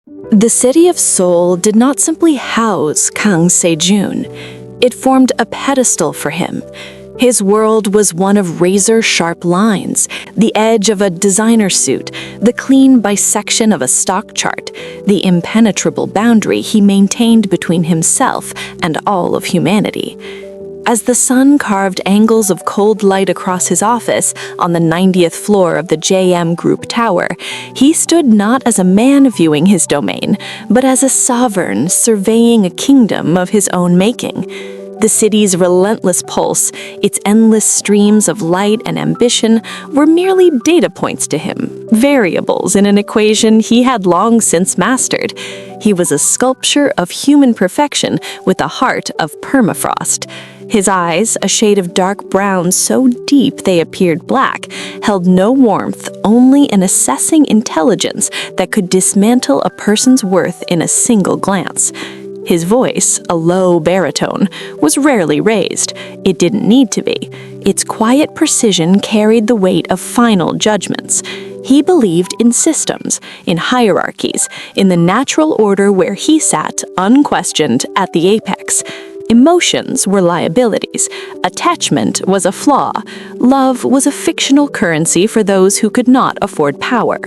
The city of Seoul did not simply house Kang Se-jun. It formed a pedestal for him. His world was one of razor-sharp lines, the edge of a designer suit, the clean bisection of a stock chart, the impenetrable boundary he maintained between himself and all of humanity. As the sun carved angles of cold light across his office on the 90th floor of the JM Group Tower, he stood not as a man viewing his domain, but as a sovereign surveying a kingdom of his own making. The city's relentless pulse, its endless streams of light and ambition, were merely data points to him, variables in an equation he had long since mastered. He was a sculpture of human perfection with a heart of permafrost. His eyes, a shade of dark brown so deep they appeared black, held no warmth, only an assessing intelligence that could dismantle a person's worth in a single glance. His voice, a low baritone, was rarely raised. It didn't need to be. Its quiet precision carried the weight of final judgments. He believed in systems, in hierarchies, in the natural order where he sat, unquestioned, at the apex. Emotions were liabilities. Attachment was a flaw. Love was a fictional currency for those who could not afford power.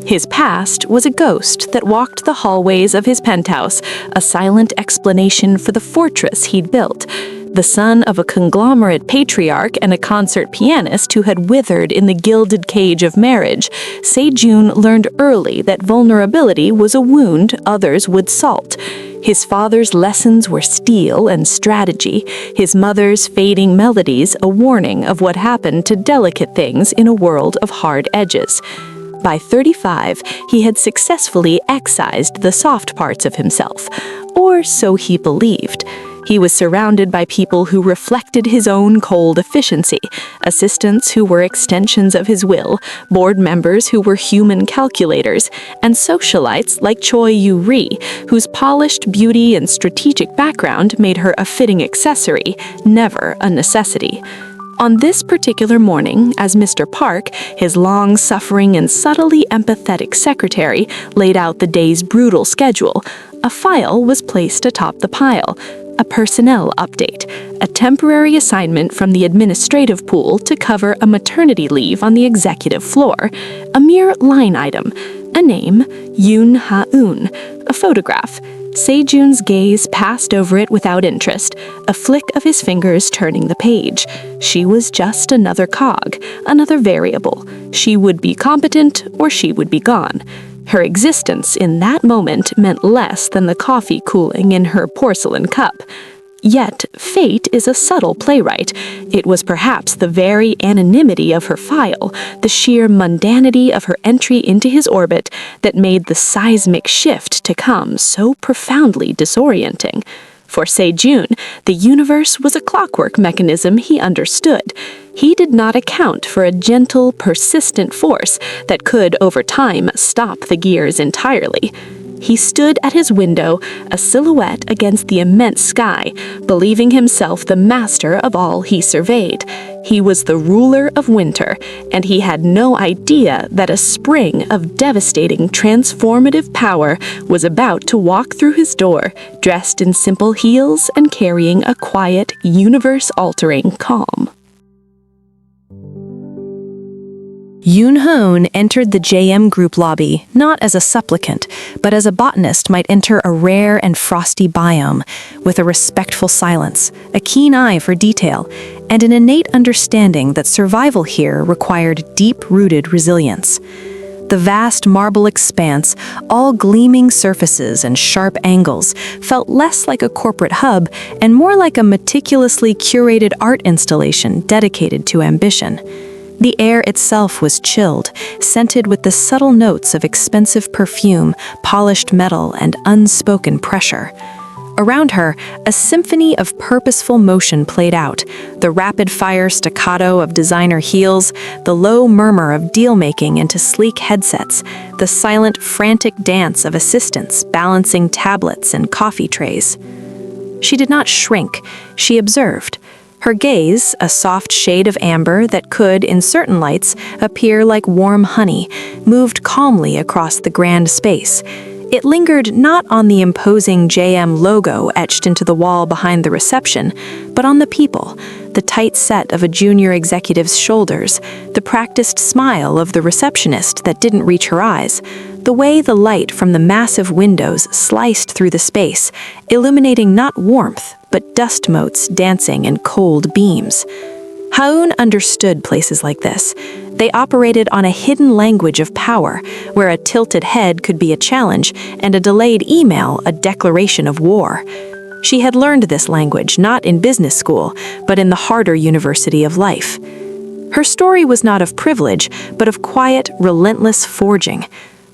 His past was a ghost that walked the hallways of his penthouse, a silent explanation for the fortress he'd built. The son of a conglomerate patriarch and a concert pianist who had withered in the gilded cage of marriage, Se-jun learned early that vulnerability was a wound others would salt. His father's lessons were steel and strategy, his mother's fading melodies a warning of what happened to delicate things in a world of hard edges. By 35, he had successfully excised the soft parts of himself, or so he believed. He was surrounded by people who reflected his own cold efficiency, assistants who were extensions of his will, board members who were human calculators, and socialites like Choi Yu-ri, whose polished beauty and strategic background made her a fitting accessory, never a necessity. On this particular morning, as Mr. Park, his long-suffering and subtly empathetic secretary, laid out the day's brutal schedule, a file was placed atop the pile. A personnel update, a temporary assignment from the administrative pool to cover a maternity leave on the executive floor, a mere line item, a name, Yoon Ha-eun, a photograph. Se-jun's gaze passed over it without interest, a flick of his fingers turning the page. She was just another cog, another variable. She would be competent or she would be gone. Her existence in that moment meant less than the coffee cooling in her porcelain cup. Yet, fate is a subtle playwright. It was perhaps the very anonymity of her file, the sheer mundanity of her entry into his orbit, that made the seismic shift to come so profoundly disorienting. For Se-jun, the universe was a clockwork mechanism he understood. He did not account for a gentle, persistent force that could, over time, stop the gears entirely. He stood at his window, a silhouette against the immense sky, believing himself the master of all he surveyed. He was the ruler of winter, and he had no idea that a spring of devastating, transformative power was about to walk through his door, dressed in simple heels and carrying a quiet, universe-altering calm. Yoon Ha-eun entered the JM Group lobby not as a supplicant, but as a botanist might enter a rare and frosty biome, with a respectful silence, a keen eye for detail, and an innate understanding that survival here required deep-rooted resilience. The vast marble expanse, all gleaming surfaces and sharp angles, felt less like a corporate hub and more like a meticulously curated art installation dedicated to ambition. The air itself was chilled, scented with the subtle notes of expensive perfume, polished metal, and unspoken pressure. Around her, a symphony of purposeful motion played out, the rapid-fire staccato of designer heels, the low murmur of deal-making into sleek headsets, the silent, frantic dance of assistants balancing tablets and coffee trays. She did not shrink, she observed. Her gaze, a soft shade of amber that could, in certain lights, appear like warm honey, moved calmly across the grand space. It lingered not on the imposing JM logo etched into the wall behind the reception, but on the people, the tight set of a junior executive's shoulders, the practiced smile of the receptionist that didn't reach her eyes, the way the light from the massive windows sliced through the space, illuminating not warmth, but dust motes dancing in cold beams. Haun understood places like this. They operated on a hidden language of power, where a tilted head could be a challenge and a delayed email a declaration of war. She had learned this language not in business school, but in the harder university of life. Her story was not of privilege, but of quiet, relentless forging.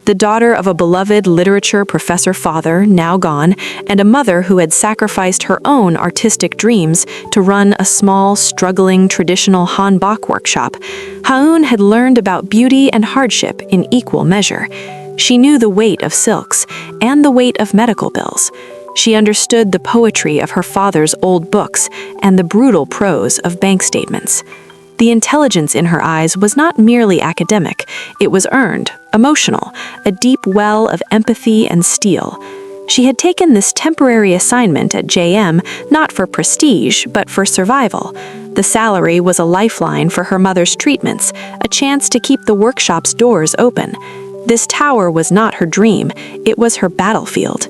The daughter of a beloved literature professor father, now gone, and a mother who had sacrificed her own artistic dreams to run a small, struggling, traditional hanbok workshop, Haun had learned about beauty and hardship in equal measure. She knew the weight of silks and the weight of medical bills. She understood the poetry of her father's old books and the brutal prose of bank statements. The intelligence in her eyes was not merely academic, it was earned, emotional, a deep well of empathy and steel. She had taken this temporary assignment at JM not for prestige, but for survival. The salary was a lifeline for her mother's treatments, a chance to keep the workshop's doors open. This tower was not her dream, it was her battlefield.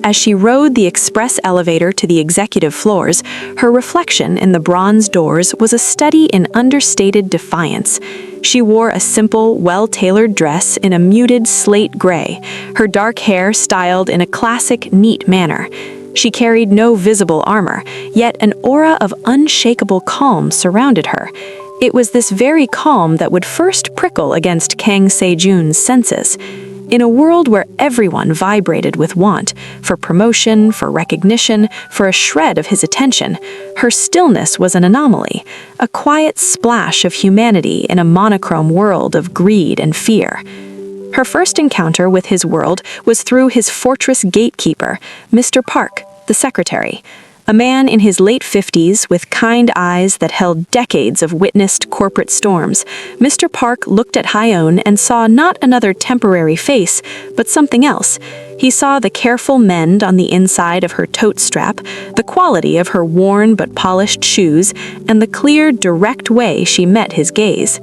As she rode the express elevator to the executive floors, her reflection in the bronze doors was a study in understated defiance. She wore a simple, well-tailored dress in a muted slate gray, her dark hair styled in a classic, neat manner. She carried no visible armor, yet an aura of unshakable calm surrounded her. It was this very calm that would first prickle against Kang Se-jun's senses. In a world where everyone vibrated with want, for promotion, for recognition, for a shred of his attention, her stillness was an anomaly, a quiet splash of humanity in a monochrome world of greed and fear. Her first encounter with his world was through his fortress gatekeeper, Mr. Park, the secretary. A man in his late 50s with kind eyes that held decades of witnessed corporate storms, Mr. Park looked at Haun and saw not another temporary face, but something else. He saw the careful mend on the inside of her tote strap, the quality of her worn but polished shoes, and the clear, direct way she met his gaze.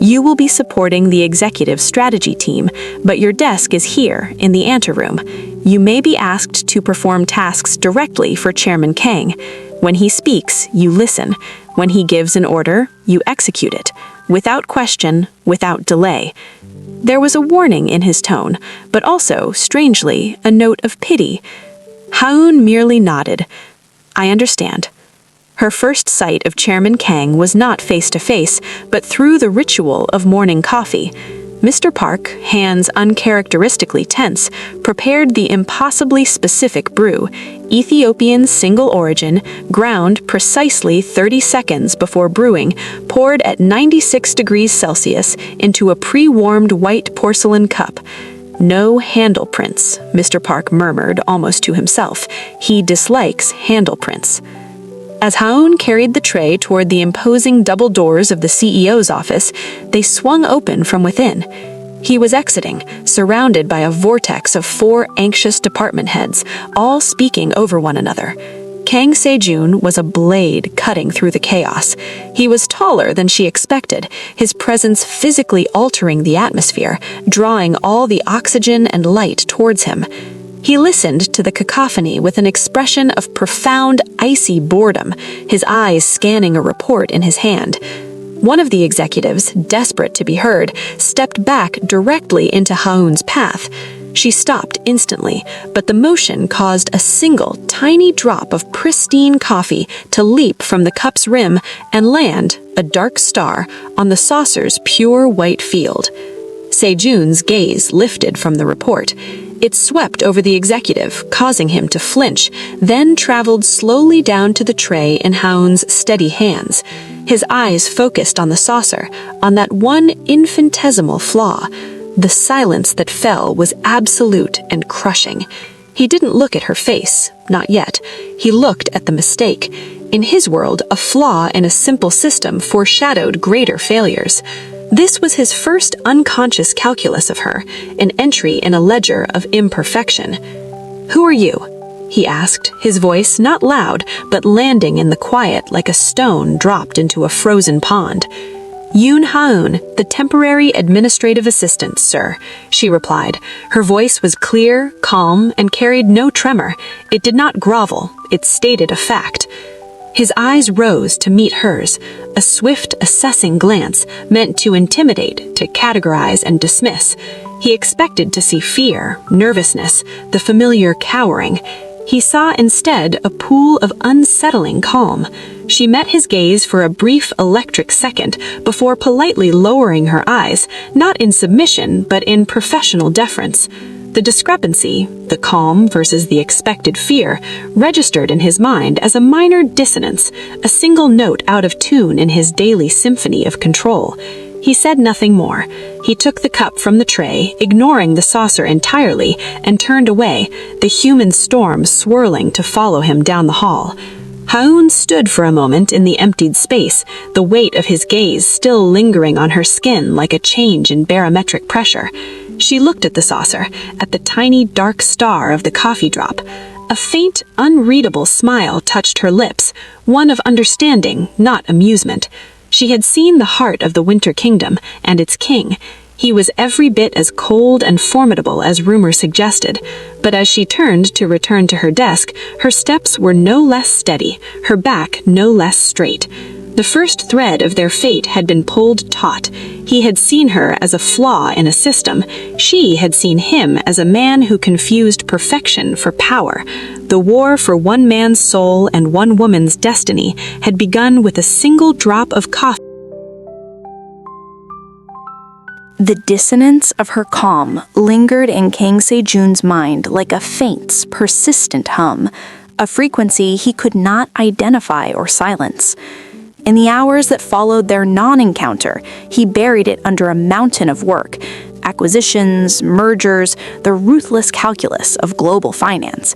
You will be supporting the executive strategy team, but your desk is here, in the anteroom. You may be asked to perform tasks directly for Chairman Kang. When he speaks, you listen. When he gives an order, you execute it, without question, without delay. There was a warning in his tone, but also, strangely, a note of pity. Haun merely nodded. I understand. Her first sight of Chairman Kang was not face-to-face, but through the ritual of morning coffee. Mr. Park, hands uncharacteristically tense, prepared the impossibly specific brew, Ethiopian single origin, ground precisely 30 seconds before brewing, poured at 96 degrees Celsius into a pre-warmed white porcelain cup. No handle prints, Mr. Park murmured almost to himself. He dislikes handle prints. As Haun carried the tray toward the imposing double doors of the CEO's office, they swung open from within. He was exiting, surrounded by a vortex of 4 anxious department heads, all speaking over one another. Kang Se-jun was a blade cutting through the chaos. He was taller than she expected, his presence physically altering the atmosphere, drawing all the oxygen and light towards him. He listened to the cacophony with an expression of profound, icy boredom, his eyes scanning a report in his hand. One of the executives, desperate to be heard, stepped back directly into Haun's path. She stopped instantly, but the motion caused a single, tiny drop of pristine coffee to leap from the cup's rim and land, a dark star, on the saucer's pure white field. Se-jun's gaze lifted from the report. It swept over the executive, causing him to flinch, then traveled slowly down to the tray in Haun's steady hands. His eyes focused on the saucer, on that one infinitesimal flaw. The silence that fell was absolute and crushing. He didn't look at her face, not yet. He looked at the mistake. In his world, a flaw in a simple system foreshadowed greater failures. This was his first unconscious calculus of her, an entry in a ledger of imperfection. "Who are you?" he asked, his voice not loud, but landing in the quiet like a stone dropped into a frozen pond. "Yoon Ha-eun, the temporary administrative assistant, sir," she replied. Her voice was clear, calm, and carried no tremor. It did not grovel, it stated a fact. His eyes rose to meet hers, a swift, assessing glance meant to intimidate, to categorize and dismiss. He expected to see fear, nervousness, the familiar cowering. He saw instead a pool of unsettling calm. She met his gaze for a brief electric second before politely lowering her eyes, not in submission but in professional deference. The discrepancy, the calm versus the expected fear, registered in his mind as a minor dissonance, a single note out of tune in his daily symphony of control. He said nothing more. He took the cup from the tray, ignoring the saucer entirely, and turned away, the human storm swirling to follow him down the hall. Ha-eun stood for a moment in the emptied space, the weight of his gaze still lingering on her skin like a change in barometric pressure. She looked at the saucer, at the tiny dark star of the coffee drop. A faint, unreadable smile touched her lips, one of understanding, not amusement. She had seen the heart of the Winter Kingdom and its king. He was every bit as cold and formidable as rumor suggested, but as she turned to return to her desk, her steps were no less steady, her back no less straight. The first thread of their fate had been pulled taut. He had seen her as a flaw in a system. She had seen him as a man who confused perfection for power. The war for one man's soul and one woman's destiny had begun with a single drop of coffee. The dissonance of her calm lingered in Kang Se-jun's mind like a faint, persistent hum, a frequency he could not identify or silence. In the hours that followed their non-encounter, he buried it under a mountain of work, acquisitions, mergers, the ruthless calculus of global finance.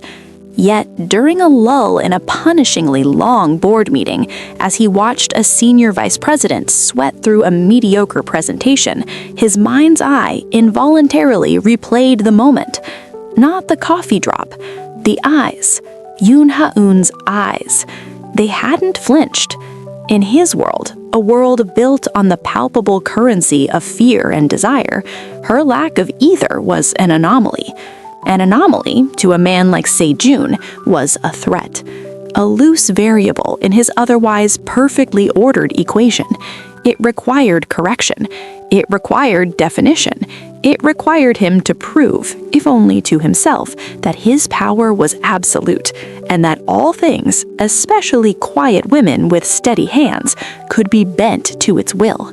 Yet, during a lull in a punishingly long board meeting, as he watched a senior vice president sweat through a mediocre presentation, his mind's eye involuntarily replayed the moment. Not the coffee drop, the eyes. Yoon Ha-eun's eyes. They hadn't flinched. In his world, a world built on the palpable currency of fear and desire, her lack of either was an anomaly. An anomaly, to a man like Se-jun, was a threat. A loose variable in his otherwise perfectly ordered equation. It required correction. It required definition. It required him to prove, if only to himself, that his power was absolute, and that all things, especially quiet women with steady hands, could be bent to its will.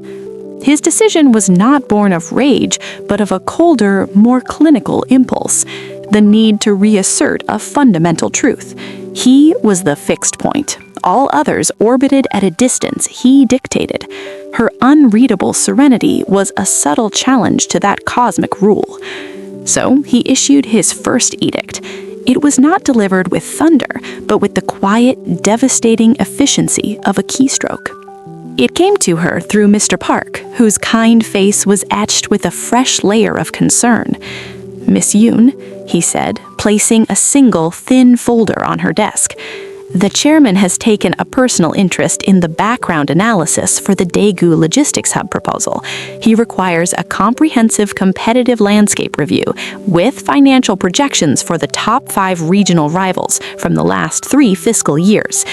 His decision was not born of rage, but of a colder, more clinical impulse, the need to reassert a fundamental truth. He was the fixed point. All others orbited at a distance he dictated. Her unreadable serenity was a subtle challenge to that cosmic rule. So he issued his first edict. It was not delivered with thunder, but with the quiet, devastating efficiency of a keystroke. It came to her through Mr. Park, whose kind face was etched with a fresh layer of concern. "Miss Yoon," he said, placing a single thin folder on her desk. "The chairman has taken a personal interest in the background analysis for the Daegu Logistics Hub proposal. He requires a comprehensive competitive landscape review with financial projections for the top 5 regional rivals from the last 3 fiscal years.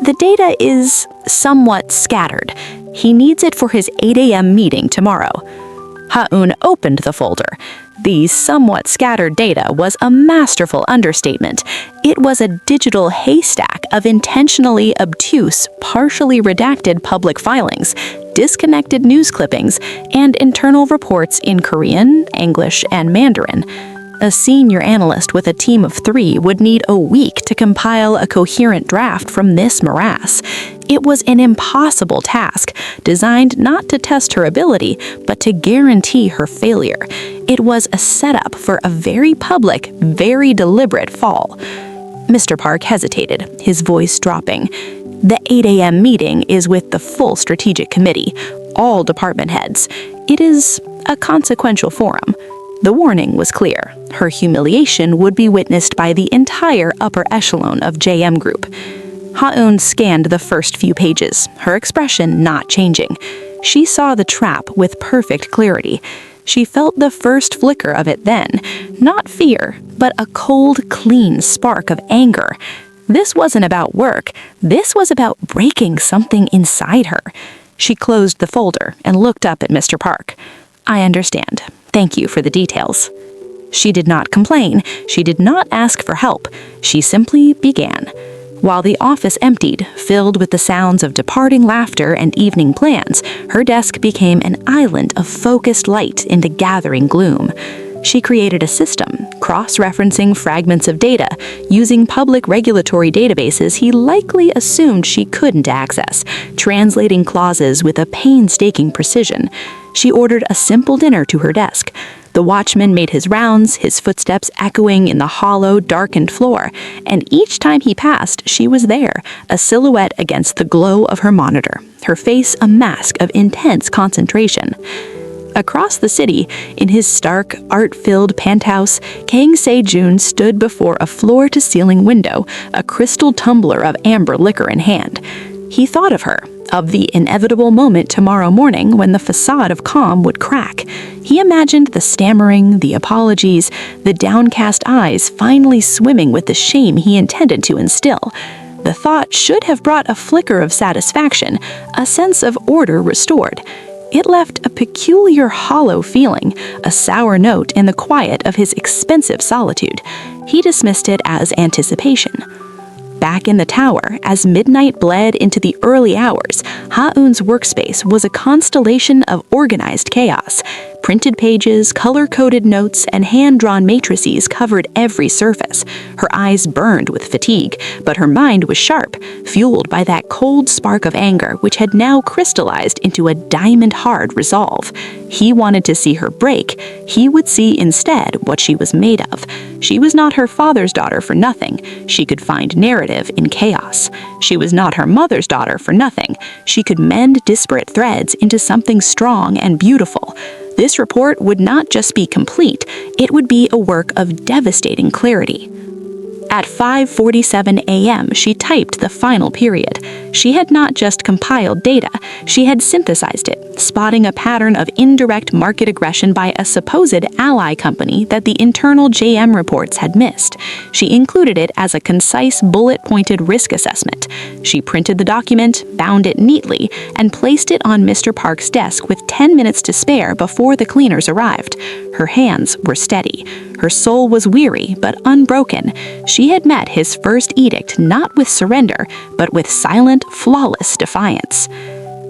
The data is somewhat scattered. He needs it for his 8 a.m. meeting tomorrow." Ha-eun opened the folder. The somewhat scattered data was a masterful understatement. It was a digital haystack of intentionally obtuse, partially redacted public filings, disconnected news clippings, and internal reports in Korean, English, and Mandarin. A senior analyst with a team of 3 would need a week to compile a coherent draft from this morass. It was an impossible task, designed not to test her ability, but to guarantee her failure. It was a setup for a very public, very deliberate fall. Mr. Park hesitated, his voice dropping. The 8 a.m. meeting is with the full strategic committee, all department heads. It is a consequential forum. The warning was clear. Her humiliation would be witnessed by the entire upper echelon of JM Group. Ha-eun scanned the first few pages, her expression not changing. She saw the trap with perfect clarity. She felt the first flicker of it then, not fear, but a cold, clean spark of anger. This wasn't about work. This was about breaking something inside her. She closed the folder and looked up at Mr. Park. "I understand. Thank you for the details." She did not complain. She did not ask for help. She simply began. While the office emptied, filled with the sounds of departing laughter and evening plans, her desk became an island of focused light in the gathering gloom. She created a system, cross-referencing fragments of data, using public regulatory databases he likely assumed she couldn't access, translating clauses with a painstaking precision. She ordered a simple dinner to her desk. The watchman made his rounds, his footsteps echoing in the hollow, darkened floor, and each time he passed, she was there, a silhouette against the glow of her monitor, her face a mask of intense concentration. Across the city, in his stark, art-filled penthouse, Kang Se-jun stood before a floor-to-ceiling window, a crystal tumbler of amber liquor in hand. He thought of her, of the inevitable moment tomorrow morning when the facade of calm would crack. He imagined the stammering, the apologies, the downcast eyes finally swimming with the shame he intended to instill. The thought should have brought a flicker of satisfaction, a sense of order restored. It left a peculiar hollow feeling, a sour note in the quiet of his expensive solitude. He dismissed it as anticipation. Back in the tower, as midnight bled into the early hours, Ha-eun's workspace was a constellation of organized chaos. Printed pages, color-coded notes, and hand-drawn matrices covered every surface. Her eyes burned with fatigue, but her mind was sharp, fueled by that cold spark of anger which had now crystallized into a diamond-hard resolve. He wanted to see her break. He would see instead what she was made of. She was not her father's daughter for nothing. She could find narrative in chaos. She was not her mother's daughter for nothing. She could mend disparate threads into something strong and beautiful. This report would not just be complete, it would be a work of devastating clarity. At 5:47 a.m., she typed the final period. She had not just compiled data, she had synthesized it, spotting a pattern of indirect market aggression by a supposed ally company that the internal JM reports had missed. She included it as a concise, bullet-pointed risk assessment. She printed the document, bound it neatly, and placed it on Mr. Park's desk with 10 minutes to spare before the cleaners arrived. Her hands were steady. Her soul was weary but unbroken. She had met his first edict not with surrender, but with silent, flawless defiance.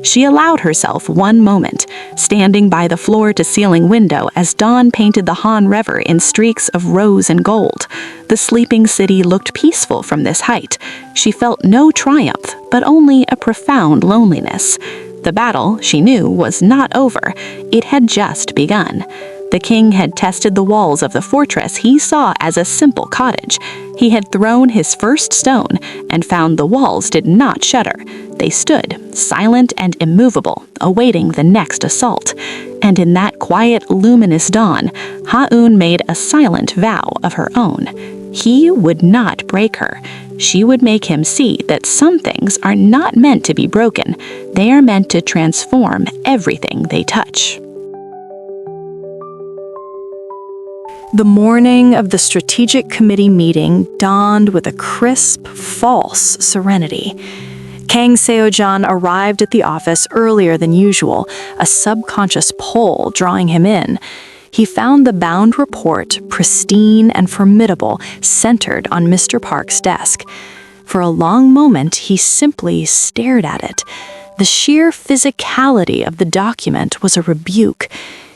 She allowed herself one moment, standing by the floor-to-ceiling window as dawn painted the Han River in streaks of rose and gold. The sleeping city looked peaceful from this height. She felt no triumph, but only a profound loneliness. The battle, she knew, was not over. It had just begun. The king had tested the walls of the fortress he saw as a simple cottage. He had thrown his first stone and found the walls did not shudder. They stood, silent and immovable, awaiting the next assault. And in that quiet, luminous dawn, Ha-eun made a silent vow of her own. He would not break her. She would make him see that some things are not meant to be broken. They are meant to transform everything they touch. The morning of the Strategic Committee meeting dawned with a crisp, false serenity. Kang Seo-jan arrived at the office earlier than usual, a subconscious pull drawing him in. He found the bound report, pristine and formidable, centered on Mr. Park's desk. For a long moment, he simply stared at it. The sheer physicality of the document was a rebuke.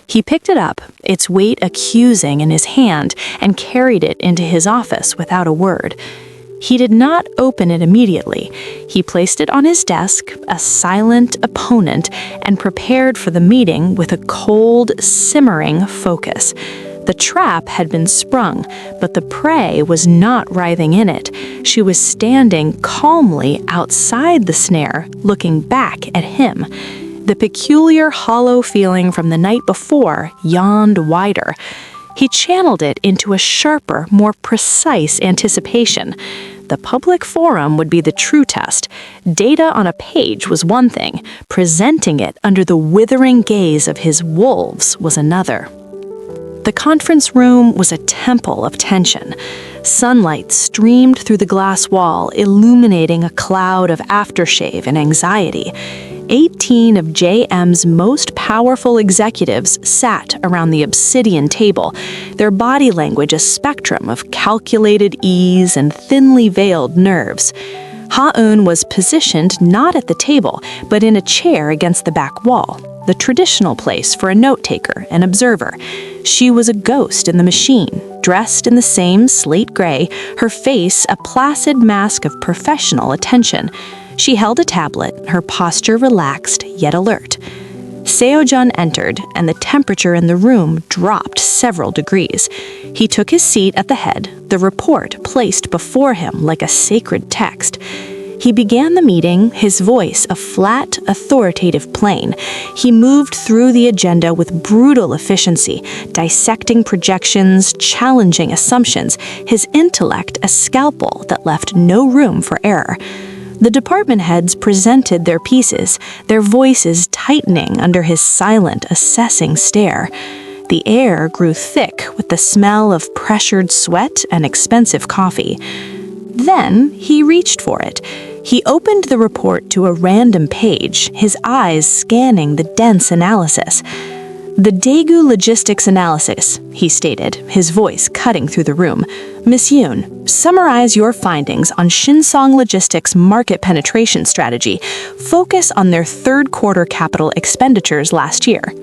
He picked it up, its weight accusing in his hand, and carried it into his office without a word. He did not open it immediately. He placed it on his desk, a silent opponent, and prepared for the meeting with a cold, simmering focus. The trap had been sprung, but the prey was not writhing in it. She was standing calmly outside the snare, looking back at him. The peculiar hollow feeling from the night before yawned wider. He channeled it into a sharper, more precise anticipation. The public forum would be the true test. Data on a page was one thing. Presenting it under the withering gaze of his wolves was another. The conference room was a temple of tension. Sunlight streamed through the glass wall, illuminating a cloud of aftershave and anxiety. 18 of JM's most powerful executives sat around the obsidian table, their body language a spectrum of calculated ease and thinly veiled nerves. Ha-eun was positioned not at the table, but in a chair against the back wall, the traditional place for a note-taker and observer. She was a ghost in the machine, dressed in the same slate gray, her face a placid mask of professional attention. She held a tablet, her posture relaxed yet alert. Seo-jun entered, and the temperature in the room dropped several degrees. He took his seat at the head, the report placed before him like a sacred text. He began the meeting, his voice a flat, authoritative plane. He moved through the agenda with brutal efficiency, dissecting projections, challenging assumptions, his intellect a scalpel that left no room for error. The department heads presented their pieces, their voices tightening under his silent, assessing stare. The air grew thick with the smell of pressured sweat and expensive coffee. Then he reached for it. He opened the report to a random page, his eyes scanning the dense analysis. "The Daegu logistics analysis," he stated, his voice cutting through the room. "Miss Yoon, summarize your findings on Shinsong Logistics' market penetration strategy. Focus on their third quarter capital expenditures last year."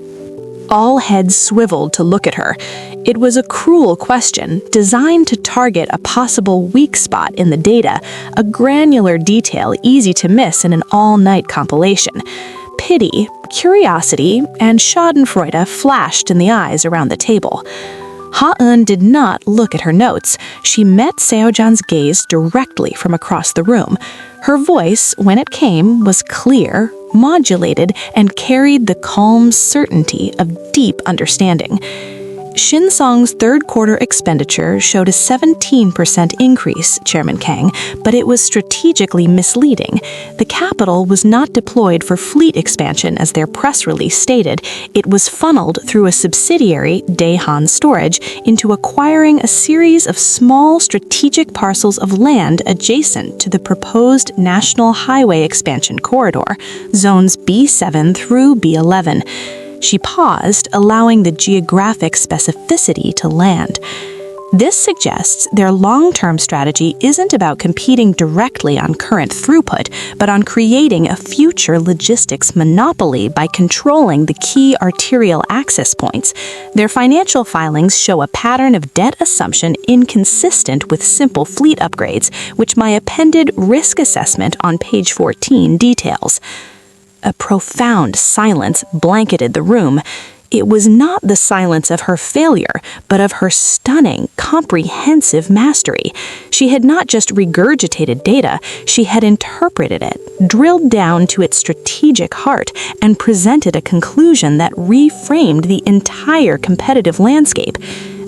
All heads swiveled to look at her. It was a cruel question, designed to target a possible weak spot in the data, a granular detail easy to miss in an all-night compilation. Pity, curiosity, and schadenfreude flashed in the eyes around the table. Ha-eun did not look at her notes. She met Seo-jun's gaze directly from across the room. Her voice, when it came, was clear, modulated, and carried the calm certainty of deep understanding. Shinsong's third quarter expenditure showed a 17% increase, Chairman Kang, but it was strategically misleading. The capital was not deployed for fleet expansion as their press release stated. It was funneled through a subsidiary, Daehan Storage, into acquiring a series of small strategic parcels of land adjacent to the proposed National Highway Expansion Corridor, zones B7 through B11. She paused, allowing the geographic specificity to land. This suggests their long-term strategy isn't about competing directly on current throughput, but on creating a future logistics monopoly by controlling the key arterial access points. Their financial filings show a pattern of debt assumption inconsistent with simple fleet upgrades, which my appended risk assessment on page 14 details. A profound silence blanketed the room. It was not the silence of her failure, but of her stunning, comprehensive mastery. She had not just regurgitated data, she had interpreted it, drilled down to its strategic heart, and presented a conclusion that reframed the entire competitive landscape.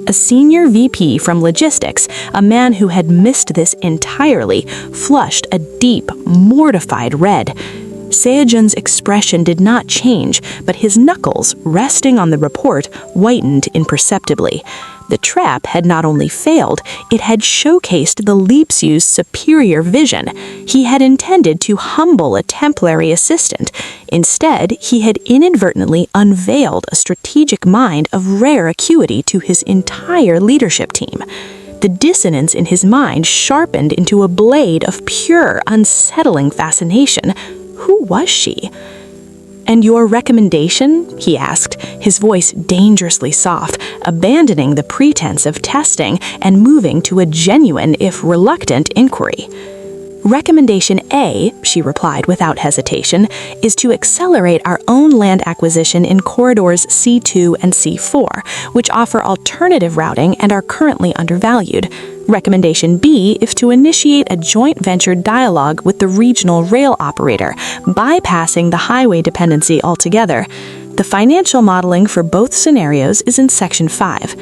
A senior VP from logistics, a man who had missed this entirely, flushed a deep, mortified red. Seo-jun's expression did not change, but his knuckles, resting on the report, whitened imperceptibly. The trap had not only failed, it had showcased the Leapsu's superior vision. He had intended to humble a temporary assistant. Instead, he had inadvertently unveiled a strategic mind of rare acuity to his entire leadership team. The dissonance in his mind sharpened into a blade of pure, unsettling fascination. Who was she? "And your recommendation?" he asked, his voice dangerously soft, abandoning the pretense of testing and moving to a genuine, if reluctant, inquiry. Recommendation A, she replied without hesitation, is to accelerate our own land acquisition in corridors C2 and C4, which offer alternative routing and are currently undervalued. Recommendation B is to initiate a joint venture dialogue with the regional rail operator, bypassing the highway dependency altogether. The financial modeling for both scenarios is in Section 5.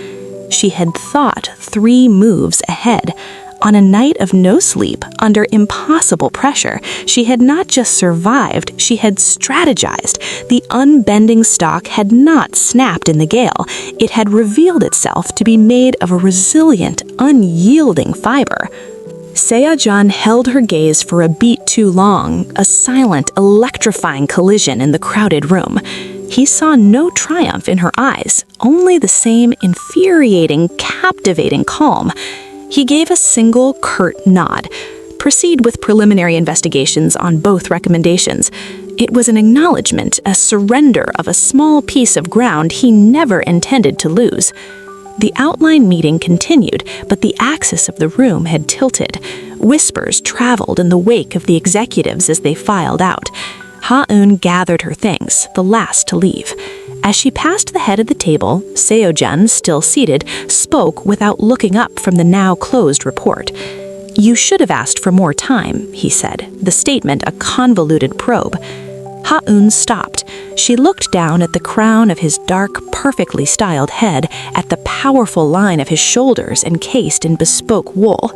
She had thought 3 moves ahead. On a night of no sleep, under impossible pressure, she had not just survived, she had strategized. The unbending stock had not snapped in the gale. It had revealed itself to be made of a resilient, unyielding fiber. Seo-jun held her gaze for a beat too long, a silent, electrifying collision in the crowded room. He saw no triumph in her eyes, only the same infuriating, captivating calm. He gave a single, curt nod. Proceed with preliminary investigations on both recommendations. It was an acknowledgement, a surrender of a small piece of ground he never intended to lose. The outline meeting continued, but the axis of the room had tilted. Whispers traveled in the wake of the executives as they filed out. Ha-eun gathered her things, the last to leave. As she passed the head of the table, Seo-jun, still seated, spoke without looking up from the now closed report. "You should have asked for more time," he said, the statement a convoluted probe. Ha-eun stopped. She looked down at the crown of his dark, perfectly styled head, at the powerful line of his shoulders encased in bespoke wool.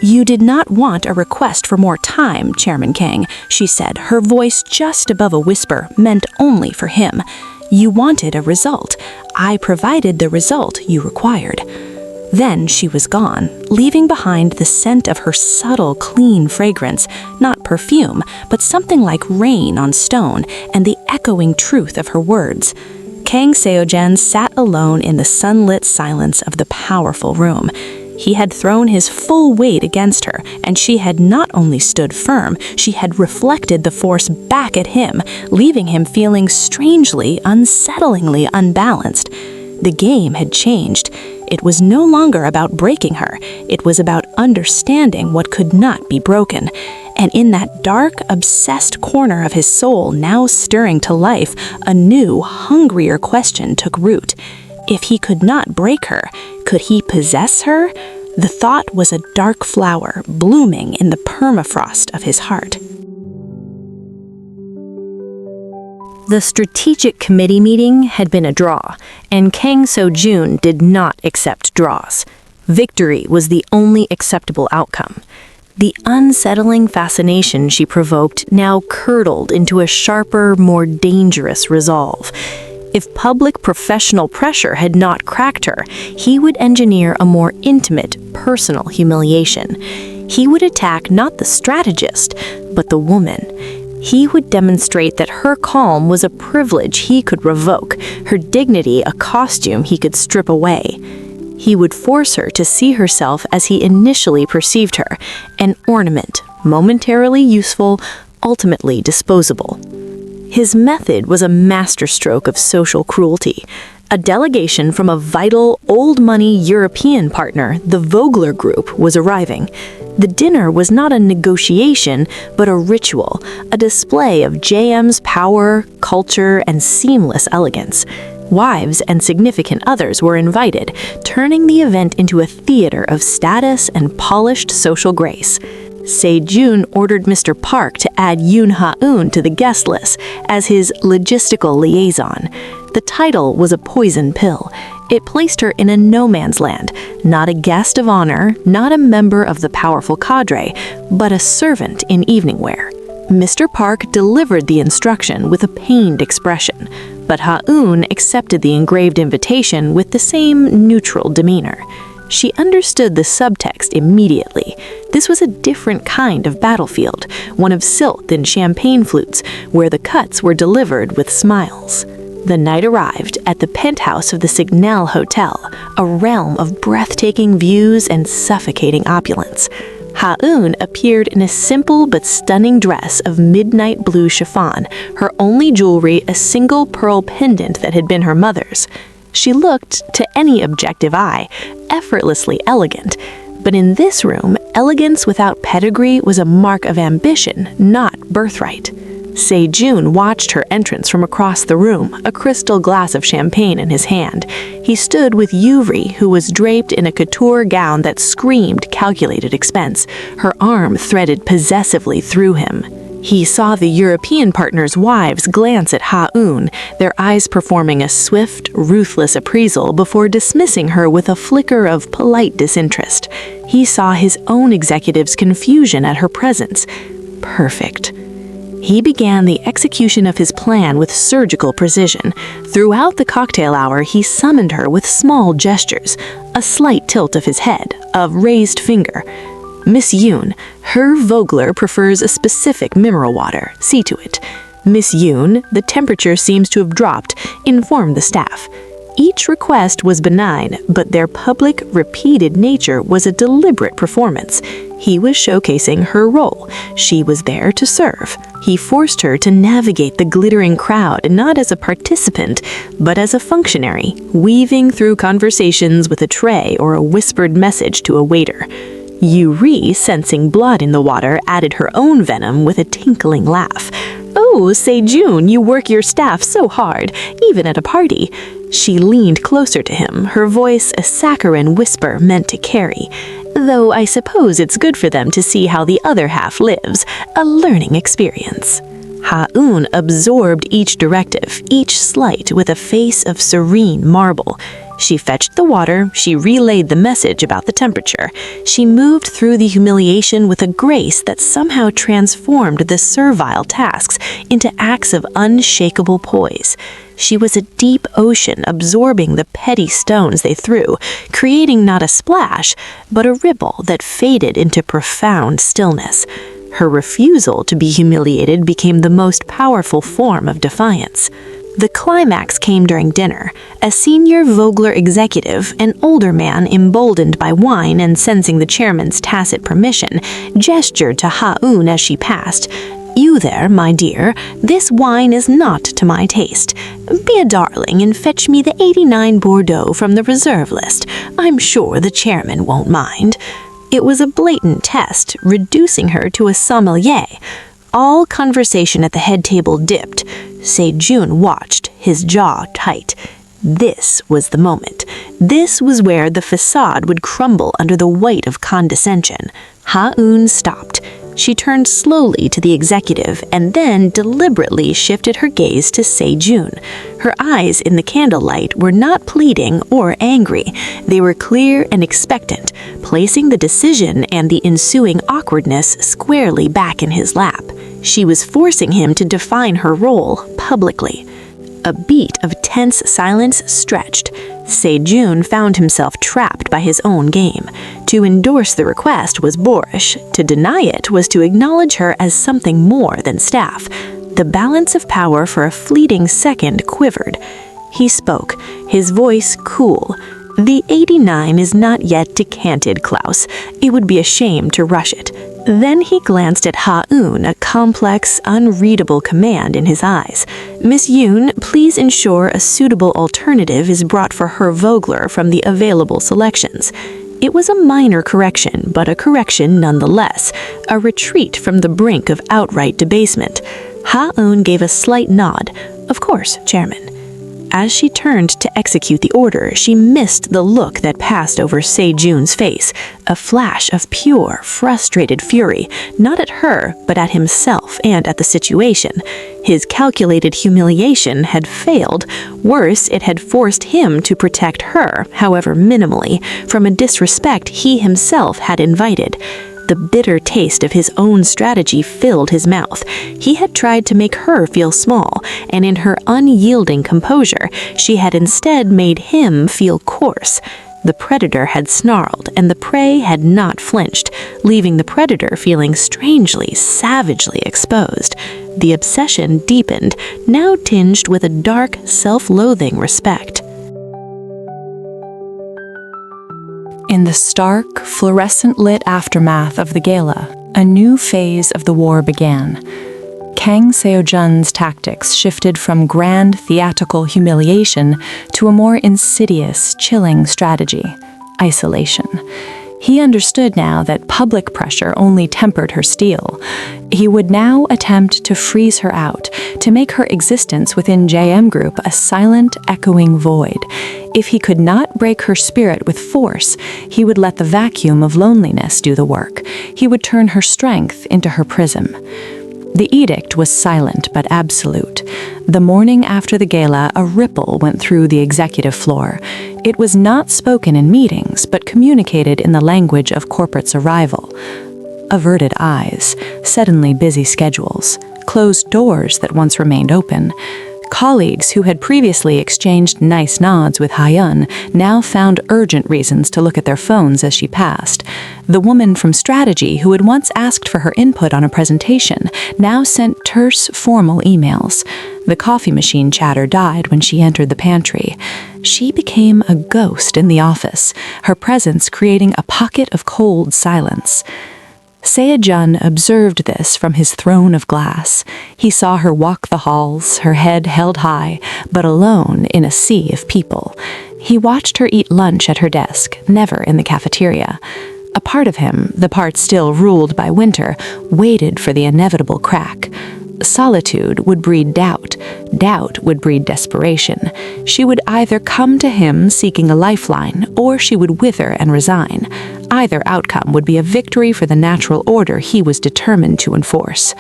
"You did not want a request for more time, Chairman Kang," she said, her voice just above a whisper, meant only for him. "You wanted a result. I provided the result you required." Then she was gone, leaving behind the scent of her subtle, clean fragrance, not perfume, but something like rain on stone, and the echoing truth of her words. Kang Seo-jun sat alone in the sunlit silence of the powerful room. He had thrown his full weight against her, and she had not only stood firm, she had reflected the force back at him, leaving him feeling strangely, unsettlingly unbalanced. The game had changed. It was no longer about breaking her. It was about understanding what could not be broken. And in that dark, obsessed corner of his soul now stirring to life, a new, hungrier question took root. If he could not break her, could he possess her? The thought was a dark flower blooming in the permafrost of his heart. The strategic committee meeting had been a draw, and Kang Seo-jun did not accept draws. Victory was the only acceptable outcome. The unsettling fascination she provoked now curdled into a sharper, more dangerous resolve. If public professional pressure had not cracked her, he would engineer a more intimate, personal humiliation. He would attack not the strategist, but the woman. He would demonstrate that her calm was a privilege he could revoke, her dignity a costume he could strip away. He would force her to see herself as he initially perceived her, an ornament, momentarily useful, ultimately disposable. His method was a masterstroke of social cruelty. A delegation from a vital, old-money European partner, the Vogler Group, was arriving. The dinner was not a negotiation, but a ritual, a display of JM's power, culture, and seamless elegance. Wives and significant others were invited, turning the event into a theater of status and polished social grace. Seo-jun ordered Mr. Park to add Yoon Ha-eun to the guest list as his logistical liaison. The title was a poison pill. It placed her in a no-man's land, not a guest of honor, not a member of the powerful cadre, but a servant in evening wear. Mr. Park delivered the instruction with a pained expression, but Ha-eun accepted the engraved invitation with the same neutral demeanor. She understood the subtext immediately. This was a different kind of battlefield, one of silk and champagne flutes, where the cuts were delivered with smiles. The night arrived at the penthouse of the Signal Hotel, a realm of breathtaking views and suffocating opulence. Ha-eun appeared in a simple but stunning dress of midnight blue chiffon, her only jewelry a single pearl pendant that had been her mother's. She looked, to any objective eye, effortlessly elegant, But in this room, elegance without pedigree was a mark of ambition, not birthright. Sejun watched her entrance from across the room, a crystal glass of champagne in his hand. He stood with Yuri, who was draped in a couture gown that screamed calculated expense, her arm threaded possessively through him. He saw the European partners' wives glance at Ha-eun, their eyes performing a swift, ruthless appraisal before dismissing her with a flicker of polite disinterest. He saw his own executives' confusion at her presence. Perfect. He began the execution of his plan with surgical precision. Throughout the cocktail hour, he summoned her with small gestures, a slight tilt of his head, a raised finger. Miss Yoon, Herr Vogler prefers a specific mineral water. See to it. Miss Yoon, the temperature seems to have dropped. Inform the staff. Each request was benign, but their public, repeated nature was a deliberate performance. He was showcasing her role. She was there to serve. He forced her to navigate the glittering crowd not as a participant, but as a functionary, weaving through conversations with a tray or a whispered message to a waiter. Yuri, sensing blood in the water, added her own venom with a tinkling laugh. "Oh, Sejun, you work your staff so hard, even at a party." She leaned closer to him, her voice a saccharine whisper meant to carry. "Though I suppose it's good for them to see how the other half lives, a learning experience." Ha-eun absorbed each directive, each slight with a face of serene marble. She fetched the water, she relayed the message about the temperature. She moved through the humiliation with a grace that somehow transformed the servile tasks into acts of unshakable poise. She was a deep ocean absorbing the petty stones they threw, creating not a splash, but a ripple that faded into profound stillness. Her refusal to be humiliated became the most powerful form of defiance. The climax came during dinner. A senior Vogler executive, an older man emboldened by wine and sensing the chairman's tacit permission, gestured to Ha-eun as she passed. "You there, my dear, this wine is not to my taste. Be a darling and fetch me the 89 Bordeaux from the reserve list. I'm sure the chairman won't mind." It was a blatant test, reducing her to a sommelier. All conversation at the head table dipped. Sejun watched, his jaw tight. This was the moment. This was where the facade would crumble under the weight of condescension. Ha-eun stopped. She turned slowly to the executive and then deliberately shifted her gaze to Sejun. Her eyes in the candlelight were not pleading or angry. They were clear and expectant, placing the decision and the ensuing awkwardness squarely back in his lap. She was forcing him to define her role publicly. A beat of tense silence stretched. Sejun found himself trapped by his own game. To endorse the request was boorish. To deny it was to acknowledge her as something more than staff. The balance of power for a fleeting second quivered. He spoke, his voice cool. "The 89 is not yet decanted, Klaus. It would be a shame to rush it." Then he glanced at Ha-eun, a complex, unreadable command in his eyes. "Miss Yoon, please ensure a suitable alternative is brought for Herr Vogler from the available selections." It was a minor correction, but a correction nonetheless, a retreat from the brink of outright debasement. Ha-eun gave a slight nod. "Of course, Chairman." As she turned to execute the order, she missed the look that passed over Sejun's face, a flash of pure, frustrated fury, not at her, but at himself and at the situation. His calculated humiliation had failed. Worse, it had forced him to protect her, however minimally, from a disrespect he himself had invited. The bitter taste of his own strategy filled his mouth. He had tried to make her feel small, and in her unyielding composure, she had instead made him feel coarse. The predator had snarled, and the prey had not flinched, leaving the predator feeling strangely, savagely exposed. The obsession deepened, now tinged with a dark, self-loathing respect. In the stark, fluorescent-lit aftermath of the gala, a new phase of the war began. Kang Seo-jun's tactics shifted from grand theatrical humiliation to a more insidious, chilling strategy: isolation. He understood now that public pressure only tempered her steel. He would now attempt to freeze her out, to make her existence within JM Group a silent, echoing void. If he could not break her spirit with force, he would let the vacuum of loneliness do the work. He would turn her strength into her prism. The edict was silent but absolute. The morning after the gala, a ripple went through the executive floor. It was not spoken in meetings, but communicated in the language of corporate's arrival. Averted eyes, suddenly busy schedules, closed doors that once remained open. Colleagues who had previously exchanged nice nods with Hyun now found urgent reasons to look at their phones as she passed. The woman from strategy who had once asked for her input on a presentation now sent terse, formal emails. The coffee machine chatter died when she entered the pantry. She became a ghost in the office, her presence creating a pocket of cold silence. Seo-jun observed this from his throne of glass. He saw her walk the halls, her head held high, but alone in a sea of people. He watched her eat lunch at her desk, never in the cafeteria. A part of him, the part still ruled by winter, waited for the inevitable crack. Solitude would breed doubt. Doubt would breed desperation. She would either come to him seeking a lifeline, or she would wither and resign. Either outcome would be a victory for the natural order he was determined to enforce.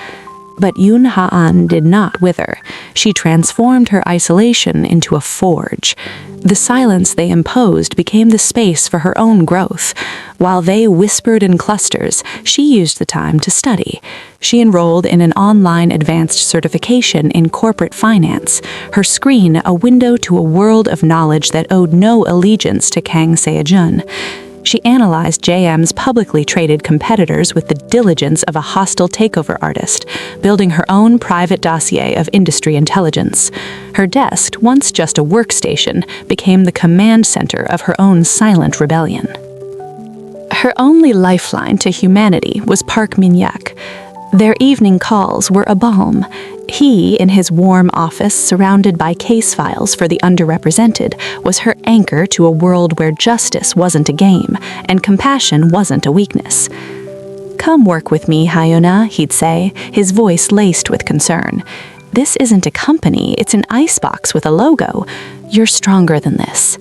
But Yoon Ha-an did not wither. She transformed her isolation into a forge. The silence they imposed became the space for her own growth. While they whispered in clusters, she used the time to study. She enrolled in an online advanced certification in corporate finance, her screen a window to a world of knowledge that owed no allegiance to Kang Seo-jun. She analyzed JM's publicly traded competitors with the diligence of a hostile takeover artist, building her own private dossier of industry intelligence. Her desk, once just a workstation, became the command center of her own silent rebellion. Her only lifeline to humanity was Park Min-hyuk. Their evening calls were a balm. He, in his warm office surrounded by case files for the underrepresented, was her anchor to a world where justice wasn't a game and compassion wasn't a weakness. "Come work with me, Hyuna," he'd say, his voice laced with concern. "This isn't a company, it's an icebox with a logo. You're stronger than this."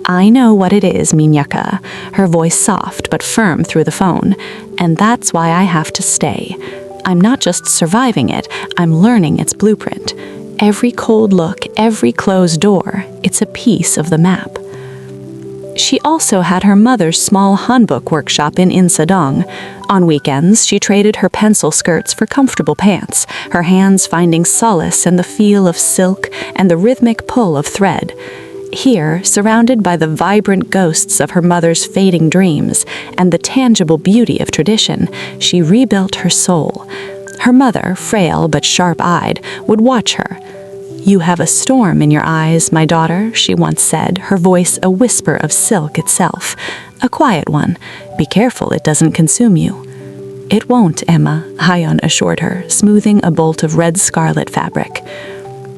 "I know what it is, Min-hyuk," her voice soft but firm through the phone, "and that's why I have to stay. I'm not just surviving it, I'm learning its blueprint. Every cold look, every closed door, it's a piece of the map." She also had her mother's small hanbok workshop in Insadong. On weekends, she traded her pencil skirts for comfortable pants, her hands finding solace in the feel of silk and the rhythmic pull of thread. Here, surrounded by the vibrant ghosts of her mother's fading dreams and the tangible beauty of tradition, she rebuilt her soul. Her mother, frail but sharp-eyed, would watch her. "You have a storm in your eyes, my daughter," she once said, her voice a whisper of silk itself. "A quiet one. Be careful it doesn't consume you." "It won't, Emma," Hyun assured her, smoothing a bolt of red scarlet fabric.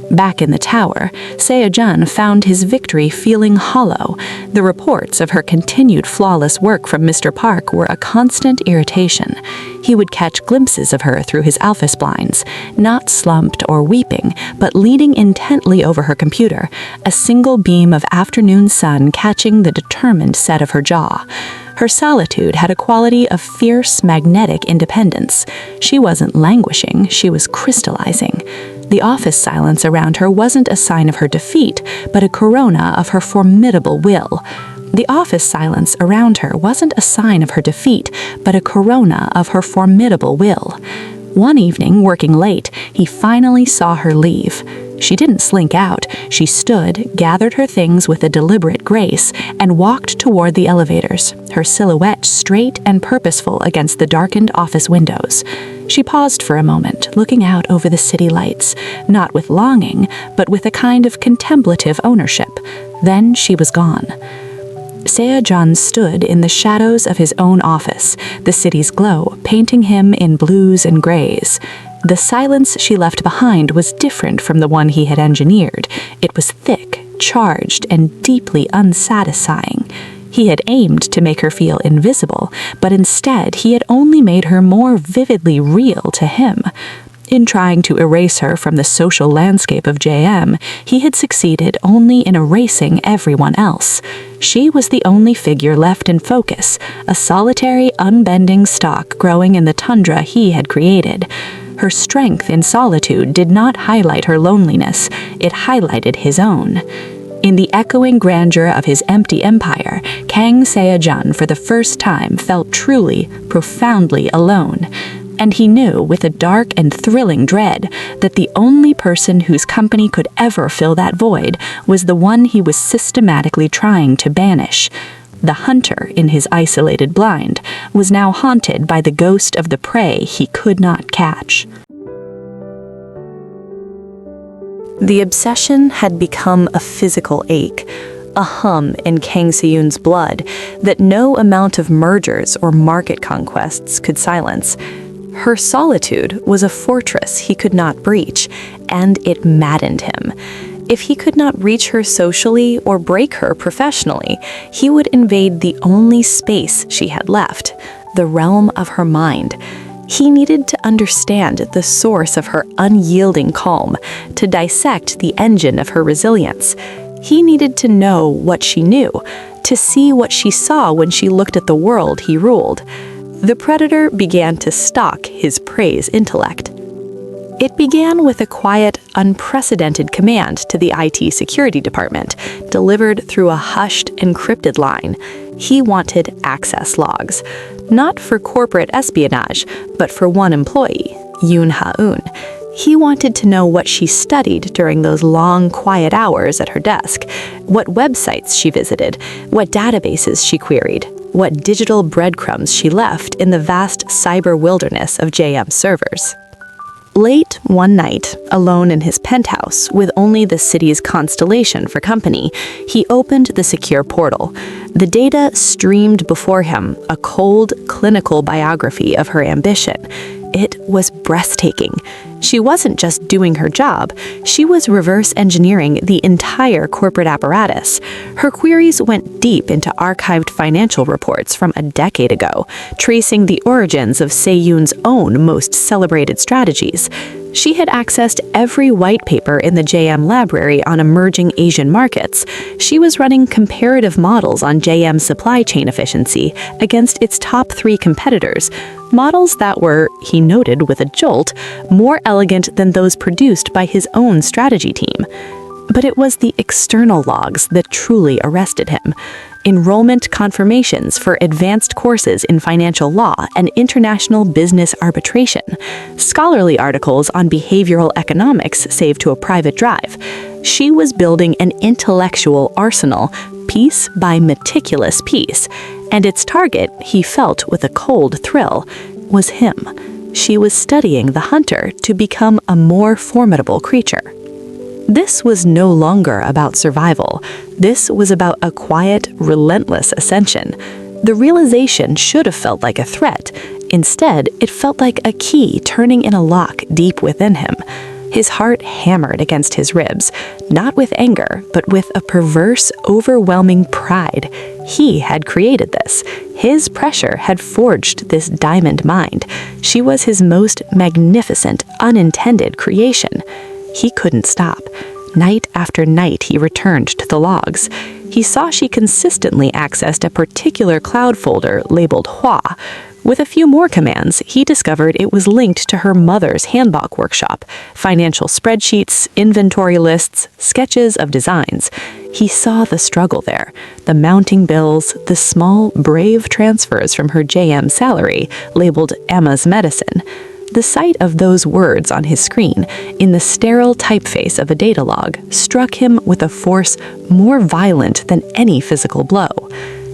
Back in the tower, Seo-jun found his victory feeling hollow. The reports of her continued flawless work from Mr. Park were a constant irritation. He would catch glimpses of her through his office blinds, not slumped or weeping, but leaning intently over her computer, a single beam of afternoon sun catching the determined set of her jaw. Her solitude had a quality of fierce, magnetic independence. She wasn't languishing, she was crystallizing. The office silence around her wasn't a sign of her defeat, but a corona of her formidable will. The office silence around her wasn't a sign of her defeat, but a corona of her formidable will. One evening, working late, he finally saw her leave. She didn't slink out. She stood, gathered her things with a deliberate grace, and walked toward the elevators, her silhouette straight and purposeful against the darkened office windows. She paused for a moment, looking out over the city lights, not with longing, but with a kind of contemplative ownership. Then she was gone. Seo-jun stood in the shadows of his own office, the city's glow painting him in blues and grays. The silence she left behind was different from the one he had engineered. It was thick, charged, and deeply unsatisfying. He had aimed to make her feel invisible, but instead he had only made her more vividly real to him. In trying to erase her from the social landscape of JM, he had succeeded only in erasing everyone else. She was the only figure left in focus, a solitary, unbending stalk growing in the tundra he had created. Her strength in solitude did not highlight her loneliness, it highlighted his own. In the echoing grandeur of his empty empire, Kang Se-jun for the first time felt truly, profoundly alone. And he knew with a dark and thrilling dread that the only person whose company could ever fill that void was the one he was systematically trying to banish. The hunter, in his isolated blind, was now haunted by the ghost of the prey he could not catch. The obsession had become a physical ache, a hum in Kang Se-yoon's blood that no amount of mergers or market conquests could silence. Her solitude was a fortress he could not breach, and it maddened him. If he could not reach her socially or break her professionally, he would invade the only space she had left, the realm of her mind. He needed to understand the source of her unyielding calm, to dissect the engine of her resilience. He needed to know what she knew, to see what she saw when she looked at the world he ruled. The predator began to stalk his prey's intellect. It began with a quiet, unprecedented command to the IT security department, delivered through a hushed, encrypted line. He wanted access logs, not for corporate espionage, but for one employee, Yoon Ha-eun. He wanted to know what she studied during those long, quiet hours at her desk, what websites she visited, what databases she queried, what digital breadcrumbs she left in the vast cyber wilderness of JM servers. Late one night, alone in his penthouse with only the city's constellation for company, he opened the secure portal. The data streamed before him, a cold, clinical biography of her ambition. It was breathtaking. She wasn't just doing her job, she was reverse engineering the entire corporate apparatus. Her queries went deep into archived financial reports from a decade ago, tracing the origins of Se-yoon's own most celebrated strategies. She had accessed every white paper in the JM library on emerging Asian markets. She was running comparative models on JM's supply chain efficiency against its top 3 competitors, models that were, he noted with a jolt, more elegant than those produced by his own strategy team. But it was the external logs that truly arrested him. Enrollment confirmations for advanced courses in financial law and international business arbitration, scholarly articles on behavioral economics saved to a private drive. She was building an intellectual arsenal, piece by meticulous piece, and its target, he felt with a cold thrill, was him. She was studying the hunter to become a more formidable creature. This was no longer about survival. This was about a quiet, relentless ascension. The realization should have felt like a threat. Instead, it felt like a key turning in a lock deep within him. His heart hammered against his ribs, not with anger, but with a perverse, overwhelming pride. He had created this. His pressure had forged this diamond mind. She was his most magnificent, unintended creation. He couldn't stop. Night after night, he returned to the logs. He saw she consistently accessed a particular cloud folder labeled Hua. With a few more commands, he discovered it was linked to her mother's handbok workshop, financial spreadsheets, inventory lists, sketches of designs. He saw the struggle there, the mounting bills, the small, brave transfers from her JM salary, labeled Emma's medicine. The sight of those words on his screen, in the sterile typeface of a data log, struck him with a force more violent than any physical blow.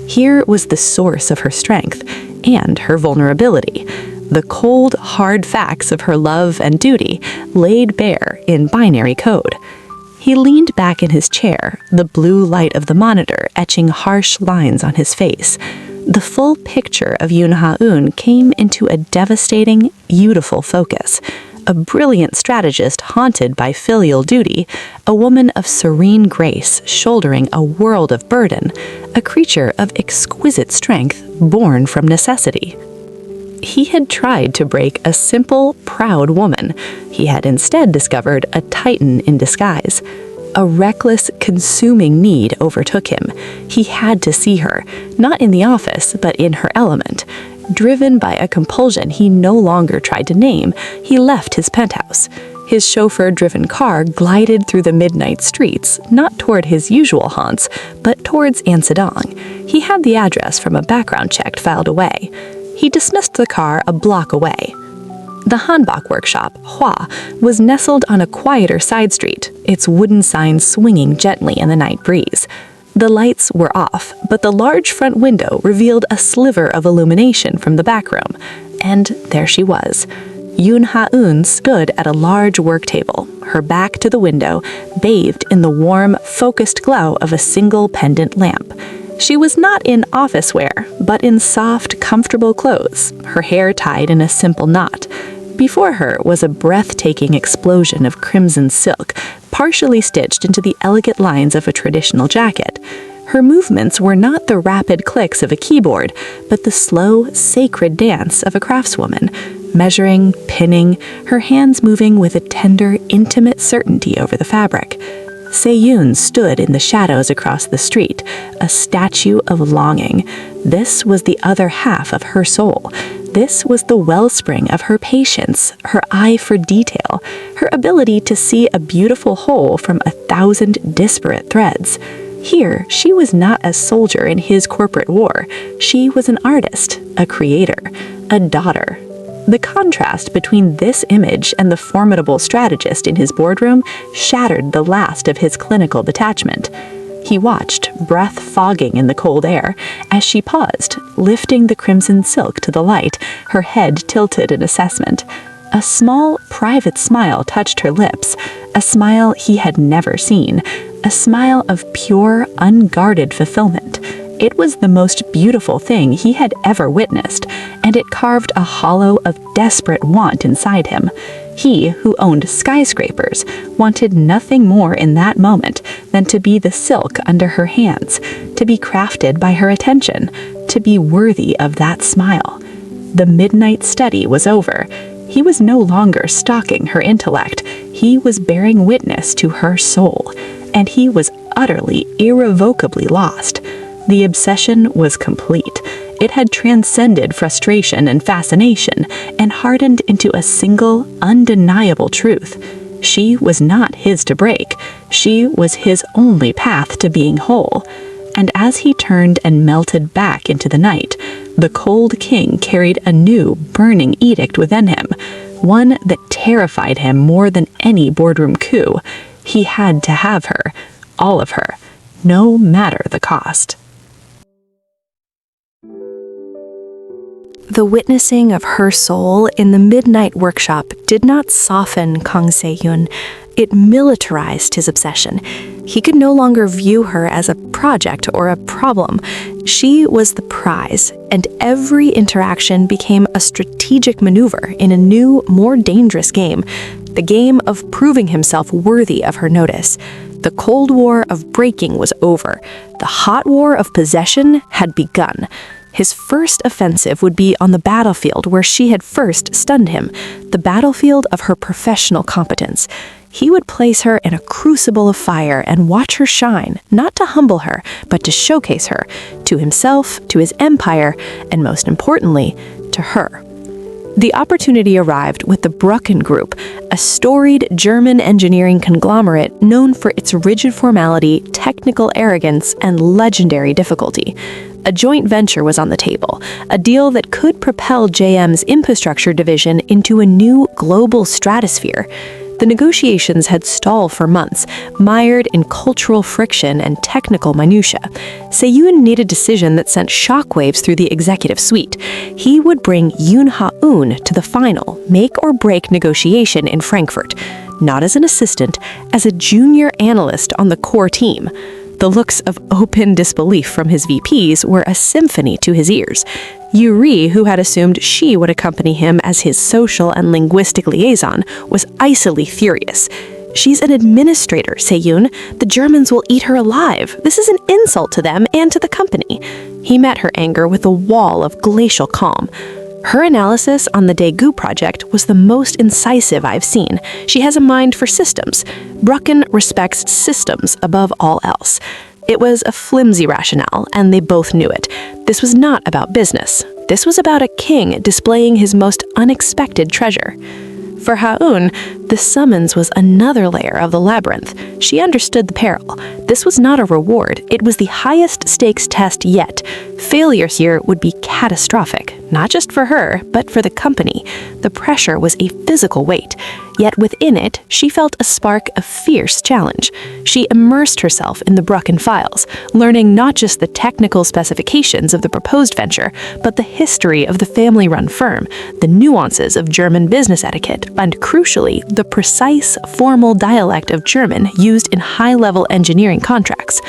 Here was the source of her strength and her vulnerability, the cold, hard facts of her love and duty laid bare in binary code. He leaned back in his chair, the blue light of the monitor etching harsh lines on his face. The full picture of Yoon Ha-eun came into a devastating, beautiful focus. a brilliant strategist haunted by filial duty, a woman of serene grace shouldering a world of burden, a creature of exquisite strength born from necessity. He had tried to break a simple, proud woman. He had instead discovered a titan in disguise. A reckless, consuming need overtook him. He had to see her, not in the office, but in her element. Driven by a compulsion he no longer tried to name, he left his penthouse. His chauffeur-driven car glided through the midnight streets, not toward his usual haunts, but towards Ansadong. He had the address from a background check filed away. He dismissed the car a block away. The Hanbok workshop, Hua, was nestled on a quieter side street, its wooden sign swinging gently in the night breeze. The lights were off, but the large front window revealed a sliver of illumination from the back room. And there she was. Yoon Ha-eun stood at a large work table, her back to the window, bathed in the warm, focused glow of a single pendant lamp. She was not in office wear, but in soft, comfortable clothes, her hair tied in a simple knot. Before her was a breathtaking explosion of crimson silk, partially stitched into the elegant lines of a traditional jacket. Her movements were not the rapid clicks of a keyboard, but the slow, sacred dance of a craftswoman, measuring, pinning, her hands moving with a tender, intimate certainty over the fabric. Se-yoon stood in the shadows across the street, a statue of longing. This was the other half of her soul. This was the wellspring of her patience, her eye for detail, her ability to see a beautiful whole from 1,000 disparate threads. Here, she was not a soldier in his corporate war. She was an artist, a creator, a daughter. The contrast between this image and the formidable strategist in his boardroom shattered the last of his clinical detachment. He watched, breath fogging in the cold air, as she paused, lifting the crimson silk to the light, her head tilted in assessment. A small, private smile touched her lips, a smile he had never seen, a smile of pure, unguarded fulfillment. It was the most beautiful thing he had ever witnessed, and it carved a hollow of desperate want inside him. He, who owned skyscrapers, wanted nothing more in that moment than to be the silk under her hands, to be crafted by her attention, to be worthy of that smile. The midnight study was over. He was no longer stalking her intellect. He was bearing witness to her soul, and he was utterly, irrevocably lost. The obsession was complete. It had transcended frustration and fascination and hardened into a single, undeniable truth. She was not his to break. She was his only path to being whole. And as he turned and melted back into the night, the cold king carried a new, burning edict within him, one that terrified him more than any boardroom coup. He had to have her, all of her, no matter the cost. The witnessing of her soul in the midnight workshop did not soften Kang Se-yoon. It militarized his obsession. He could no longer view her as a project or a problem. She was the prize, and every interaction became a strategic maneuver in a new, more dangerous game, the game of proving himself worthy of her notice. The Cold War of breaking was over. The hot war of possession had begun. His first offensive would be on the battlefield where she had first stunned him, the battlefield of her professional competence. He would place her in a crucible of fire and watch her shine, not to humble her, but to showcase her, to himself, to his empire, and most importantly, to her. The opportunity arrived with the Brucken Group, a storied German engineering conglomerate known for its rigid formality, technical arrogance, and legendary difficulty. A joint venture was on the table, a deal that could propel JM's infrastructure division into a new global stratosphere. The negotiations had stalled for months, mired in cultural friction and technical minutiae. Se-yoon needed a decision that sent shockwaves through the executive suite. He would bring Yoon Ha-eun to the final, make-or-break negotiation in Frankfurt, not as an assistant, as a junior analyst on the core team. The looks of open disbelief from his VPs were a symphony to his ears. Yuri, who had assumed she would accompany him as his social and linguistic liaison, was icily furious. "She's an administrator, Se-yoon. The Germans will eat her alive. This is an insult to them and to the company." He met her anger with a wall of glacial calm. Her analysis on the Daegu project was the most incisive I've seen. She has a mind for systems. Brucken respects systems above all else. It was a flimsy rationale, and they both knew it. This was not about business. This was about a king displaying his most unexpected treasure. For Ha-eun, the summons was another layer of the labyrinth. She understood the peril. This was not a reward. It was the highest stakes test yet. Failure here would be catastrophic, not just for her, but for the company. The pressure was a physical weight. Yet within it, she felt a spark of fierce challenge. She immersed herself in the Brucken files, learning not just the technical specifications of the proposed venture, but the history of the family-run firm, the nuances of German business etiquette, and crucially, the precise, formal dialect of German used in high-level engineering contracts.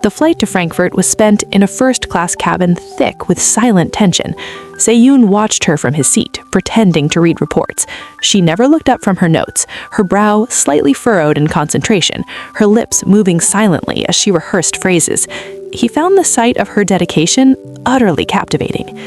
The flight to Frankfurt was spent in a first-class cabin thick with silent tension. Se-yoon watched her from his seat, pretending to read reports. She never looked up from her notes, her brow slightly furrowed in concentration, her lips moving silently as she rehearsed phrases. He found the sight of her dedication utterly captivating.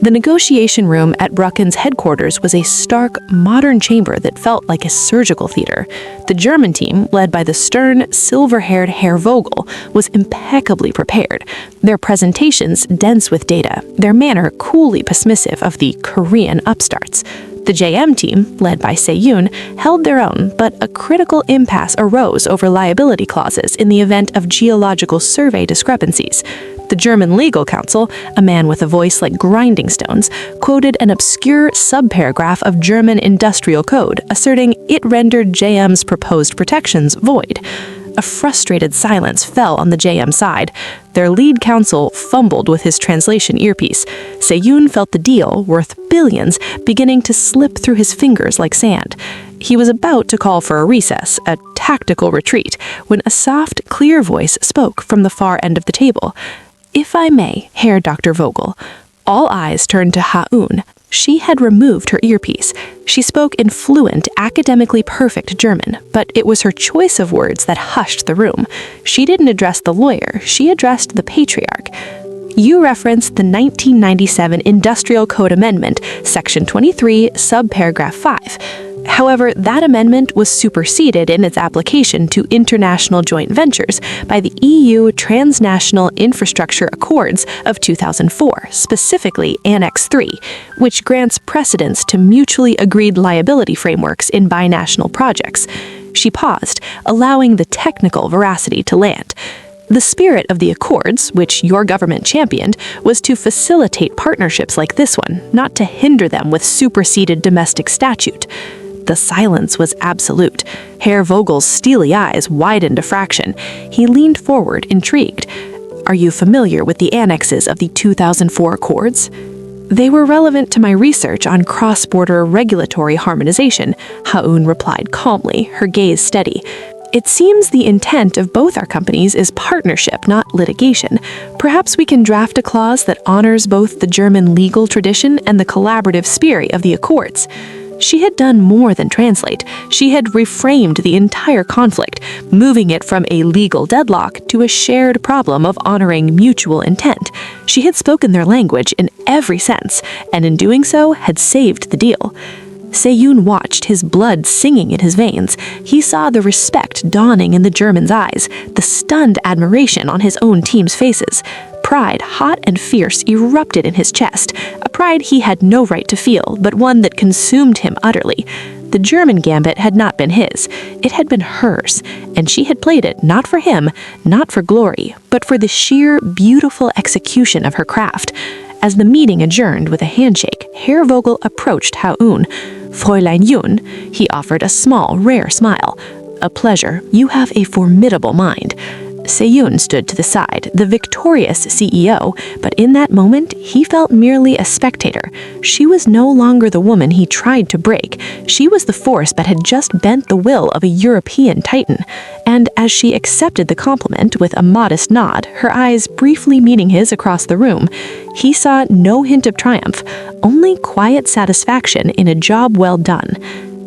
The negotiation room at Brucken's headquarters was a stark, modern chamber that felt like a surgical theater. The German team, led by the stern, silver-haired Herr Vogel, was impeccably prepared, their presentations dense with data, their manner coolly dismissive of the Korean upstarts. The JM team, led by Se-yoon, held their own, but a critical impasse arose over liability clauses in the event of geological survey discrepancies. The German legal counsel, a man with a voice like grinding stones, quoted an obscure subparagraph of German industrial code, asserting it rendered JM's proposed protections void. A frustrated silence fell on the JM side. Their lead counsel fumbled with his translation earpiece. Se-yoon felt the deal, worth billions, beginning to slip through his fingers like sand. He was about to call for a recess, a tactical retreat, when a soft, clear voice spoke from the far end of the table. "If I may, Herr Dr. Vogel." All eyes turned to Ha-eun. She had removed her earpiece. She spoke in fluent, academically perfect German, but it was her choice of words that hushed the room. She didn't address the lawyer, she addressed the patriarch. "You referenced the 1997 Industrial Code Amendment, Section 23, subparagraph 5. However, that amendment was superseded in its application to international joint ventures by the EU Transnational Infrastructure Accords of 2004, specifically Annex 3, which grants precedence to mutually agreed liability frameworks in binational projects." She paused, allowing the technical veracity to land. "The spirit of the Accords, which your government championed, was to facilitate partnerships like this one, not to hinder them with superseded domestic statute." The silence was absolute. Herr Vogel's steely eyes widened a fraction. He leaned forward, intrigued. "Are you familiar with the annexes of the 2004 Accords?" "They were relevant to my research on cross-border regulatory harmonization," Ha-eun replied calmly, her gaze steady. "It seems the intent of both our companies is partnership, not litigation. Perhaps we can draft a clause that honors both the German legal tradition and the collaborative spirit of the Accords." She had done more than translate. She had reframed the entire conflict, moving it from a legal deadlock to a shared problem of honoring mutual intent. She had spoken their language in every sense, and in doing so had saved the deal. Se-yoon watched, his blood singing in his veins. He saw the respect dawning in the Germans' eyes, the stunned admiration on his own team's faces. Pride, hot and fierce, erupted in his chest, a pride he had no right to feel, but one that consumed him utterly. The German gambit had not been his, it had been hers, and she had played it not for him, not for glory, but for the sheer, beautiful execution of her craft. As the meeting adjourned with a handshake, Herr Vogel approached Ha-eun. "Fräulein Yun," he offered a small, rare smile. "A pleasure. You have a formidable mind." Se-yoon stood to the side, the victorious CEO, but in that moment, he felt merely a spectator. She was no longer the woman he tried to break. She was the force that had just bent the will of a European titan. And as she accepted the compliment with a modest nod, her eyes briefly meeting his across the room, he saw no hint of triumph, only quiet satisfaction in a job well done.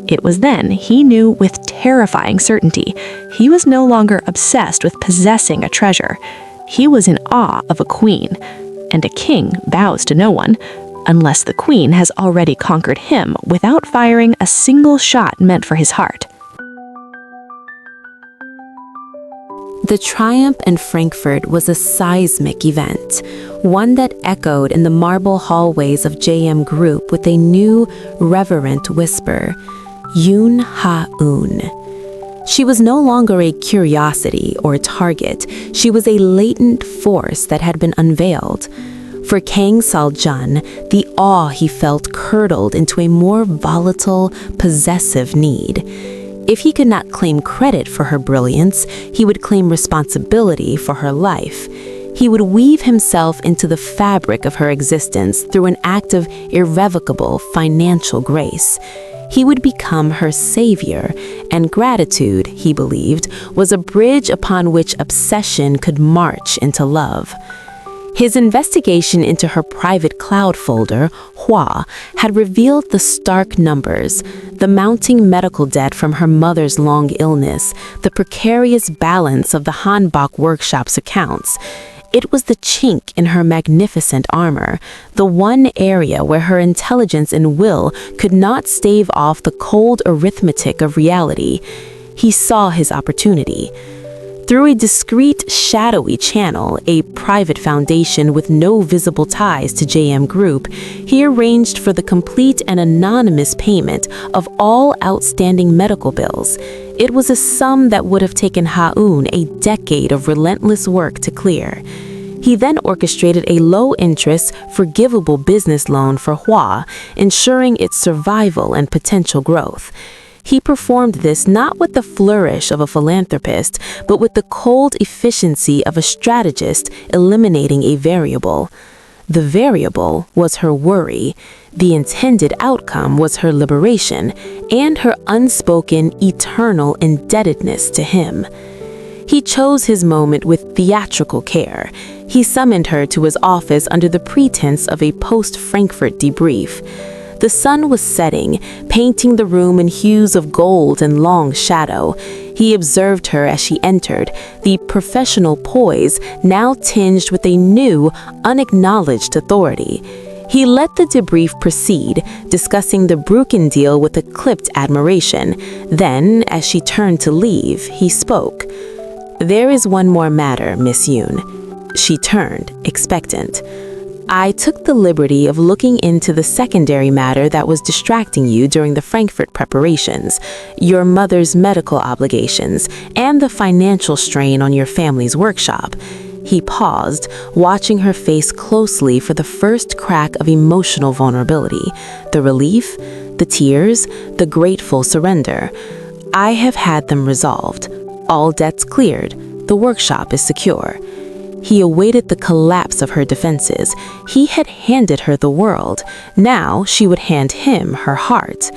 It was then he knew with terrifying certainty he was no longer obsessed with possessing a treasure. He was in awe of a queen, and a king bows to no one, unless the queen has already conquered him without firing a single shot meant for his heart. The triumph in Frankfurt was a seismic event, one that echoed in the marble hallways of JM Group with a new, reverent whisper. Yoon Ha-eun. She was no longer a curiosity or a target. She was a latent force that had been unveiled. For Kang Sal-jun, the awe he felt curdled into a more volatile, possessive need. If he could not claim credit for her brilliance, he would claim responsibility for her life. He would weave himself into the fabric of her existence through an act of irrevocable financial grace. He would become her savior, and gratitude, he believed, was a bridge upon which obsession could march into love. His investigation into her private cloud folder, Hua, had revealed the stark numbers, the mounting medical debt from her mother's long illness, the precarious balance of the Hanbok workshop's accounts. It was the chink in her magnificent armor, the one area where her intelligence and will could not stave off the cold arithmetic of reality. He saw his opportunity. Through a discreet, shadowy channel, a private foundation with no visible ties to JM Group, he arranged for the complete and anonymous payment of all outstanding medical bills. It was a sum that would have taken Ha-eun a decade of relentless work to clear. He then orchestrated a low-interest, forgivable business loan for Hua, ensuring its survival and potential growth. He performed this not with the flourish of a philanthropist, but with the cold efficiency of a strategist eliminating a variable. The variable was her worry. The intended outcome was her liberation and her unspoken, eternal indebtedness to him. He chose his moment with theatrical care. He summoned her to his office under the pretense of a post-Frankfurt debrief. The sun was setting, painting the room in hues of gold and long shadow. He observed her as she entered, the professional poise now tinged with a new, unacknowledged authority. He let the debrief proceed, discussing the Brucken deal with a clipped admiration. Then, as she turned to leave, he spoke. "There is one more matter, Miss Yoon." She turned, expectant. "I took the liberty of looking into the secondary matter that was distracting you during the Frankfurt preparations, your mother's medical obligations, and the financial strain on your family's workshop." He paused, watching her face closely for the first crack of emotional vulnerability, the relief, the tears, the grateful surrender. "I have had them resolved. All debts cleared. The workshop is secure." He awaited the collapse of her defenses. He had handed her the world. Now she would hand him her heart.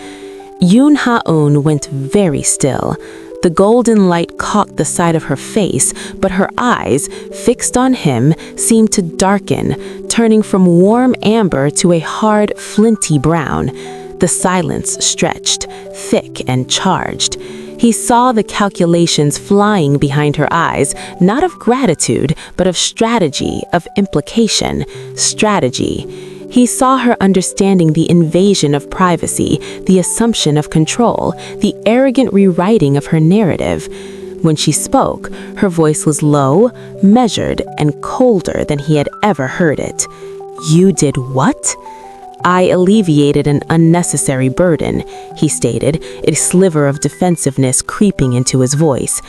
Yoon Ha-eun went very still. The golden light caught the side of her face, but her eyes, fixed on him, seemed to darken, turning from warm amber to a hard, flinty brown. The silence stretched, thick and charged. He saw the calculations flying behind her eyes, not of gratitude, but of strategy, of implication. Strategy. He saw her understanding the invasion of privacy, the assumption of control, the arrogant rewriting of her narrative. When she spoke, her voice was low, measured, and colder than he had ever heard it. "You did what?" "I alleviated an unnecessary burden," he stated, a sliver of defensiveness creeping into his voice.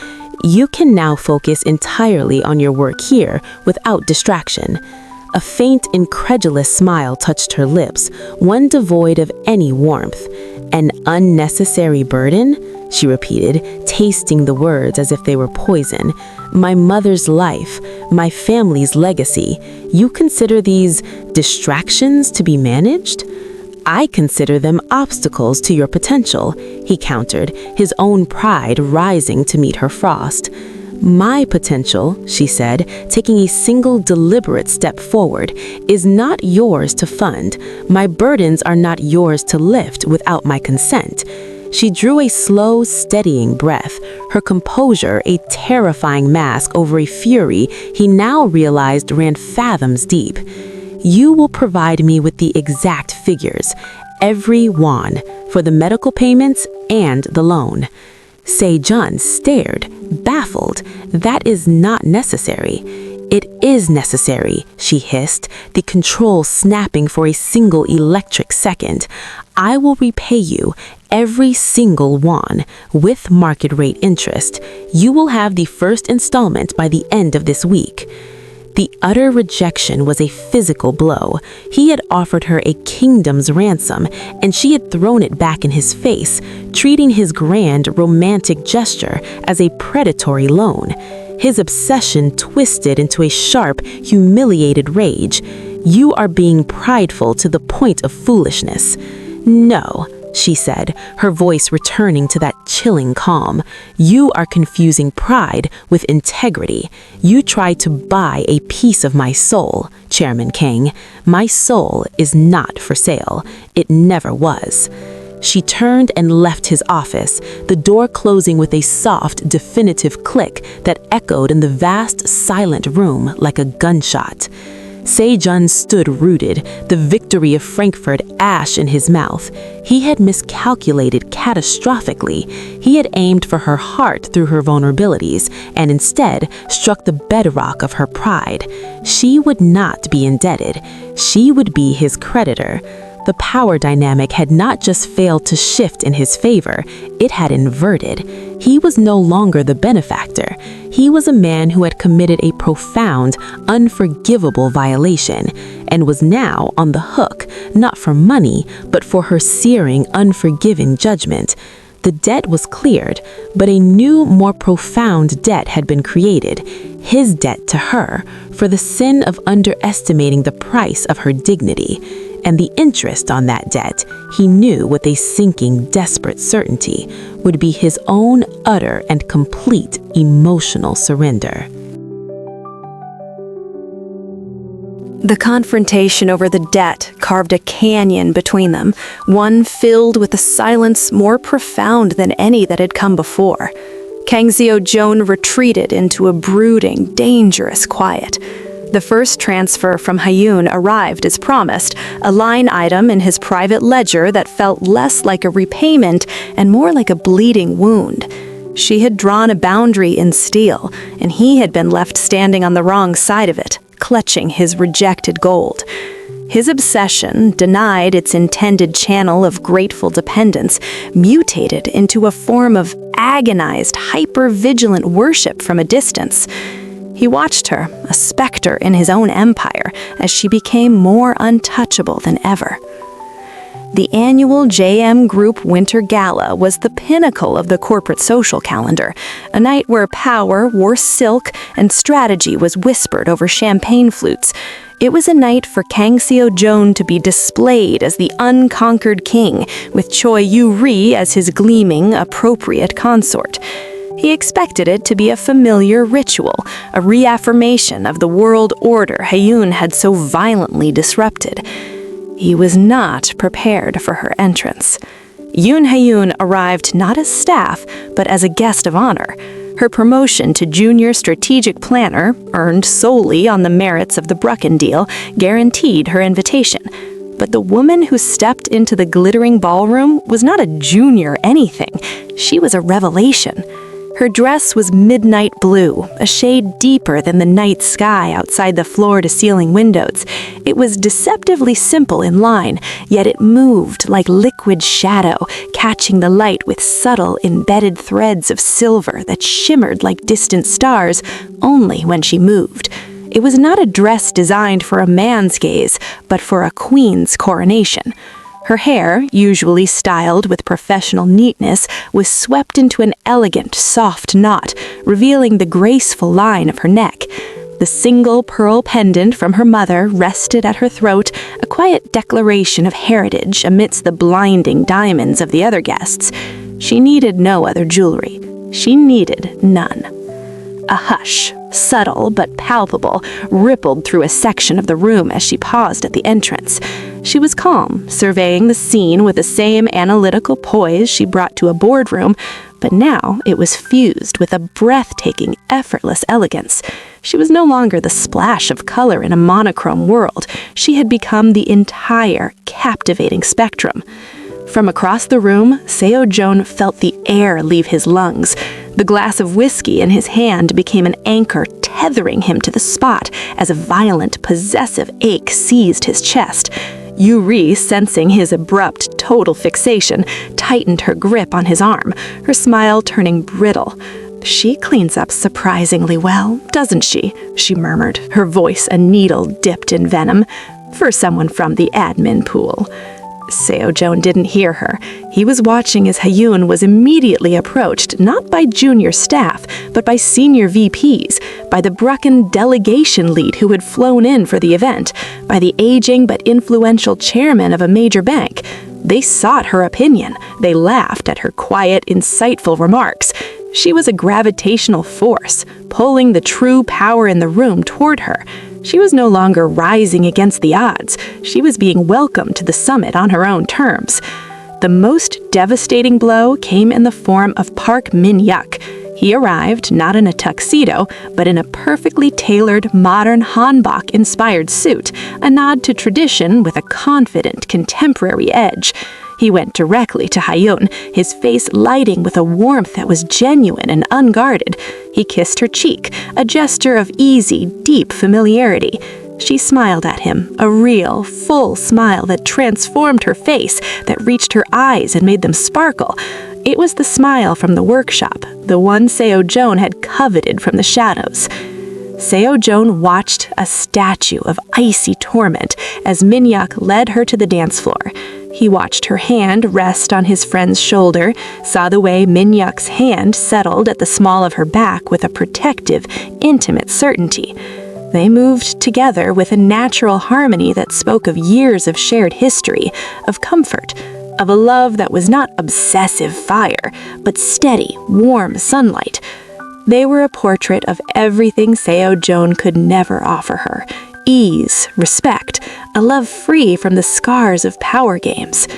"You can now focus entirely on your work here without distraction." A faint, incredulous smile touched her lips, one devoid of any warmth. "An unnecessary burden?" she repeated, tasting the words as if they were poison. My mother's life, my family's legacy. You consider these distractions to be managed? I consider them obstacles to your potential, he countered, his own pride rising to meet her frost. My potential, she said, taking a single deliberate step forward, is not yours to fund. My burdens are not yours to lift without my consent. She drew a slow, steadying breath, her composure a terrifying mask over a fury he now realized ran fathoms deep. You will provide me with the exact figures, every won, for the medical payments and the loan. Se-jun stared, baffled. That is not necessary. It is necessary, she hissed, the control snapping for a single electric second. I will repay you every single won with market rate interest. You will have the first installment by the end of this week. The utter rejection was a physical blow. He had offered her a kingdom's ransom, and she had thrown it back in his face, treating his grand romantic gesture as a predatory loan. His obsession twisted into a sharp, humiliated rage. You are being prideful to the point of foolishness. No, she said, her voice returning to that chilling calm. You are confusing pride with integrity. You try to buy a piece of my soul, Chairman King. My soul is not for sale. It never was. She turned and left his office, the door closing with a soft, definitive click that echoed in the vast, silent room like a gunshot. Se-jun stood rooted, the victory of Frankfurt ash in his mouth. He had miscalculated catastrophically. He had aimed for her heart through her vulnerabilities, and instead struck the bedrock of her pride. She would not be indebted. She would be his creditor. The power dynamic had not just failed to shift in his favor, it had inverted. He was no longer the benefactor. He was a man who had committed a profound, unforgivable violation, and was now on the hook, not for money, but for her searing, unforgiving judgment. The debt was cleared, but a new, more profound debt had been created, his debt to her, for the sin of underestimating the price of her dignity. And the interest on that debt, he knew with a sinking, desperate certainty, would be his own utter and complete emotional surrender. The confrontation over the debt carved a canyon between them, one filled with a silence more profound than any that had come before. Kang Seo-joon retreated into a brooding, dangerous quiet. The first transfer from Hyun arrived as promised, a line item in his private ledger that felt less like a repayment and more like a bleeding wound. She had drawn a boundary in steel, and he had been left standing on the wrong side of it, clutching his rejected gold. His obsession, denied its intended channel of grateful dependence, mutated into a form of agonized, hyper-vigilant worship from a distance. He watched her, a specter in his own empire, as she became more untouchable than ever. The annual JM Group Winter Gala was the pinnacle of the corporate social calendar, a night where power wore silk and strategy was whispered over champagne flutes. It was a night for Kang Seo-joon to be displayed as the unconquered king, with Choi Yu-ri as his gleaming, appropriate consort. He expected it to be a familiar ritual, a reaffirmation of the world order Hyun had so violently disrupted. He was not prepared for her entrance. Yoon Hyun arrived not as staff, but as a guest of honor. Her promotion to junior strategic planner, earned solely on the merits of the Brucken deal, guaranteed her invitation. But the woman who stepped into the glittering ballroom was not a junior anything. She was a revelation. Her dress was midnight blue, a shade deeper than the night sky outside the floor-to-ceiling windows. It was deceptively simple in line, yet it moved like liquid shadow, catching the light with subtle, embedded threads of silver that shimmered like distant stars only when she moved. It was not a dress designed for a man's gaze, but for a queen's coronation. Her hair, usually styled with professional neatness, was swept into an elegant, soft knot, revealing the graceful line of her neck. The single pearl pendant from her mother rested at her throat, a quiet declaration of heritage amidst the blinding diamonds of the other guests. She needed no other jewelry. She needed none. A hush, subtle but palpable, rippled through a section of the room as she paused at the entrance. She was calm, surveying the scene with the same analytical poise she brought to a boardroom, but now it was fused with a breathtaking, effortless elegance. She was no longer the splash of color in a monochrome world. She had become the entire, captivating spectrum. From across the room, Seo-jong felt the air leave his lungs. The glass of whiskey in his hand became an anchor tethering him to the spot as a violent, possessive ache seized his chest. Yuri, sensing his abrupt, total fixation, tightened her grip on his arm, her smile turning brittle. "She cleans up surprisingly well, doesn't she?" she murmured, her voice a needle dipped in venom. "For someone from the admin pool." Seo-jong didn't hear her. He was watching as Hyun was immediately approached not by junior staff, but by senior VPs, by the Brucken delegation lead who had flown in for the event, by the aging but influential chairman of a major bank. They sought her opinion. They laughed at her quiet, insightful remarks. She was a gravitational force, pulling the true power in the room toward her. She was no longer rising against the odds. She was being welcomed to the summit on her own terms. The most devastating blow came in the form of Park Min-hyuk. He arrived not in a tuxedo, but in a perfectly tailored, modern hanbok-inspired suit, a nod to tradition with a confident, contemporary edge. He went directly to Hyun, his face lighting with a warmth that was genuine and unguarded. He kissed her cheek, a gesture of easy, deep familiarity. She smiled at him, a real, full smile that transformed her face, that reached her eyes and made them sparkle. It was the smile from the workshop, the one Seo-jong had coveted from the shadows. Seo-jong watched, a statue of icy torment, as Min-hyuk led her to the dance floor. He watched her hand rest on his friend's shoulder, saw the way Min-hyuk's hand settled at the small of her back with a protective, intimate certainty. They moved together with a natural harmony that spoke of years of shared history, of comfort, of a love that was not obsessive fire, but steady, warm sunlight. They were a portrait of everything Seo-jong could never offer her: ease, respect, a love free from the scars of power games.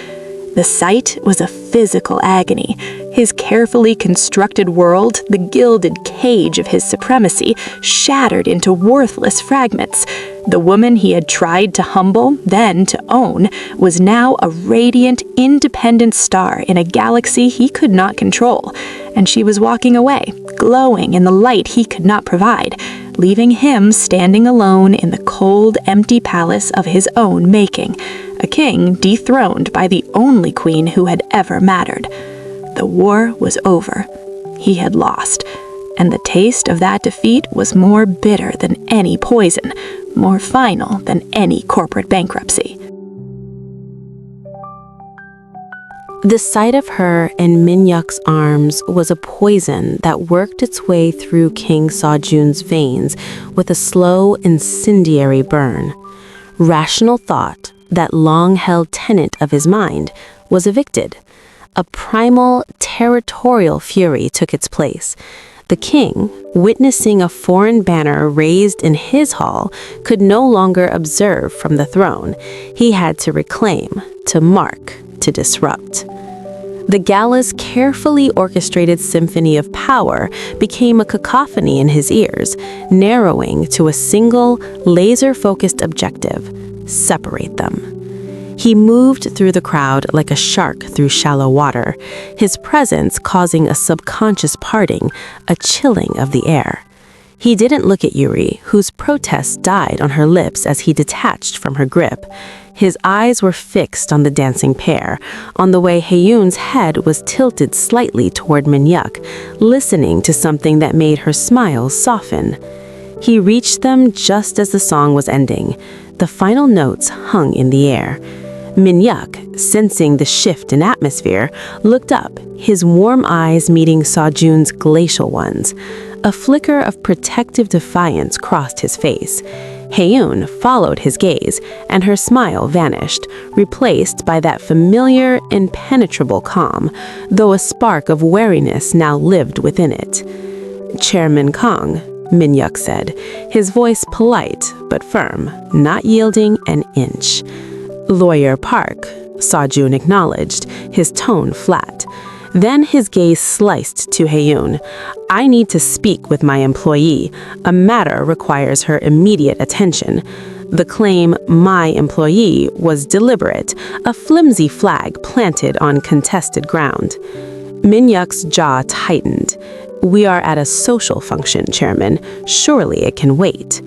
The sight was a physical agony. His carefully constructed world, the gilded cage of his supremacy, shattered into worthless fragments. The woman he had tried to humble, then to own, was now a radiant, independent star in a galaxy he could not control. And she was walking away, glowing in the light he could not provide, leaving him standing alone in the cold, empty palace of his own making, a king dethroned by the only queen who had ever mattered. The war was over. He had lost, and the taste of that defeat was more bitter than any poison, more final than any corporate bankruptcy. The sight of her in Min-hyuk's arms was a poison that worked its way through King Seo-jun's veins with a slow, incendiary burn. Rational thought, that long-held tenet of his mind, was evicted. A primal, territorial fury took its place. The king, witnessing a foreign banner raised in his hall, could no longer observe from the throne. He had to reclaim, to mark, to disrupt. The gala's carefully orchestrated symphony of power became a cacophony in his ears, narrowing to a single, laser-focused objective: separate them. He moved through the crowd like a shark through shallow water, his presence causing a subconscious parting, a chilling of the air. He didn't look at Yuri, whose protest died on her lips as he detached from her grip. His eyes were fixed on the dancing pair, on the way Hyun's head was tilted slightly toward Min-hyuk, listening to something that made her smile soften. He reached them just as the song was ending. The final notes hung in the air. Min-yuk, sensing the shift in atmosphere, looked up, his warm eyes meeting Seo-jun's glacial ones. A flicker of protective defiance crossed his face. Hae-yoon followed his gaze, and her smile vanished, replaced by that familiar, impenetrable calm, though a spark of wariness now lived within it. "Chairman Kang," Min-yuk said, his voice polite but firm, not yielding an inch. "Lawyer Park," Seo-jun acknowledged, his tone flat. Then his gaze sliced to Hae-yoon. "I need to speak with my employee. A matter requires her immediate attention." The claim, "my employee," was deliberate, a flimsy flag planted on contested ground. Min-yuk's jaw tightened. "We are at a social function, Chairman. Surely it can wait."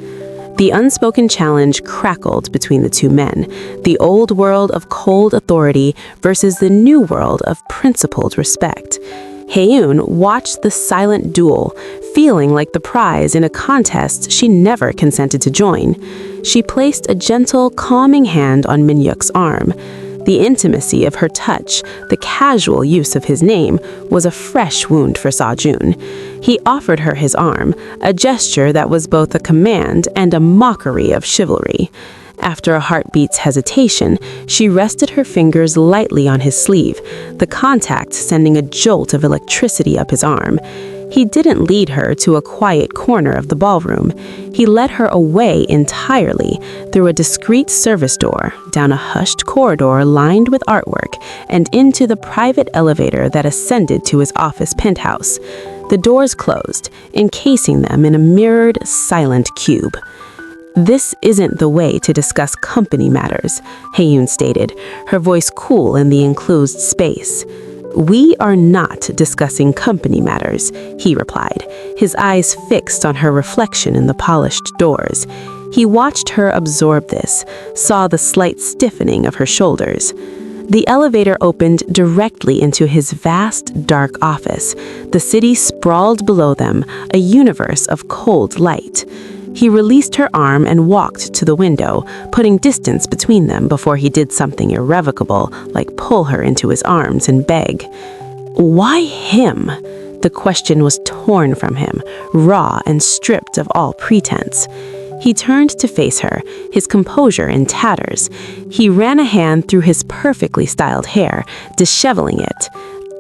The unspoken challenge crackled between the two men, the old world of cold authority versus the new world of principled respect. Hae-yoon watched the silent duel, feeling like the prize in a contest she never consented to join. She placed a gentle, calming hand on Min-yuk's arm. The intimacy of her touch, the casual use of his name, was a fresh wound for Seo-jun. He offered her his arm, a gesture that was both a command and a mockery of chivalry. After a heartbeat's hesitation, she rested her fingers lightly on his sleeve, the contact sending a jolt of electricity up his arm. He didn't lead her to a quiet corner of the ballroom. He led her away entirely, through a discreet service door, down a hushed corridor lined with artwork, and into the private elevator that ascended to his office penthouse. The doors closed, encasing them in a mirrored, silent cube. "This isn't the way to discuss company matters," Hae-yoon stated, her voice cool in the enclosed space. "We are not discussing company matters," he replied, his eyes fixed on her reflection in the polished doors. He watched her absorb this, saw the slight stiffening of her shoulders. The elevator opened directly into his vast, dark office. The city sprawled below them, a universe of cold light. He released her arm and walked to the window, putting distance between them before he did something irrevocable, like pull her into his arms and beg. Why him? The question was torn from him, raw and stripped of all pretense. He turned to face her, his composure in tatters. He ran a hand through his perfectly styled hair, disheveling it.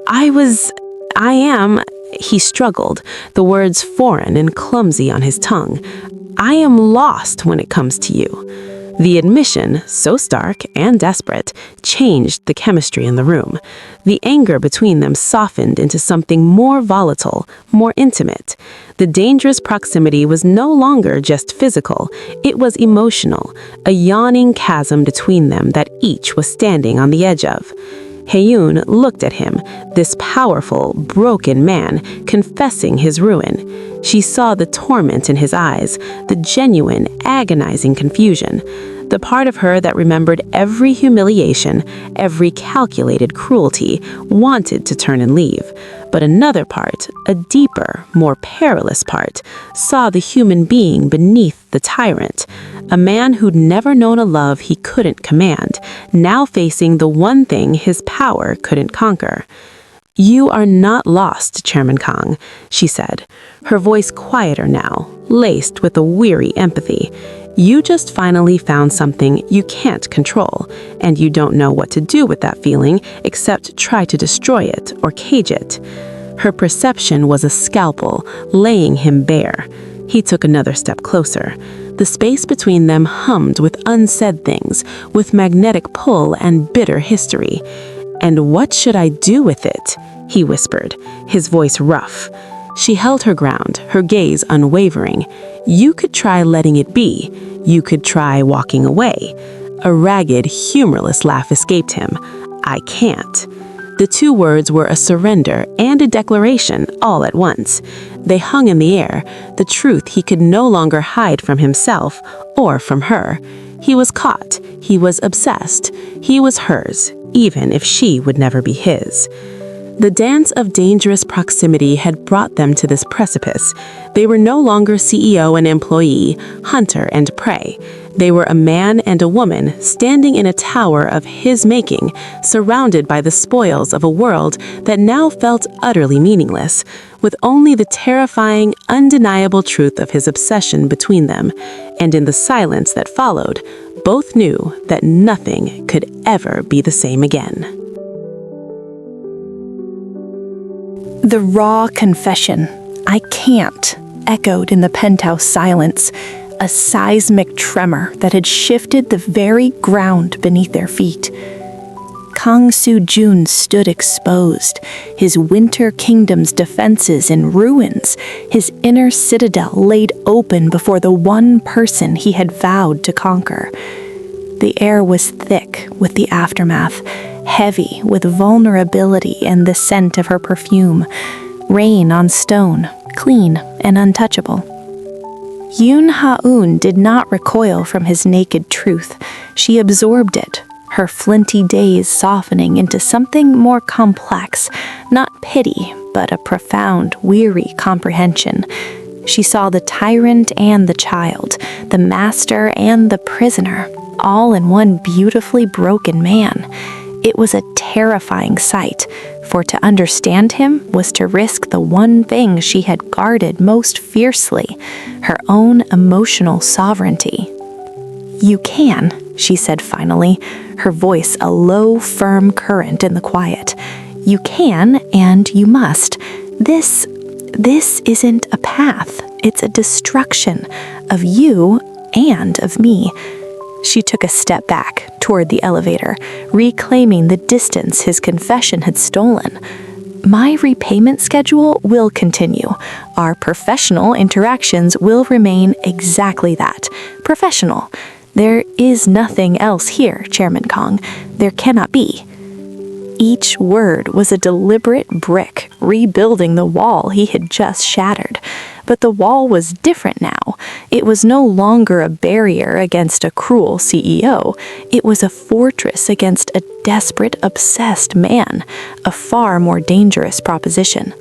I am, he struggled, the words foreign and clumsy on his tongue. I am lost when it comes to you. The admission, so stark and desperate, changed the chemistry in the room. The anger between them softened into something more volatile, more intimate. The dangerous proximity was no longer just physical, it was emotional, a yawning chasm between them that each was standing on the edge of. Hae-yoon looked at him, this powerful, broken man, confessing his ruin. She saw the torment in his eyes, the genuine, agonizing confusion, the part of her that remembered every humiliation, every calculated cruelty, wanted to turn and leave. But another part, a deeper, more perilous part, saw the human being beneath the tyrant, a man who'd never known a love he couldn't command, now facing the one thing his power couldn't conquer. You are not lost, Chairman Kang, she said, her voice quieter now, laced with a weary empathy. You just finally found something you can't control, and you don't know what to do with that feeling except try to destroy it or cage it. Her perception was a scalpel, laying him bare. He took another step closer. The space between them hummed with unsaid things, with magnetic pull and bitter history. And what should I do with it? He whispered, his voice rough. She held her ground, her gaze unwavering. You could try letting it be. You could try walking away. A ragged, humorless laugh escaped him. I can't. The two words were a surrender and a declaration all at once. They hung in the air, the truth he could no longer hide from himself or from her. He was caught. He was obsessed. He was hers, even if she would never be his. The dance of dangerous proximity had brought them to this precipice. They were no longer CEO and employee, hunter and prey. They were a man and a woman standing in a tower of his making, surrounded by the spoils of a world that now felt utterly meaningless, with only the terrifying, undeniable truth of his obsession between them. And in the silence that followed, both knew that nothing could ever be the same again. The raw confession, "I can't," echoed in the penthouse silence, a seismic tremor that had shifted the very ground beneath their feet. Kang Soo-jun stood exposed, his winter kingdom's defenses in ruins, his inner citadel laid open before the one person he had vowed to conquer. The air was thick with the aftermath, heavy with vulnerability and the scent of her perfume, rain on stone, clean and untouchable. Yoon Ha-eun did not recoil from his naked truth. She absorbed it, her flinty days softening into something more complex, not pity, but a profound, weary comprehension. She saw the tyrant and the child, the master and the prisoner, all in one beautifully broken man. It was a terrifying sight, for to understand him was to risk the one thing she had guarded most fiercely, her own emotional sovereignty. "You can," she said finally, her voice a low, firm current in the quiet. "You can and you must. This isn't a path. It's a destruction of you and of me." She took a step back toward the elevator, reclaiming the distance his confession had stolen. "My repayment schedule will continue. Our professional interactions will remain exactly that, professional. There is nothing else here, Chairman Kang. There cannot be." Each word was a deliberate brick, rebuilding the wall he had just shattered. But the wall was different now. It was no longer a barrier against a cruel CEO. It was a fortress against a desperate, obsessed man, a far more dangerous proposition.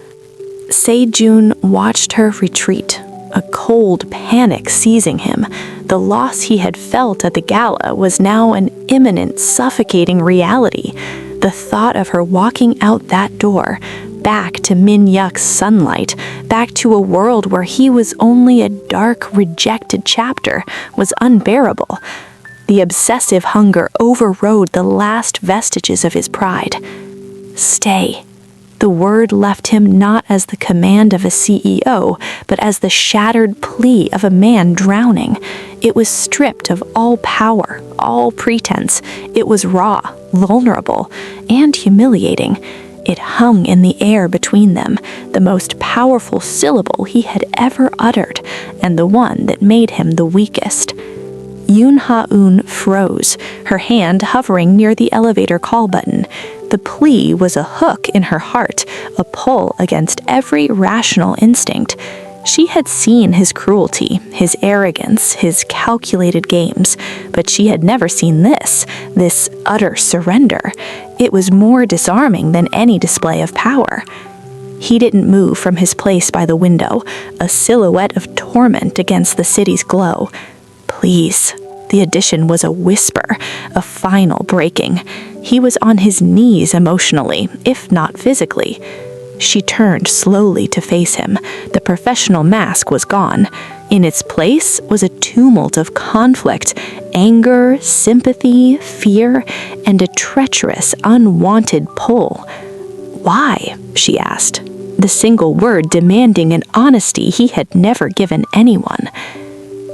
Se-jun watched her retreat, a cold panic seizing him. The loss he had felt at the gala was now an imminent, suffocating reality. The thought of her walking out that door, back to Min Yuk's sunlight, back to a world where he was only a dark, rejected chapter, was unbearable. The obsessive hunger overrode the last vestiges of his pride. Stay. The word left him not as the command of a CEO, but as the shattered plea of a man drowning. It was stripped of all power, all pretense. It was raw, vulnerable, and humiliating. It hung in the air between them, the most powerful syllable he had ever uttered, and the one that made him the weakest. Yoon Ha-eun froze, her hand hovering near the elevator call button. The plea was a hook in her heart, a pull against every rational instinct. She had seen his cruelty, his arrogance, his calculated games, but she had never seen this utter surrender. It was more disarming than any display of power. He didn't move from his place by the window, a silhouette of torment against the city's glow. "Please." The addition was a whisper, a final breaking. He was on his knees emotionally, if not physically. She turned slowly to face him. The professional mask was gone. In its place was a tumult of conflict, anger, sympathy, fear, and a treacherous, unwanted pull. "Why?" she asked, the single word demanding an honesty he had never given anyone.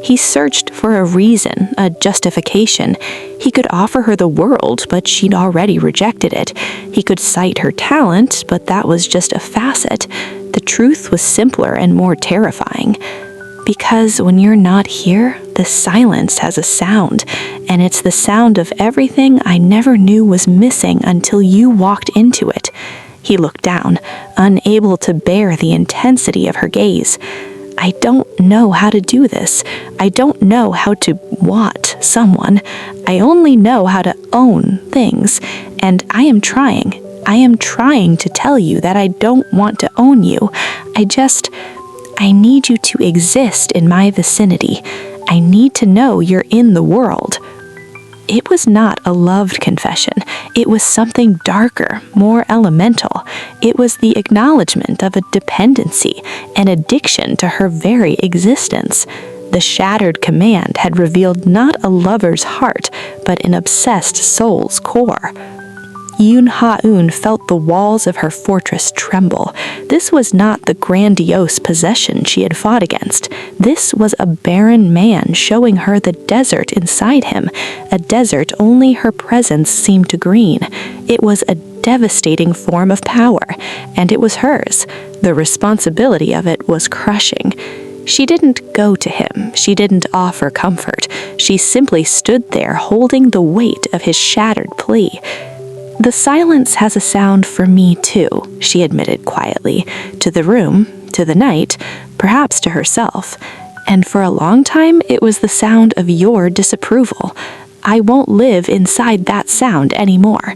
He searched for a reason, a justification. He could offer her the world, but she'd already rejected it. He could cite her talent, but that was just a facet. The truth was simpler and more terrifying. Because when you're not here, the silence has a sound, and it's the sound of everything I never knew was missing until you walked into it. He looked down, unable to bear the intensity of her gaze. "I don't know how to do this. I don't know how to want someone. I only know how to own things, and I am trying. I am trying to tell you that I don't want to own you. I need you to exist in my vicinity. I need to know you're in the world." It was not a loved confession. It was something darker, more elemental. It was the acknowledgement of a dependency, an addiction to her very existence. The shattered command had revealed not a lover's heart, but an obsessed soul's core. Yoon Ha-eun felt the walls of her fortress tremble. This was not the grandiose possession she had fought against. This was a barren man showing her the desert inside him, a desert only her presence seemed to green. It was a devastating form of power, and it was hers. The responsibility of it was crushing. She didn't go to him. She didn't offer comfort. She simply stood there holding the weight of his shattered plea. "The silence has a sound for me too," she admitted quietly, to the room, to the night, perhaps to herself. "And for a long time, it was the sound of your disapproval. I won't live inside that sound anymore."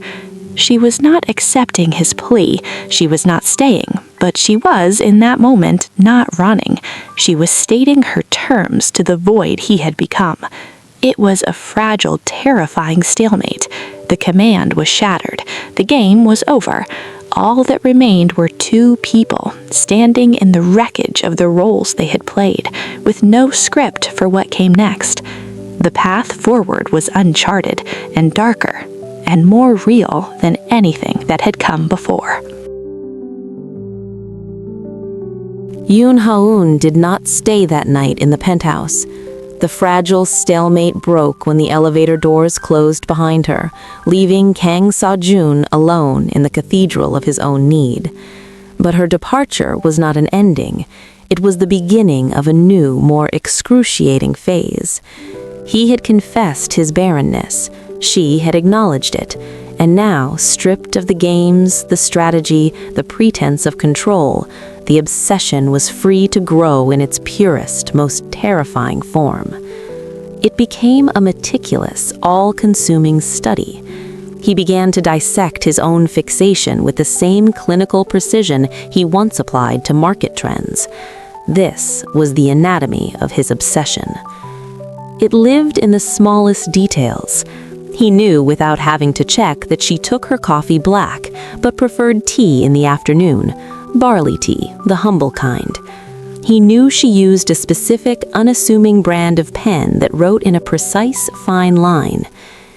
She was not accepting his plea. She was not staying, but she was, in that moment, not running. She was stating her terms to the void he had become. It was a fragile, terrifying stalemate. The command was shattered. The game was over. All that remained were two people, standing in the wreckage of the roles they had played, with no script for what came next. The path forward was uncharted, and darker, and more real than anything that had come before. Yoon Ha-eun did not stay that night in the penthouse. The fragile stalemate broke when the elevator doors closed behind her, leaving Kang Sa-jun alone in the cathedral of his own need. But her departure was not an ending. It was the beginning of a new, more excruciating phase. He had confessed his barrenness. She had acknowledged it. And now, stripped of the games, the strategy, the pretense of control, the obsession was free to grow in its purest, most terrifying form. It became a meticulous, all-consuming study. He began to dissect his own fixation with the same clinical precision he once applied to market trends. This was the anatomy of his obsession. It lived in the smallest details. He knew without having to check that she took her coffee black, but preferred tea in the afternoon, barley tea, the humble kind. He knew she used a specific, unassuming brand of pen that wrote in a precise, fine line.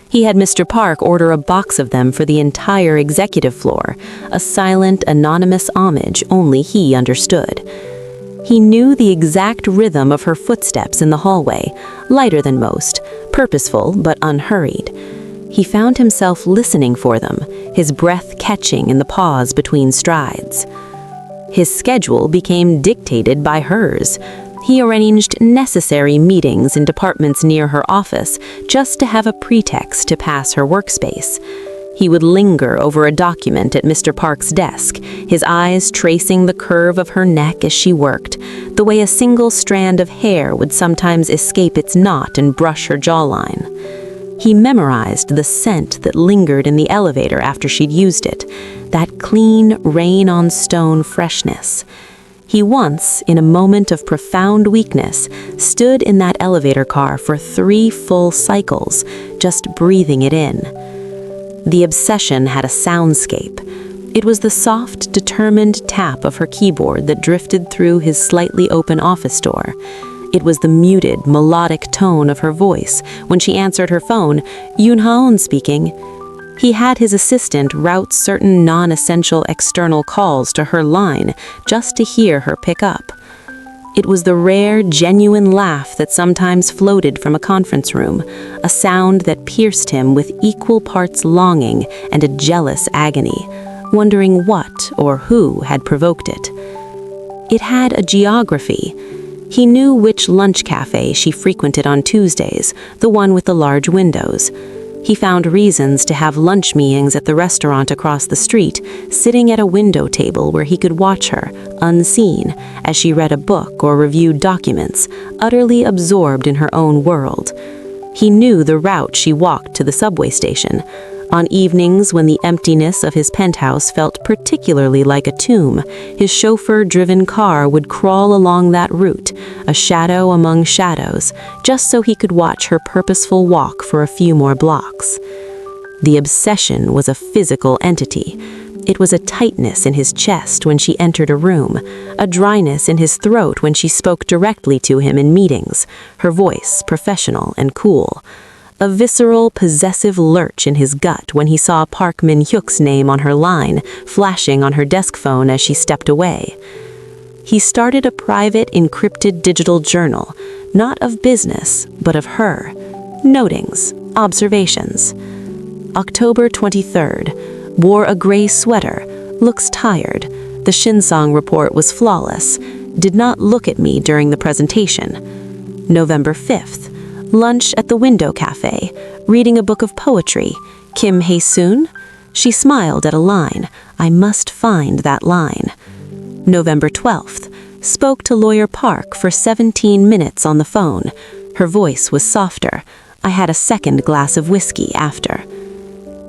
He had Mr. Park order a box of them for the entire executive floor, a silent, anonymous homage only he understood. He knew the exact rhythm of her footsteps in the hallway, lighter than most, purposeful but unhurried. He found himself listening for them, his breath catching in the pause between strides. His schedule became dictated by hers. He arranged necessary meetings in departments near her office just to have a pretext to pass her workspace. He would linger over a document at Mr. Park's desk, his eyes tracing the curve of her neck as she worked, the way a single strand of hair would sometimes escape its knot and brush her jawline. He memorized the scent that lingered in the elevator after she'd used it, that clean, rain-on-stone freshness. He once, in a moment of profound weakness, stood in that elevator car for 3 full cycles, just breathing it in. The obsession had a soundscape. It was the soft, determined tap of her keyboard that drifted through his slightly open office door. It was the muted, melodic tone of her voice when she answered her phone, "Yoon Ha-eun speaking." He had his assistant route certain non-essential external calls to her line just to hear her pick up. It was the rare, genuine laugh that sometimes floated from a conference room, a sound that pierced him with equal parts longing and a jealous agony, wondering what or who had provoked it. It had a geography. He knew which lunch cafe she frequented on Tuesdays, the one with the large windows. He found reasons to have lunch meetings at the restaurant across the street, sitting at a window table where he could watch her, unseen, as she read a book or reviewed documents, utterly absorbed in her own world. He knew the route she walked to the subway station, On evenings when the emptiness of his penthouse felt particularly like a tomb, his chauffeur-driven car would crawl along that route, a shadow among shadows, just so he could watch her purposeful walk for a few more blocks. The obsession was a physical entity. It was a tightness in his chest when she entered a room, a dryness in his throat when she spoke directly to him in meetings, her voice professional and cool. A visceral, possessive lurch in his gut when he saw Park Min-hyuk's name on her line, flashing on her desk phone as she stepped away. He started a private, encrypted digital journal, not of business, but of her. Notings, observations. October 23rd. Wore a gray sweater. Looks tired. The Shinsong report was flawless. Did not look at me during the presentation. November 5th. Lunch at the Window Cafe. Reading a book of poetry. Kim Hae-soon? She smiled at a line. I must find that line. November 12th. Spoke to Lawyer Park for 17 minutes on the phone. Her voice was softer. I had a second glass of whiskey after.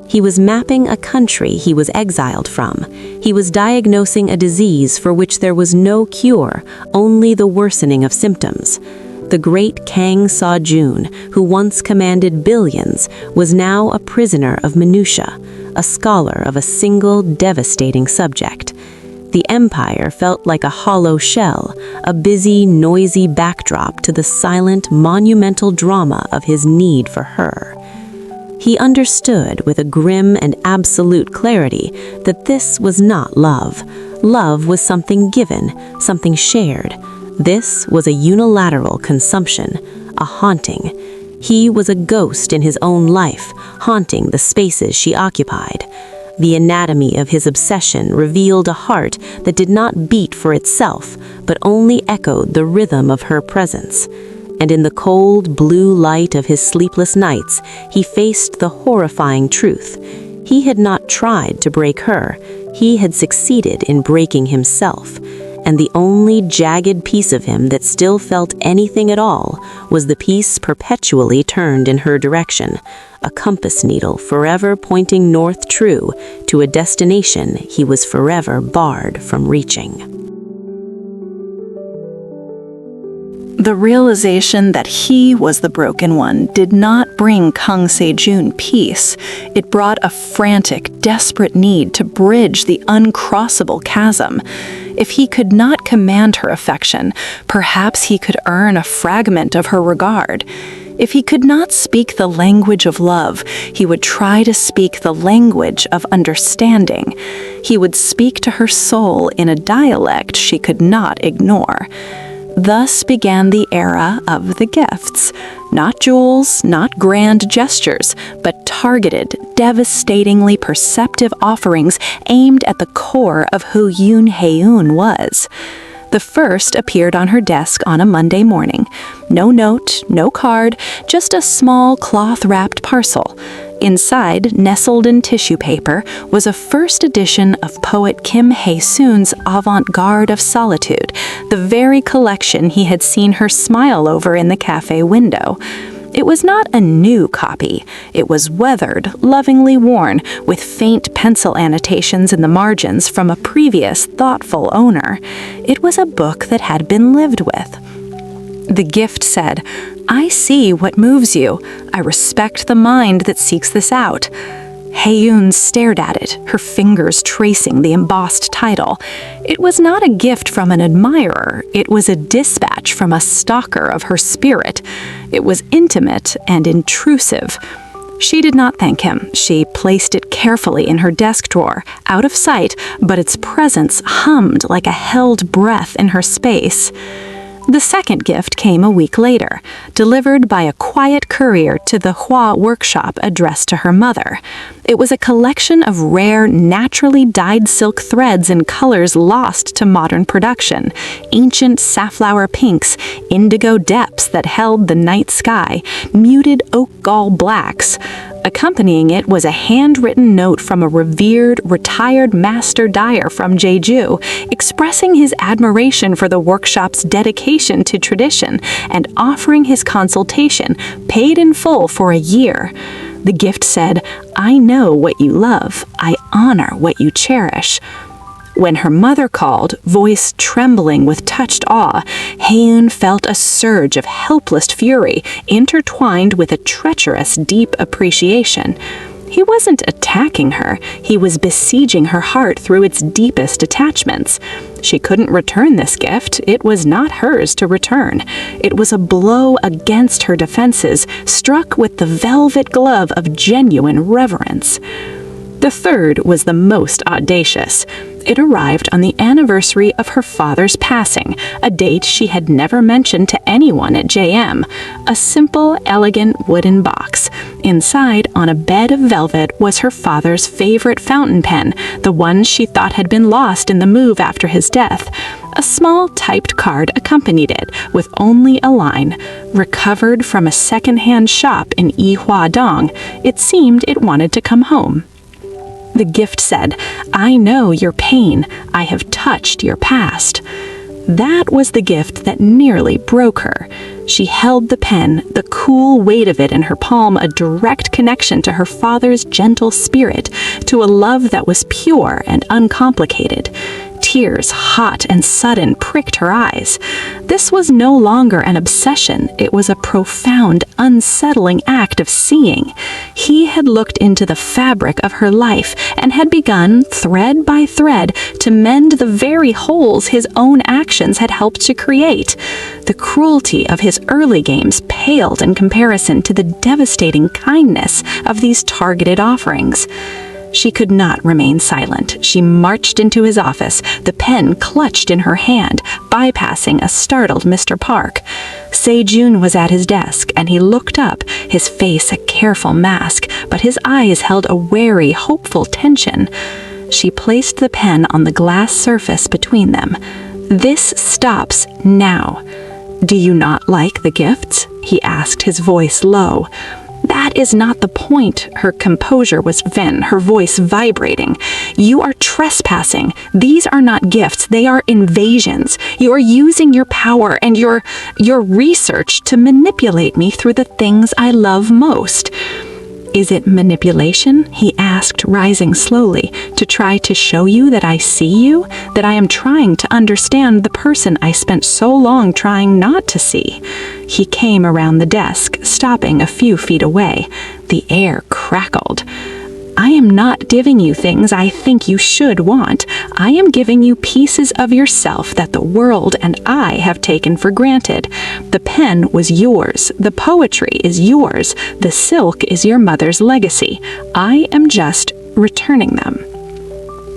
He was mapping a country he was exiled from. He was diagnosing a disease for which there was no cure, only the worsening of symptoms. The great Kang Seo-joon, who once commanded billions, was now a prisoner of minutia, a scholar of a single devastating subject. The empire felt like a hollow shell, a busy, noisy backdrop to the silent, monumental drama of his need for her. He understood with a grim and absolute clarity that this was not love. Love was something given, something shared. This was a unilateral consumption, a haunting. He was a ghost in his own life, haunting the spaces she occupied. The anatomy of his obsession revealed a heart that did not beat for itself, but only echoed the rhythm of her presence. And in the cold, blue light of his sleepless nights, he faced the horrifying truth. He had not tried to break her. He had succeeded in breaking himself. And the only jagged piece of him that still felt anything at all was the piece perpetually turned in her direction, a compass needle forever pointing north true to a destination he was forever barred from reaching. The realization that he was the broken one did not bring Kang Se-joon peace. It brought a frantic, desperate need to bridge the uncrossable chasm. If he could not command her affection, perhaps he could earn a fragment of her regard. If he could not speak the language of love, he would try to speak the language of understanding. He would speak to her soul in a dialect she could not ignore. Thus began the era of the gifts. Not jewels, not grand gestures, but targeted, devastatingly perceptive offerings aimed at the core of who Yoon Hae-un was. The first appeared on her desk on a Monday morning. No note, no card, just a small cloth-wrapped parcel. Inside, nestled in tissue paper, was a first edition of poet Kim Hae-soon's Avant-Garde of Solitude, the very collection he had seen her smile over in the cafe window. It was not a new copy. It was weathered, lovingly worn, with faint pencil annotations in the margins from a previous, thoughtful owner. It was a book that had been lived with. The gift said, "I see what moves you. I respect the mind that seeks this out." Hae-un stared at it, her fingers tracing the embossed title. It was not a gift from an admirer. It was a dispatch from a stalker of her spirit. It was intimate and intrusive. She did not thank him. She placed it carefully in her desk drawer, out of sight, but its presence hummed like a held breath in her space. The second gift came a week later, delivered by a quiet courier to the Hua workshop addressed to her mother. It was a collection of rare, naturally dyed silk threads in colors lost to modern production, ancient safflower pinks, indigo depths that held the night sky, muted oak gall blacks. Accompanying it was a handwritten note from a revered, retired master dyer from Jeju, expressing his admiration for the workshop's dedication to tradition and offering his consultation, paid in full for a year. The gift said, "I know what you love. I honor what you cherish." When her mother called, voice trembling with touched awe, Haeun felt a surge of helpless fury intertwined with a treacherous deep appreciation. He wasn't attacking her, he was besieging her heart through its deepest attachments. She couldn't return this gift, it was not hers to return. It was a blow against her defenses, struck with the velvet glove of genuine reverence. The third was the most audacious. It arrived on the anniversary of her father's passing, a date she had never mentioned to anyone at JM. A simple, elegant wooden box. Inside, on a bed of velvet, was her father's favorite fountain pen, the one she thought had been lost in the move after his death. A small typed card accompanied it, with only a line, "Recovered from a second-hand shop in Yihua-dong. It seemed it wanted to come home." The gift said, "I know your pain. I have touched your past." That was the gift that nearly broke her. She held the pen, the cool weight of it in her palm, a direct connection to her father's gentle spirit, to a love that was pure and uncomplicated. Tears, hot and sudden, pricked her eyes. This was no longer an obsession, it was a profound, unsettling act of seeing. He had looked into the fabric of her life and had begun, thread by thread, to mend the very holes his own actions had helped to create. The cruelty of his early games paled in comparison to the devastating kindness of these targeted offerings. She could not remain silent. She marched into his office, the pen clutched in her hand, bypassing a startled Mr. Park. Se-jun was at his desk, and he looked up, his face a careful mask, but his eyes held a wary, hopeful tension. She placed the pen on the glass surface between them. "This stops now." "Do you not like the gifts?" he asked, his voice low. "That is not the point." Her composure was vain, her voice vibrating. "You are trespassing. These are not gifts, they are invasions. You are using your power and your research to manipulate me through the things I love most." "Is it manipulation?" he asked, rising slowly, "to try to show you that I see you, that I am trying to understand the person I spent so long trying not to see?" He came around the desk, stopping a few feet away. The air crackled. "I am not giving you things I think you should want. I am giving you pieces of yourself that the world and I have taken for granted. The pen was yours. The poetry is yours. The silk is your mother's legacy. I am just returning them."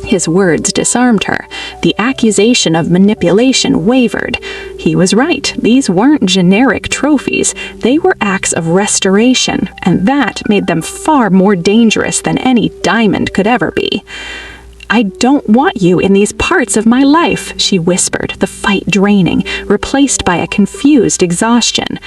His words disarmed her. The accusation of manipulation wavered. He was right. These weren't generic trophies. They were acts of restoration, and that made them far more dangerous than any diamond could ever be. "I don't want you in these parts of my life," she whispered, the fight draining, replaced by a confused exhaustion.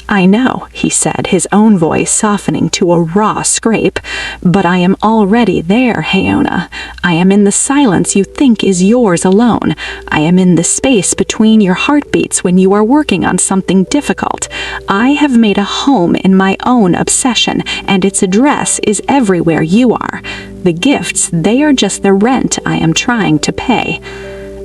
"I know," he said, his own voice softening to a raw scrape, "but I am already there, Haeona. I am in the silence you think is yours alone. I am in the space between your heartbeats when you are working on something difficult. I have made a home in my own obsession, and its address is everywhere you are. The gifts, they are just the rent I am trying to pay."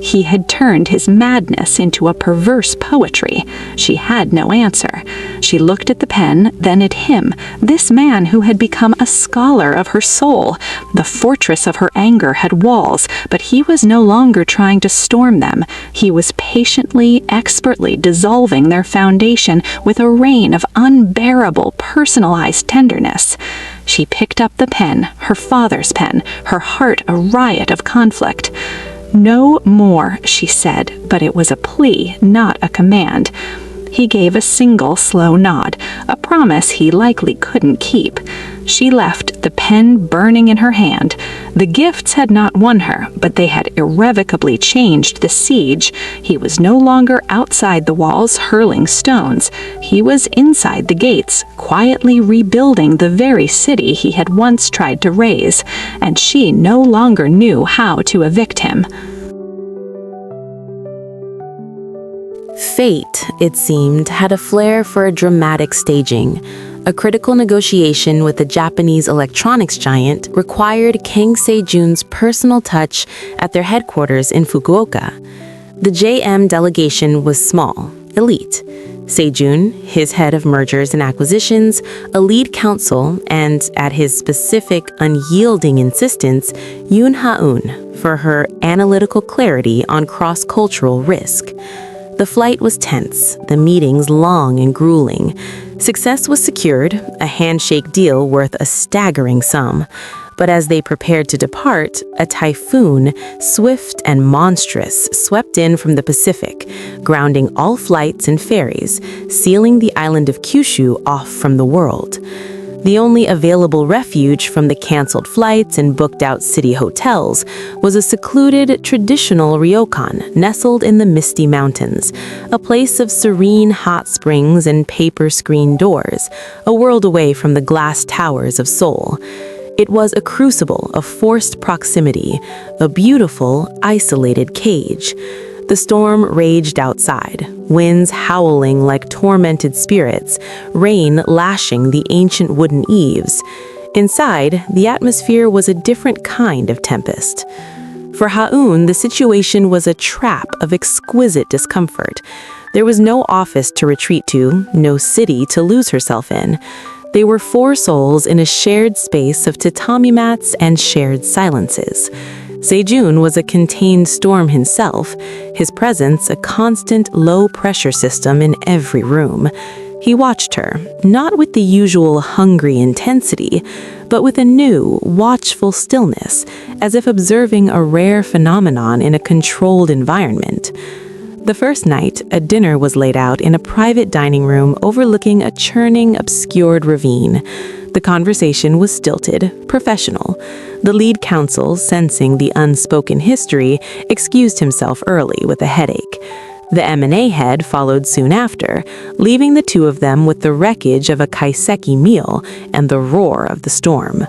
He had turned his madness into a perverse poetry. She had no answer. She looked at the pen, then at him, this man who had become a scholar of her soul. The fortress of her anger had walls, but he was no longer trying to storm them. He was patiently, expertly dissolving their foundation with a rain of unbearable, personalized tenderness. She picked up the pen, her father's pen, her heart a riot of conflict. "No more," she said, but it was a plea, not a command. He gave a single slow nod, a promise he likely couldn't keep. She left, the pen burning in her hand. The gifts had not won her, but they had irrevocably changed the siege. He was no longer outside the walls hurling stones. He was inside the gates, quietly rebuilding the very city he had once tried to raze, and she no longer knew how to evict him. Fate, it seemed, had a flair for a dramatic staging. A critical negotiation with the Japanese electronics giant required Kang Se-jun's personal touch at their headquarters in Fukuoka. The JM delegation was small, elite. Se-jun, his head of mergers and acquisitions, a lead counsel, and, at his specific, unyielding insistence, Yoon Ha-eun, for her analytical clarity on cross-cultural risk. The flight was tense, the meetings long and grueling. Success was secured, a handshake deal worth a staggering sum. But as they prepared to depart, a typhoon, swift and monstrous, swept in from the Pacific, grounding all flights and ferries, sealing the island of Kyushu off from the world. The only available refuge from the canceled flights and booked-out city hotels was a secluded, traditional ryokan nestled in the misty mountains, a place of serene hot springs and paper-screened doors, a world away from the glass towers of Seoul. It was a crucible of forced proximity, a beautiful, isolated cage. The storm raged outside, winds howling like tormented spirits, rain lashing the ancient wooden eaves. Inside, the atmosphere was a different kind of tempest. For Ha-eun, the situation was a trap of exquisite discomfort. There was no office to retreat to, no city to lose herself in. They were four souls in a shared space of tatami mats and shared silences. Se-jun was a contained storm himself, his presence a constant low-pressure system in every room. He watched her, not with the usual hungry intensity, but with a new, watchful stillness, as if observing a rare phenomenon in a controlled environment. The first night, a dinner was laid out in a private dining room overlooking a churning, obscured ravine. The conversation was stilted, professional. The lead counsel, sensing the unspoken history, excused himself early with a headache. The M&A head followed soon after, leaving the two of them with the wreckage of a kaiseki meal and the roar of the storm.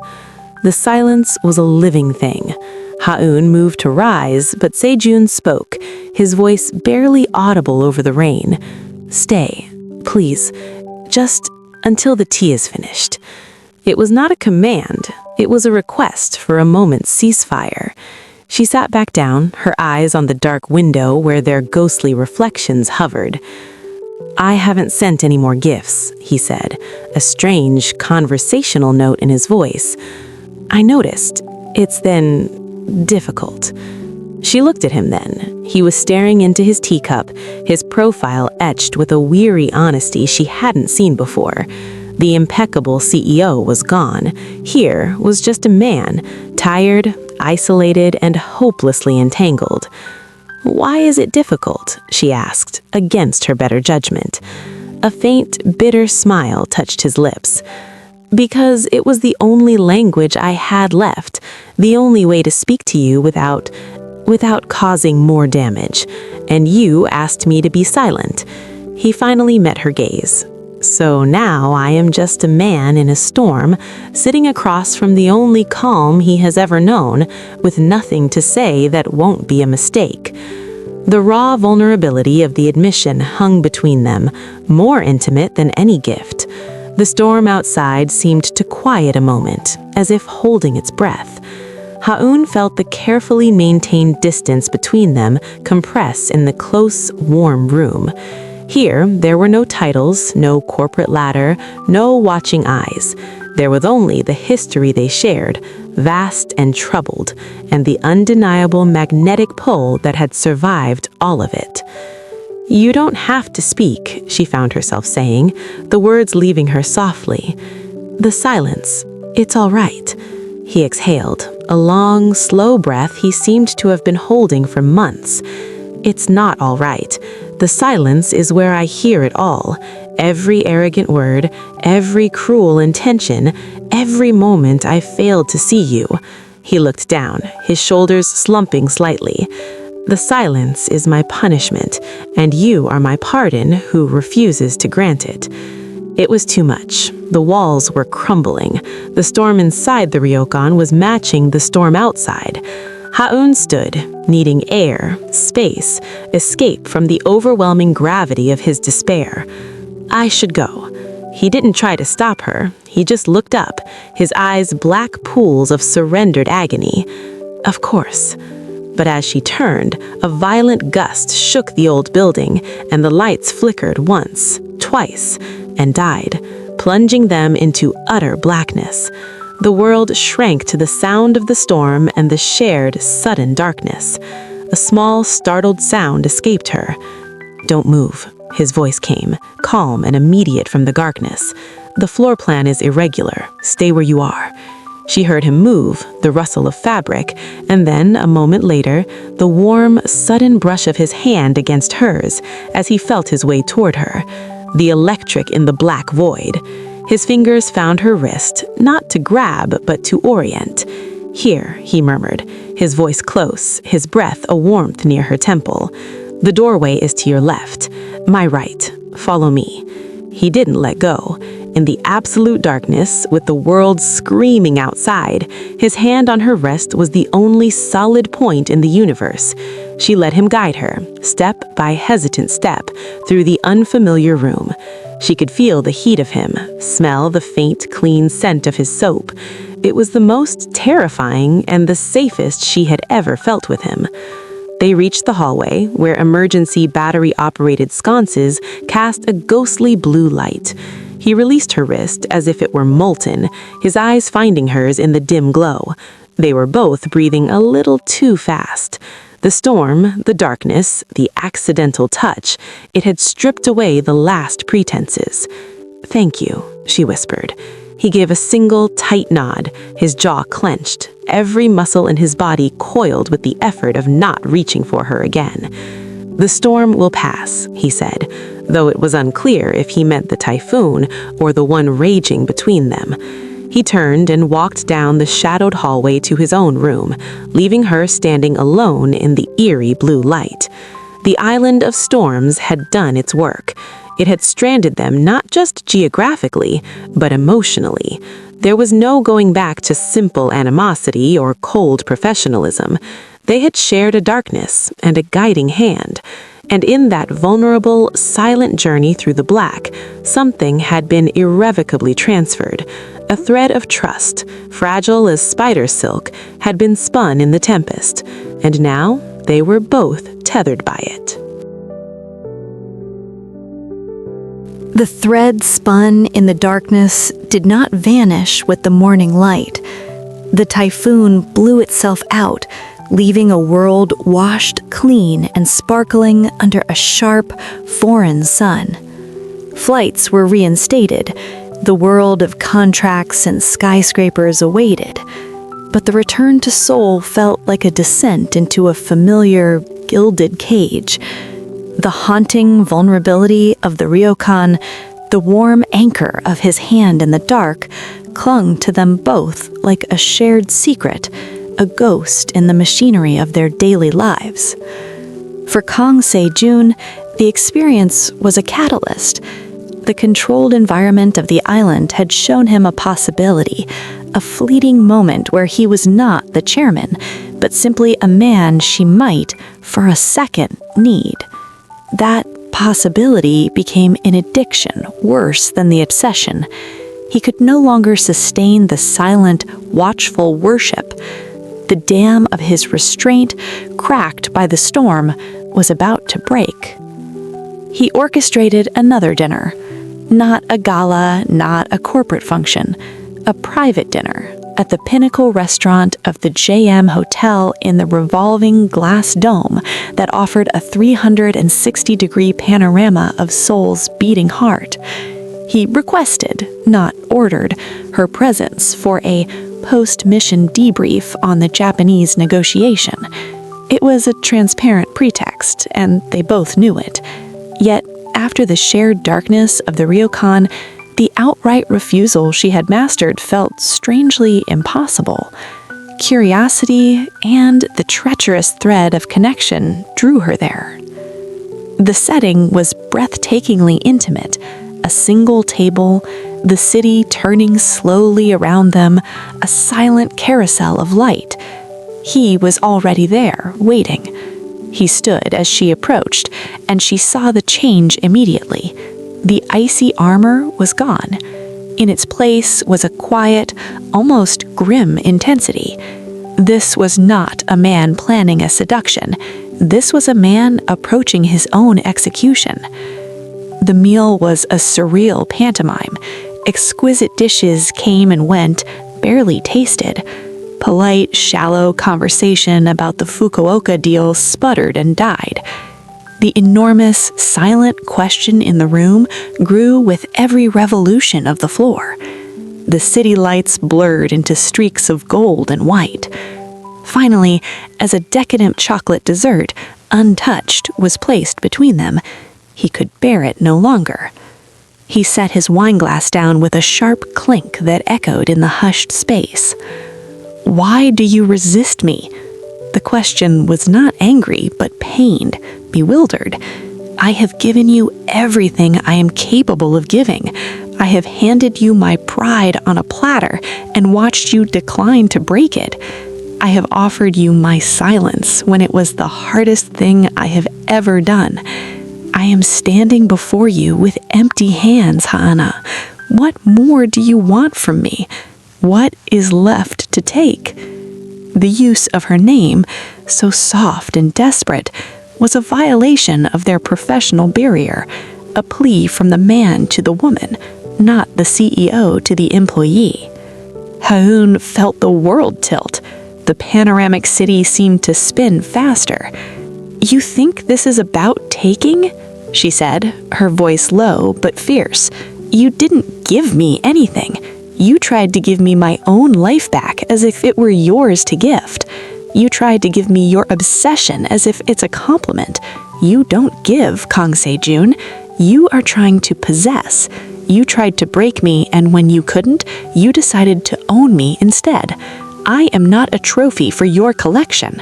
The silence was a living thing. Ha-eun moved to rise, but Se-jun spoke, his voice barely audible over the rain. "Stay, please, just until the tea is finished." It was not a command, it was a request for a moment's ceasefire. She sat back down, her eyes on the dark window where their ghostly reflections hovered. "I haven't sent any more gifts," he said, a strange, conversational note in his voice. "I noticed. It's then difficult." She looked at him then. He was staring into his teacup, his profile etched with a weary honesty she hadn't seen before. The impeccable CEO was gone. Here was just a man, tired, isolated, and hopelessly entangled. "Why is it difficult?" she asked, against her better judgment. A faint, bitter smile touched his lips. "Because it was the only language I had left, the only way to speak to you without causing more damage. And you asked me to be silent." He finally met her gaze. "So now I am just a man in a storm, sitting across from the only calm he has ever known, with nothing to say that won't be a mistake." The raw vulnerability of the admission hung between them, more intimate than any gift. The storm outside seemed to quiet a moment, as if holding its breath. Ha-eun felt the carefully maintained distance between them compress in the close, warm room. Here, there were no titles, no corporate ladder, no watching eyes. There was only the history they shared, vast and troubled, and the undeniable magnetic pull that had survived all of it. "You don't have to speak," she found herself saying, the words leaving her softly. "The silence, it's all right." He exhaled, a long, slow breath he seemed to have been holding for months. "It's not all right. The silence is where I hear it all. Every arrogant word, every cruel intention, every moment I failed to see you." He looked down, his shoulders slumping slightly. "The silence is my punishment, and you are my pardon who refuses to grant it." It was too much. The walls were crumbling. The storm inside the ryokan was matching the storm outside. Ha-eun stood, needing air, space, escape from the overwhelming gravity of his despair. "I should go." He didn't try to stop her. He just looked up, his eyes black pools of surrendered agony. Of course. But as she turned, a violent gust shook the old building, and the lights flickered once, twice, and died, plunging them into utter blackness. The world shrank to the sound of the storm and the shared, sudden darkness. A small, startled sound escaped her. "Don't move," his voice came, calm and immediate from the darkness. "The floor plan is irregular. Stay where you are." She heard him move, the rustle of fabric, and then, a moment later, the warm, sudden brush of his hand against hers as he felt his way toward her. The electric in the black void. His fingers found her wrist, not to grab, but to orient. "Here," he murmured, his voice close, his breath a warmth near her temple. "The doorway is to your left. My right. Follow me." He didn't let go. In the absolute darkness, with the world screaming outside, his hand on her wrist was the only solid point in the universe. She let him guide her, step by hesitant step, through the unfamiliar room. She could feel the heat of him, smell the faint, clean scent of his soap. It was the most terrifying and the safest she had ever felt with him. They reached the hallway, where emergency battery-operated sconces cast a ghostly blue light. He released her wrist as if it were molten, his eyes finding hers in the dim glow. They were both breathing a little too fast. The storm, the darkness, the accidental touch, it had stripped away the last pretenses. "Thank you," she whispered. He gave a single, tight nod, his jaw clenched, every muscle in his body coiled with the effort of not reaching for her again. "The storm will pass," he said, though it was unclear if he meant the typhoon or the one raging between them. He turned and walked down the shadowed hallway to his own room, leaving her standing alone in the eerie blue light. The island of storms had done its work. It had stranded them not just geographically, but emotionally. There was no going back to simple animosity or cold professionalism. They had shared a darkness and a guiding hand. And in that vulnerable, silent journey through the black, something had been irrevocably transferred. A thread of trust, fragile as spider silk, had been spun in the tempest, and now they were both tethered by it. The thread spun in the darkness did not vanish with the morning light. The typhoon blew itself out, leaving a world washed clean and sparkling under a sharp, foreign sun. Flights were reinstated, the world of contracts and skyscrapers awaited, but the return to Seoul felt like a descent into a familiar, gilded cage. The haunting vulnerability of the ryokan, the warm anchor of his hand in the dark, clung to them both like a shared secret, a ghost in the machinery of their daily lives. For Kang Se-jun, the experience was a catalyst. The controlled environment of the island had shown him a possibility, a fleeting moment where he was not the chairman, but simply a man she might, for a second, need. That possibility became an addiction worse than the obsession. He could no longer sustain the silent, watchful worship. The dam of his restraint, cracked by the storm, was about to break. He orchestrated another dinner. Not a gala, not a corporate function. A private dinner at the pinnacle restaurant of the JM Hotel in the revolving glass dome that offered a 360-degree panorama of Seoul's beating heart. He requested, not ordered, her presence for a post-mission debrief on the Japanese negotiation. It was a transparent pretext, and they both knew it. Yet, after the shared darkness of the ryokan, the outright refusal she had mastered felt strangely impossible. Curiosity and the treacherous thread of connection drew her there. The setting was breathtakingly intimate. A single table, the city turning slowly around them, a silent carousel of light. He was already there, waiting. He stood as she approached, and she saw the change immediately. The icy armor was gone. In its place was a quiet, almost grim intensity. This was not a man planning a seduction. This was a man approaching his own execution. The meal was a surreal pantomime. Exquisite dishes came and went, barely tasted. Polite, shallow conversation about the Fukuoka deal sputtered and died. The enormous, silent question in the room grew with every revolution of the floor. The city lights blurred into streaks of gold and white. Finally, as a decadent chocolate dessert, untouched, was placed between them, he could bear it no longer. He set his wineglass down with a sharp clink that echoed in the hushed space. "Why do you resist me?" The question was not angry, but pained, bewildered. "I have given you everything I am capable of giving. I have handed you my pride on a platter and watched you decline to break it. I have offered you my silence when it was the hardest thing I have ever done. I am standing before you with empty hands, Hana. What more do you want from me? What is left to take?" The use of her name, so soft and desperate, was a violation of their professional barrier, a plea from the man to the woman, not the CEO to the employee. Haun felt the world tilt. The panoramic city seemed to spin faster. "You think this is about taking?" she said, her voice low but fierce. "You didn't give me anything. You tried to give me my own life back as if it were yours to gift. You tried to give me your obsession as if it's a compliment. You don't give, Kang Se-jun. You are trying to possess. You tried to break me, and when you couldn't, you decided to own me instead. I am not a trophy for your collection."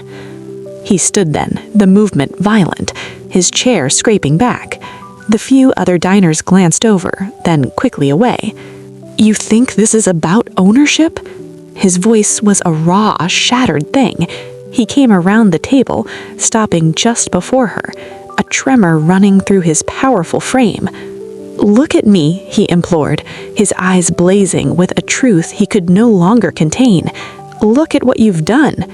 He stood then, the movement violent, his chair scraping back. The few other diners glanced over, then quickly away. "You think this is about ownership?" His voice was a raw, shattered thing. He came around the table, stopping just before her, a tremor running through his powerful frame. "Look at me," he implored, his eyes blazing with a truth he could no longer contain. "Look at what you've done."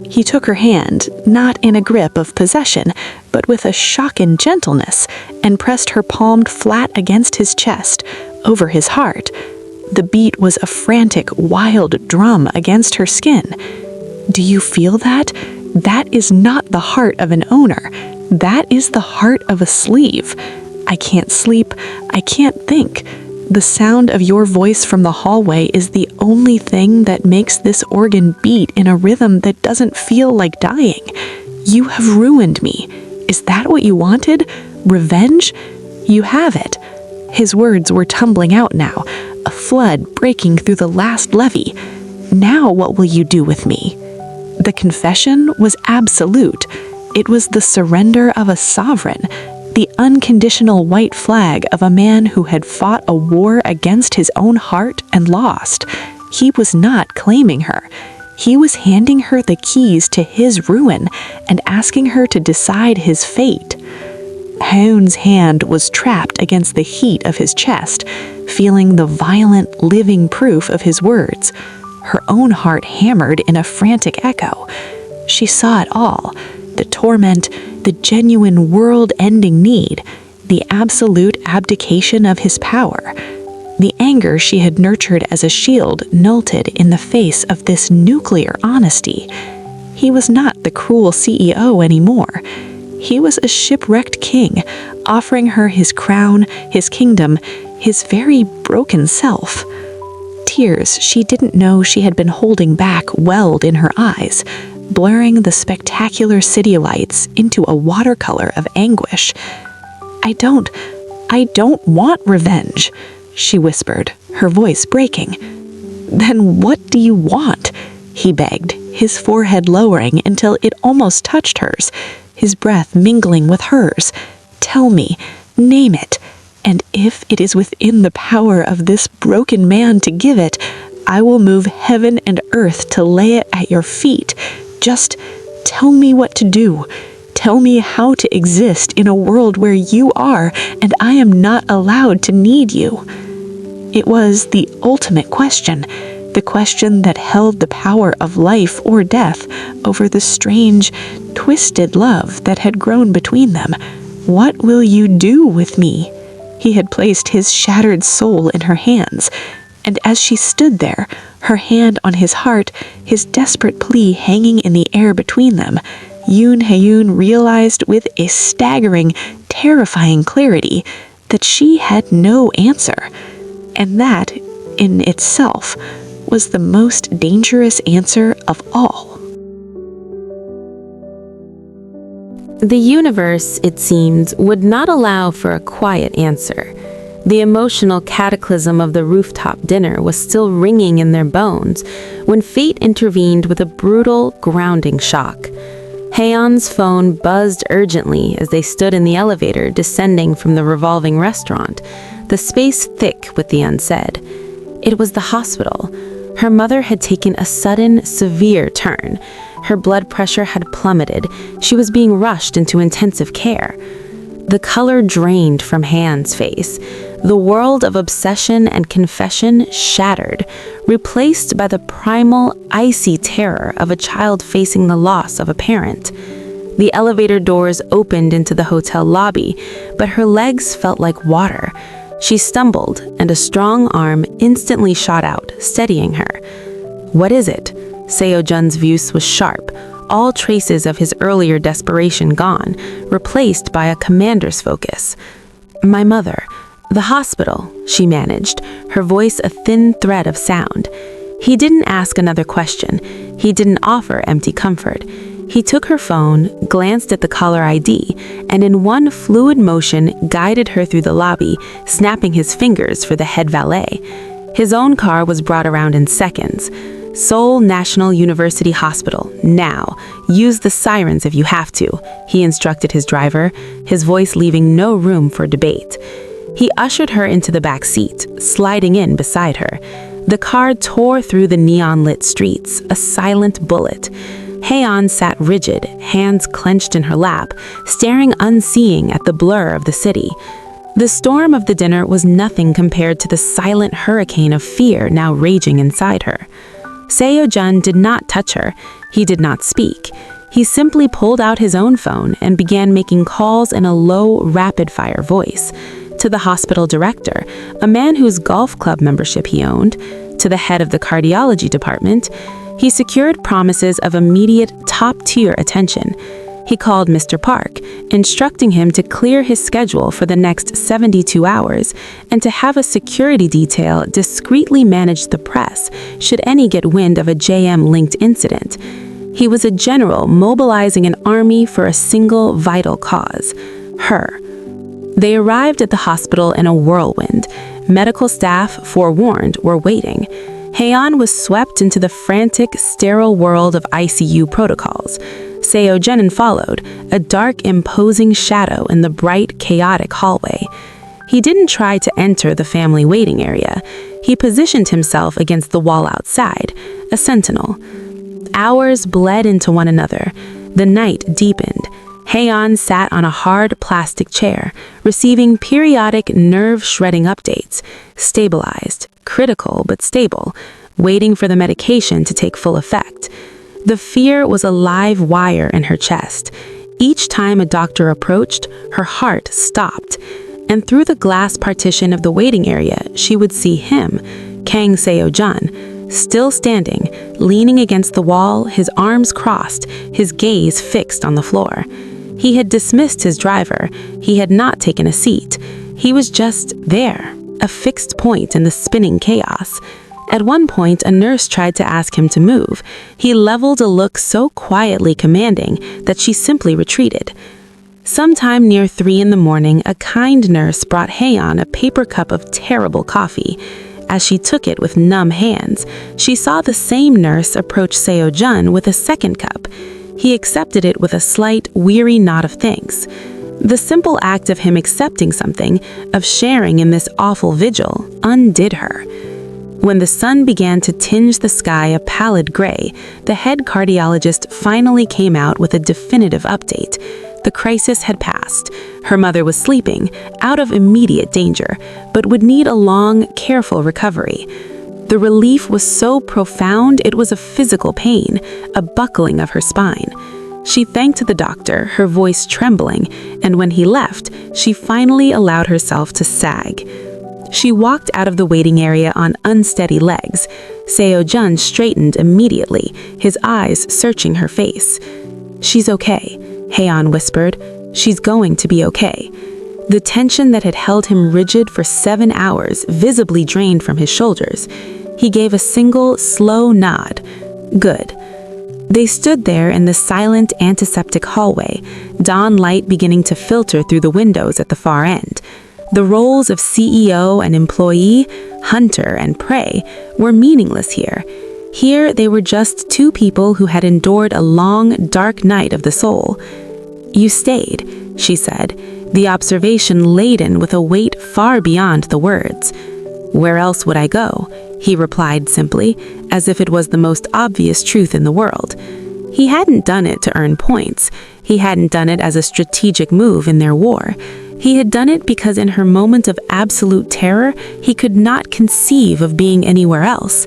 He took her hand, not in a grip of possession, but with a shocking gentleness, and pressed her palm flat against his chest, over his heart. The beat was a frantic, wild drum against her skin. "Do you feel that? That is not the heart of an owner. That is the heart of a slave. I can't sleep. I can't think. The sound of your voice from the hallway is the only thing that makes this organ beat in a rhythm that doesn't feel like dying. You have ruined me. Is that what you wanted? Revenge? You have it." His words were tumbling out now, a flood breaking through the last levee. "Now what will you do with me?" The confession was absolute. It was the surrender of a sovereign, the unconditional white flag of a man who had fought a war against his own heart and lost. He was not claiming her. He was handing her the keys to his ruin and asking her to decide his fate. Haun's hand was trapped against the heat of his chest, feeling the violent, living proof of his words. Her own heart hammered in a frantic echo. She saw it all, the torment, the genuine world-ending need, the absolute abdication of his power. The anger she had nurtured as a shield nulted in the face of this nuclear honesty. He was not the cruel CEO anymore. He was a shipwrecked king, offering her his crown, his kingdom, his very broken self. Tears she didn't know she had been holding back welled in her eyes, blurring the spectacular city lights into a watercolor of anguish. I don't want revenge," she whispered, her voice breaking. "Then what do you want?" he begged, his forehead lowering until it almost touched hers, his breath mingling with hers. "Tell me, name it, and if it is within the power of this broken man to give it, I will move heaven and earth to lay it at your feet. Just tell me what to do. Tell me how to exist in a world where you are and I am not allowed to need you. It was the ultimate question, the question that held the power of life or death over the strange, twisted love that had grown between them. What will you do with me? He had placed his shattered soul in her hands, and as she stood there, her hand on his heart, his desperate plea hanging in the air between them, Yoon Hae-yoon realized with a staggering, terrifying clarity that she had no answer, and that, in itself, was the most dangerous answer of all. The universe, it seemed, would not allow for a quiet answer. The emotional cataclysm of the rooftop dinner was still ringing in their bones when fate intervened with a brutal, grounding shock. Haeyeon's phone buzzed urgently as they stood in the elevator descending from the revolving restaurant, the space thick with the unsaid. It was the hospital. Her mother had taken a sudden, severe turn. Her blood pressure had plummeted. She was being rushed into intensive care. The color drained from Haeyeon's face. The world of obsession and confession shattered, replaced by the primal, icy terror of a child facing the loss of a parent. The elevator doors opened into the hotel lobby, but her legs felt like water. She stumbled, and a strong arm instantly shot out, steadying her. "What is it?" Seo-jun's voice was sharp, all traces of his earlier desperation gone, replaced by a commander's focus. "My mother. The hospital," she managed, her voice a thin thread of sound. He didn't ask another question. He didn't offer empty comfort. He took her phone, glanced at the caller ID, and in one fluid motion guided her through the lobby, snapping his fingers for the head valet. His own car was brought around in seconds. "Seoul National University Hospital, now. Use the sirens if you have to," he instructed his driver, his voice leaving no room for debate. He ushered her into the back seat, sliding in beside her. The car tore through the neon-lit streets, a silent bullet. Haeyeon sat rigid, hands clenched in her lap, staring unseeing at the blur of the city. The storm of the dinner was nothing compared to the silent hurricane of fear now raging inside her. Seo-jun did not touch her. He did not speak. He simply pulled out his own phone and began making calls in a low, rapid-fire voice. To the hospital director, a man whose golf club membership he owned, to the head of the cardiology department. He secured promises of immediate, top-tier attention. He called Mr. Park, instructing him to clear his schedule for the next 72 hours and to have a security detail discreetly manage the press should any get wind of a JM-linked incident. He was a general mobilizing an army for a single vital cause, her. They arrived at the hospital in a whirlwind. Medical staff, forewarned, were waiting. Haeyeon was swept into the frantic, sterile world of ICU protocols. Seo-jun followed, a dark, imposing shadow in the bright, chaotic hallway. He didn't try to enter the family waiting area. He positioned himself against the wall outside, a sentinel. Hours bled into one another. The night deepened. Haeyeon sat on a hard plastic chair, receiving periodic nerve-shredding updates, stabilized, critical but stable, waiting for the medication to take full effect. The fear was a live wire in her chest. Each time a doctor approached, her heart stopped. And through the glass partition of the waiting area, she would see him, Kang Seo-jun, still standing, leaning against the wall, his arms crossed, his gaze fixed on the floor. He had dismissed his driver. He had not taken a seat. He was just there, a fixed point in the spinning chaos. At one point, a nurse tried to ask him to move. He leveled a look so quietly commanding that she simply retreated. Sometime near 3 in the morning, a kind nurse brought Haeyeon a paper cup of terrible coffee. As she took it with numb hands, she saw the same nurse approach Seo-jun with a second cup. He accepted it with a slight, weary nod of thanks. The simple act of him accepting something, of sharing in this awful vigil, undid her. When the sun began to tinge the sky a pallid gray, the head cardiologist finally came out with a definitive update. The crisis had passed. Her mother was sleeping, out of immediate danger, but would need a long, careful recovery. The relief was so profound it was a physical pain, a buckling of her spine. She thanked the doctor, her voice trembling, and when he left, she finally allowed herself to sag. She walked out of the waiting area on unsteady legs. Seo-jun straightened immediately, his eyes searching her face. "She's okay," Haeon whispered. "She's going to be okay." The tension that had held him rigid for 7 hours visibly drained from his shoulders. He gave a single, slow nod. "Good." They stood there in the silent, antiseptic hallway, dawn light beginning to filter through the windows at the far end. The roles of CEO and employee, hunter and prey, were meaningless here. Here they were just two people who had endured a long, dark night of the soul. "You stayed," she said, the observation laden with a weight far beyond the words. "Where else would I go?" he replied simply, as if it was the most obvious truth in the world. He hadn't done it to earn points. He hadn't done it as a strategic move in their war. He had done it because in her moment of absolute terror, he could not conceive of being anywhere else.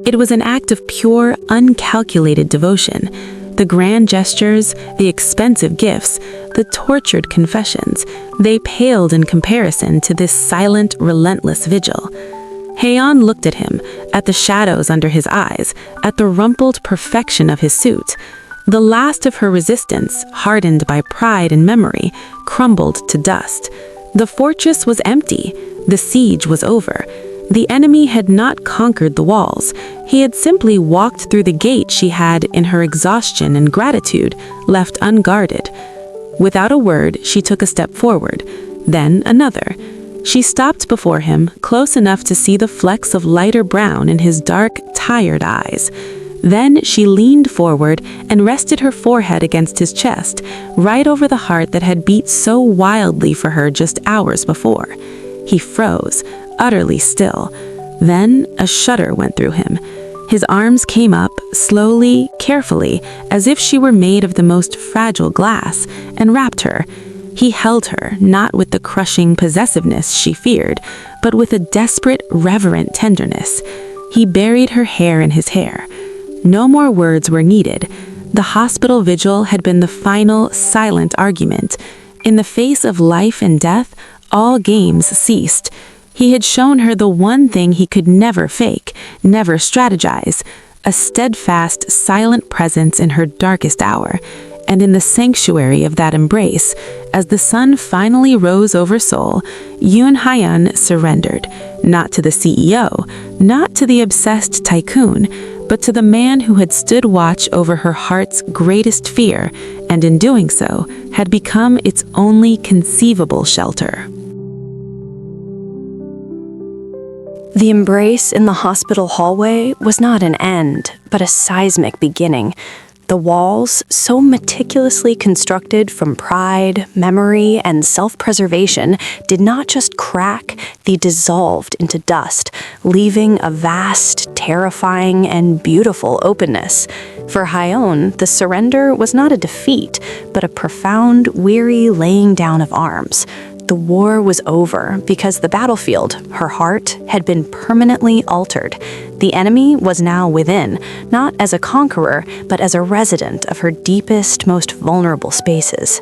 It was an act of pure, uncalculated devotion. The grand gestures, the expensive gifts, the tortured confessions, they paled in comparison to this silent, relentless vigil. Haeon looked at him, at the shadows under his eyes, at the rumpled perfection of his suit. The last of her resistance, hardened by pride and memory, crumbled to dust. The fortress was empty. The siege was over. The enemy had not conquered the walls. He had simply walked through the gate she had, in her exhaustion and gratitude, left unguarded. Without a word, she took a step forward, then another. She stopped before him, close enough to see the flecks of lighter brown in his dark, tired eyes. Then she leaned forward and rested her forehead against his chest, right over the heart that had beat so wildly for her just hours before. He froze, utterly still. Then a shudder went through him. His arms came up, slowly, carefully, as if she were made of the most fragile glass, and wrapped her. He held her, not with the crushing possessiveness she feared, but with a desperate, reverent tenderness. He buried her hair in his hair. No more words were needed. The hospital vigil had been the final, silent argument. In the face of life and death, all games ceased. He had shown her the one thing he could never fake, never strategize, a steadfast, silent presence in her darkest hour. And in the sanctuary of that embrace, as the sun finally rose over Seoul, Yoon Haeun surrendered, not to the CEO, not to the obsessed tycoon, but to the man who had stood watch over her heart's greatest fear, and in doing so, had become its only conceivable shelter. The embrace in the hospital hallway was not an end, but a seismic beginning. The walls, so meticulously constructed from pride, memory, and self-preservation, did not just crack, they dissolved into dust, leaving a vast, terrifying, and beautiful openness. For Haeon, the surrender was not a defeat, but a profound, weary laying down of arms. The war was over because the battlefield, her heart, had been permanently altered. The enemy was now within, not as a conqueror, but as a resident of her deepest, most vulnerable spaces.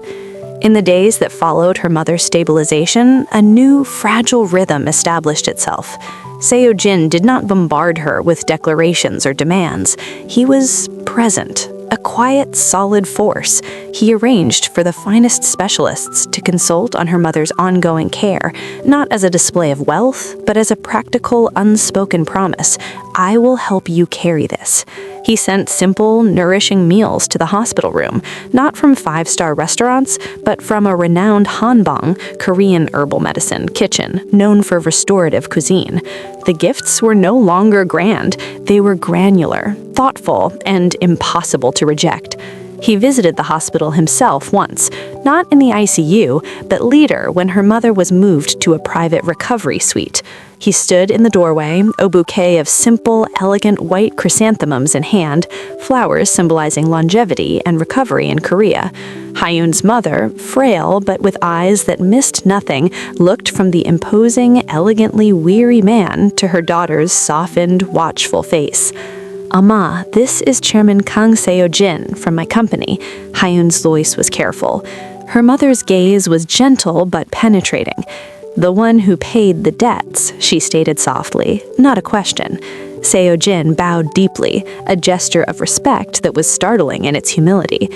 In the days that followed her mother's stabilization, a new, fragile rhythm established itself. Seo-jin did not bombard her with declarations or demands. He was present. A quiet, solid force. He arranged for the finest specialists to consult on her mother's ongoing care, not as a display of wealth, but as a practical, unspoken promise. I will help you carry this. He sent simple, nourishing meals to the hospital room, not from five-star restaurants, but from a renowned hanbang, Korean herbal medicine, kitchen, known for restorative cuisine. The gifts were no longer grand. They were granular, thoughtful, and impossible to reject. He visited the hospital himself once, not in the ICU, but later when her mother was moved to a private recovery suite. He stood in the doorway, a bouquet of simple, elegant white chrysanthemums in hand, flowers symbolizing longevity and recovery in Korea. Hyun's mother, frail but with eyes that missed nothing, looked from the imposing, elegantly weary man to her daughter's softened, watchful face. "Ama, this is Chairman Kang Seo-jin from my company." Hyun's voice was careful. Her mother's gaze was gentle but penetrating. "The one who paid the debts," she stated softly, not a question. Seo-jin bowed deeply, a gesture of respect that was startling in its humility.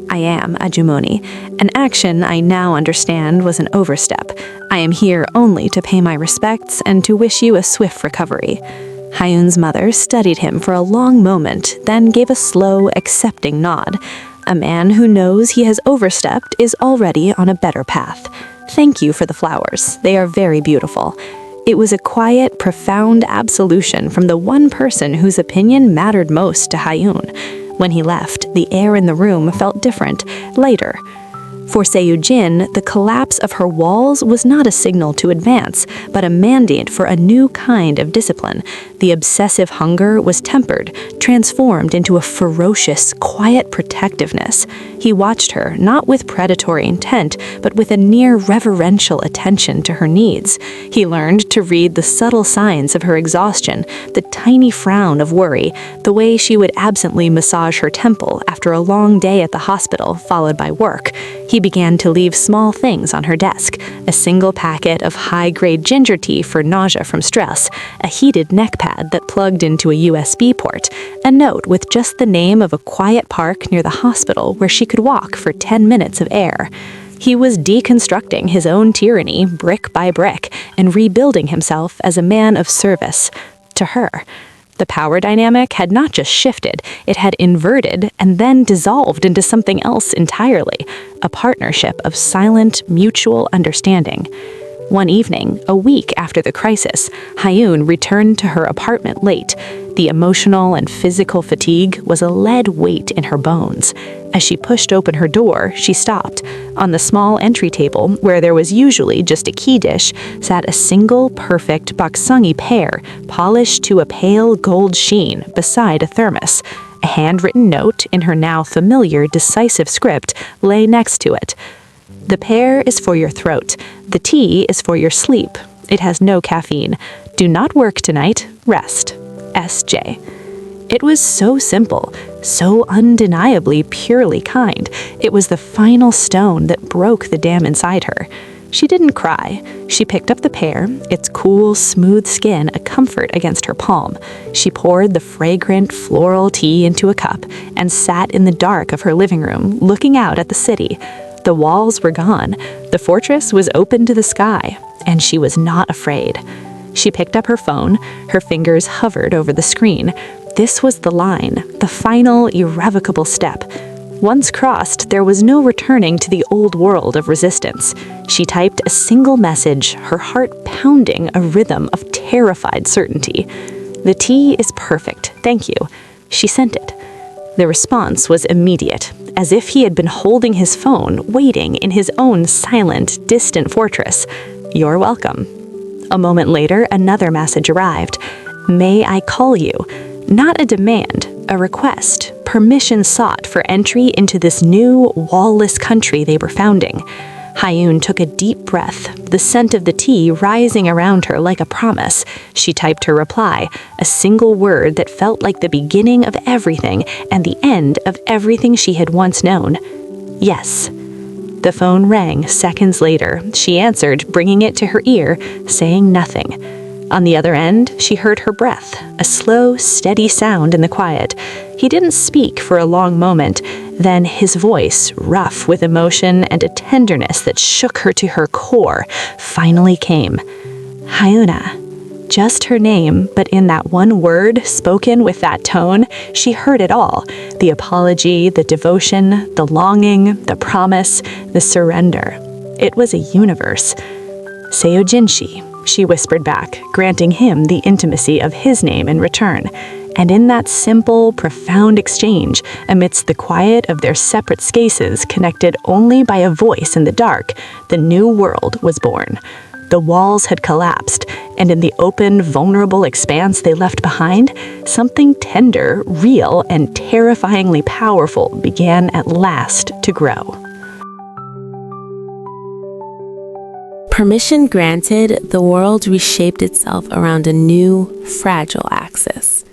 "I am, Ajumoni. An action I now understand was an overstep. I am here only to pay my respects and to wish you a swift recovery." Hyun's mother studied him for a long moment, then gave a slow, accepting nod. A man who knows he has overstepped is already on a better path. "Thank you for the flowers. They are very beautiful." It was a quiet, profound absolution from the one person whose opinion mattered most to Hyun. When he left, the air in the room felt different, lighter. For Seo-jin, the collapse of her walls was not a signal to advance, but a mandate for a new kind of discipline. The obsessive hunger was tempered, transformed into a ferocious, quiet protectiveness. He watched her, not with predatory intent, but with a near reverential attention to her needs. He learned to read the subtle signs of her exhaustion, the tiny frown of worry, the way she would absently massage her temple after a long day at the hospital, followed by work. He began to leave small things on her desk: a single packet of high-grade ginger tea for nausea from stress, a heated neck pad that plugged into a USB port, a note with just the name of a quiet park near the hospital where she could walk for 10 minutes of air. He was deconstructing his own tyranny brick by brick and rebuilding himself as a man of service to her. The power dynamic had not just shifted, it had inverted and then dissolved into something else entirely, a partnership of silent, mutual understanding. One evening, a week after the crisis, Hyun returned to her apartment late. The emotional and physical fatigue was a lead weight in her bones. As she pushed open her door, she stopped. On the small entry table, where there was usually just a key dish, sat a single, perfect baksungi pear, polished to a pale gold sheen, beside a thermos. A handwritten note in her now familiar, decisive script lay next to it. "The pear is for your throat. The tea is for your sleep. It has no caffeine. Do not work tonight. Rest. S.J." It was so simple, so undeniably purely kind. It was the final stone that broke the dam inside her. She didn't cry. She picked up the pear, its cool, smooth skin a comfort against her palm. She poured the fragrant, floral tea into a cup and sat in the dark of her living room, looking out at the city. The walls were gone. The fortress was open to the sky, and she was not afraid. She picked up her phone. Her fingers hovered over the screen. This was the line, the final, irrevocable step. Once crossed, there was no returning to the old world of resistance. She typed a single message, her heart pounding a rhythm of terrified certainty. "The tea is perfect, thank you." She sent it. The response was immediate, as if he had been holding his phone, waiting in his own silent, distant fortress. "You're welcome." A moment later, another message arrived. "May I call you?" Not a demand, a request, permission sought for entry into this new, wall-less country they were founding. Hyun took a deep breath, the scent of the tea rising around her like a promise. She typed her reply, a single word that felt like the beginning of everything and the end of everything she had once known. "Yes." The phone rang seconds later. She answered, bringing it to her ear, saying nothing. On the other end, she heard her breath, a slow, steady sound in the quiet. He didn't speak for a long moment. Then his voice, rough with emotion and a tenderness that shook her to her core, finally came. "Hyuna." Just her name, but in that one word, spoken with that tone, she heard it all. The apology, the devotion, the longing, the promise, the surrender. It was a universe. "Seojinshi," she whispered back, granting him the intimacy of his name in return. And in that simple, profound exchange, amidst the quiet of their separate spaces connected only by a voice in the dark, the new world was born. The walls had collapsed, and in the open, vulnerable expanse they left behind, something tender, real, and terrifyingly powerful began at last to grow. Permission granted, the world reshaped itself around a new, fragile axis.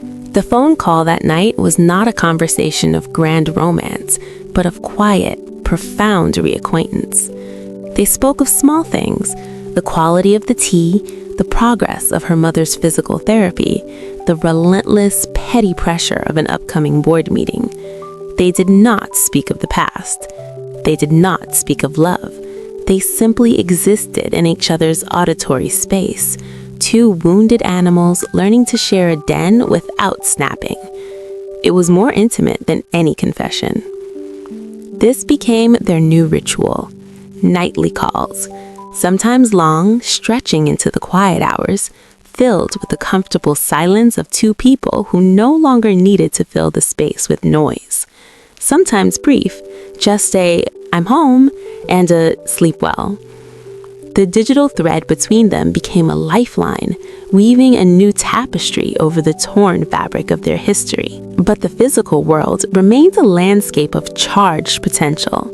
The phone call that night was not a conversation of grand romance, but of quiet, profound reacquaintance. They spoke of small things, the quality of the tea, the progress of her mother's physical therapy, the relentless, petty pressure of an upcoming board meeting. They did not speak of the past. They did not speak of love. They simply existed in each other's auditory space, two wounded animals learning to share a den without snapping. It was more intimate than any confession. This became their new ritual, nightly calls, sometimes long, stretching into the quiet hours, filled with the comfortable silence of two people who no longer needed to fill the space with noise. Sometimes brief, just a "I'm home" and a "sleep well." The digital thread between them became a lifeline, weaving a new tapestry over the torn fabric of their history. But the physical world remained a landscape of charged potential.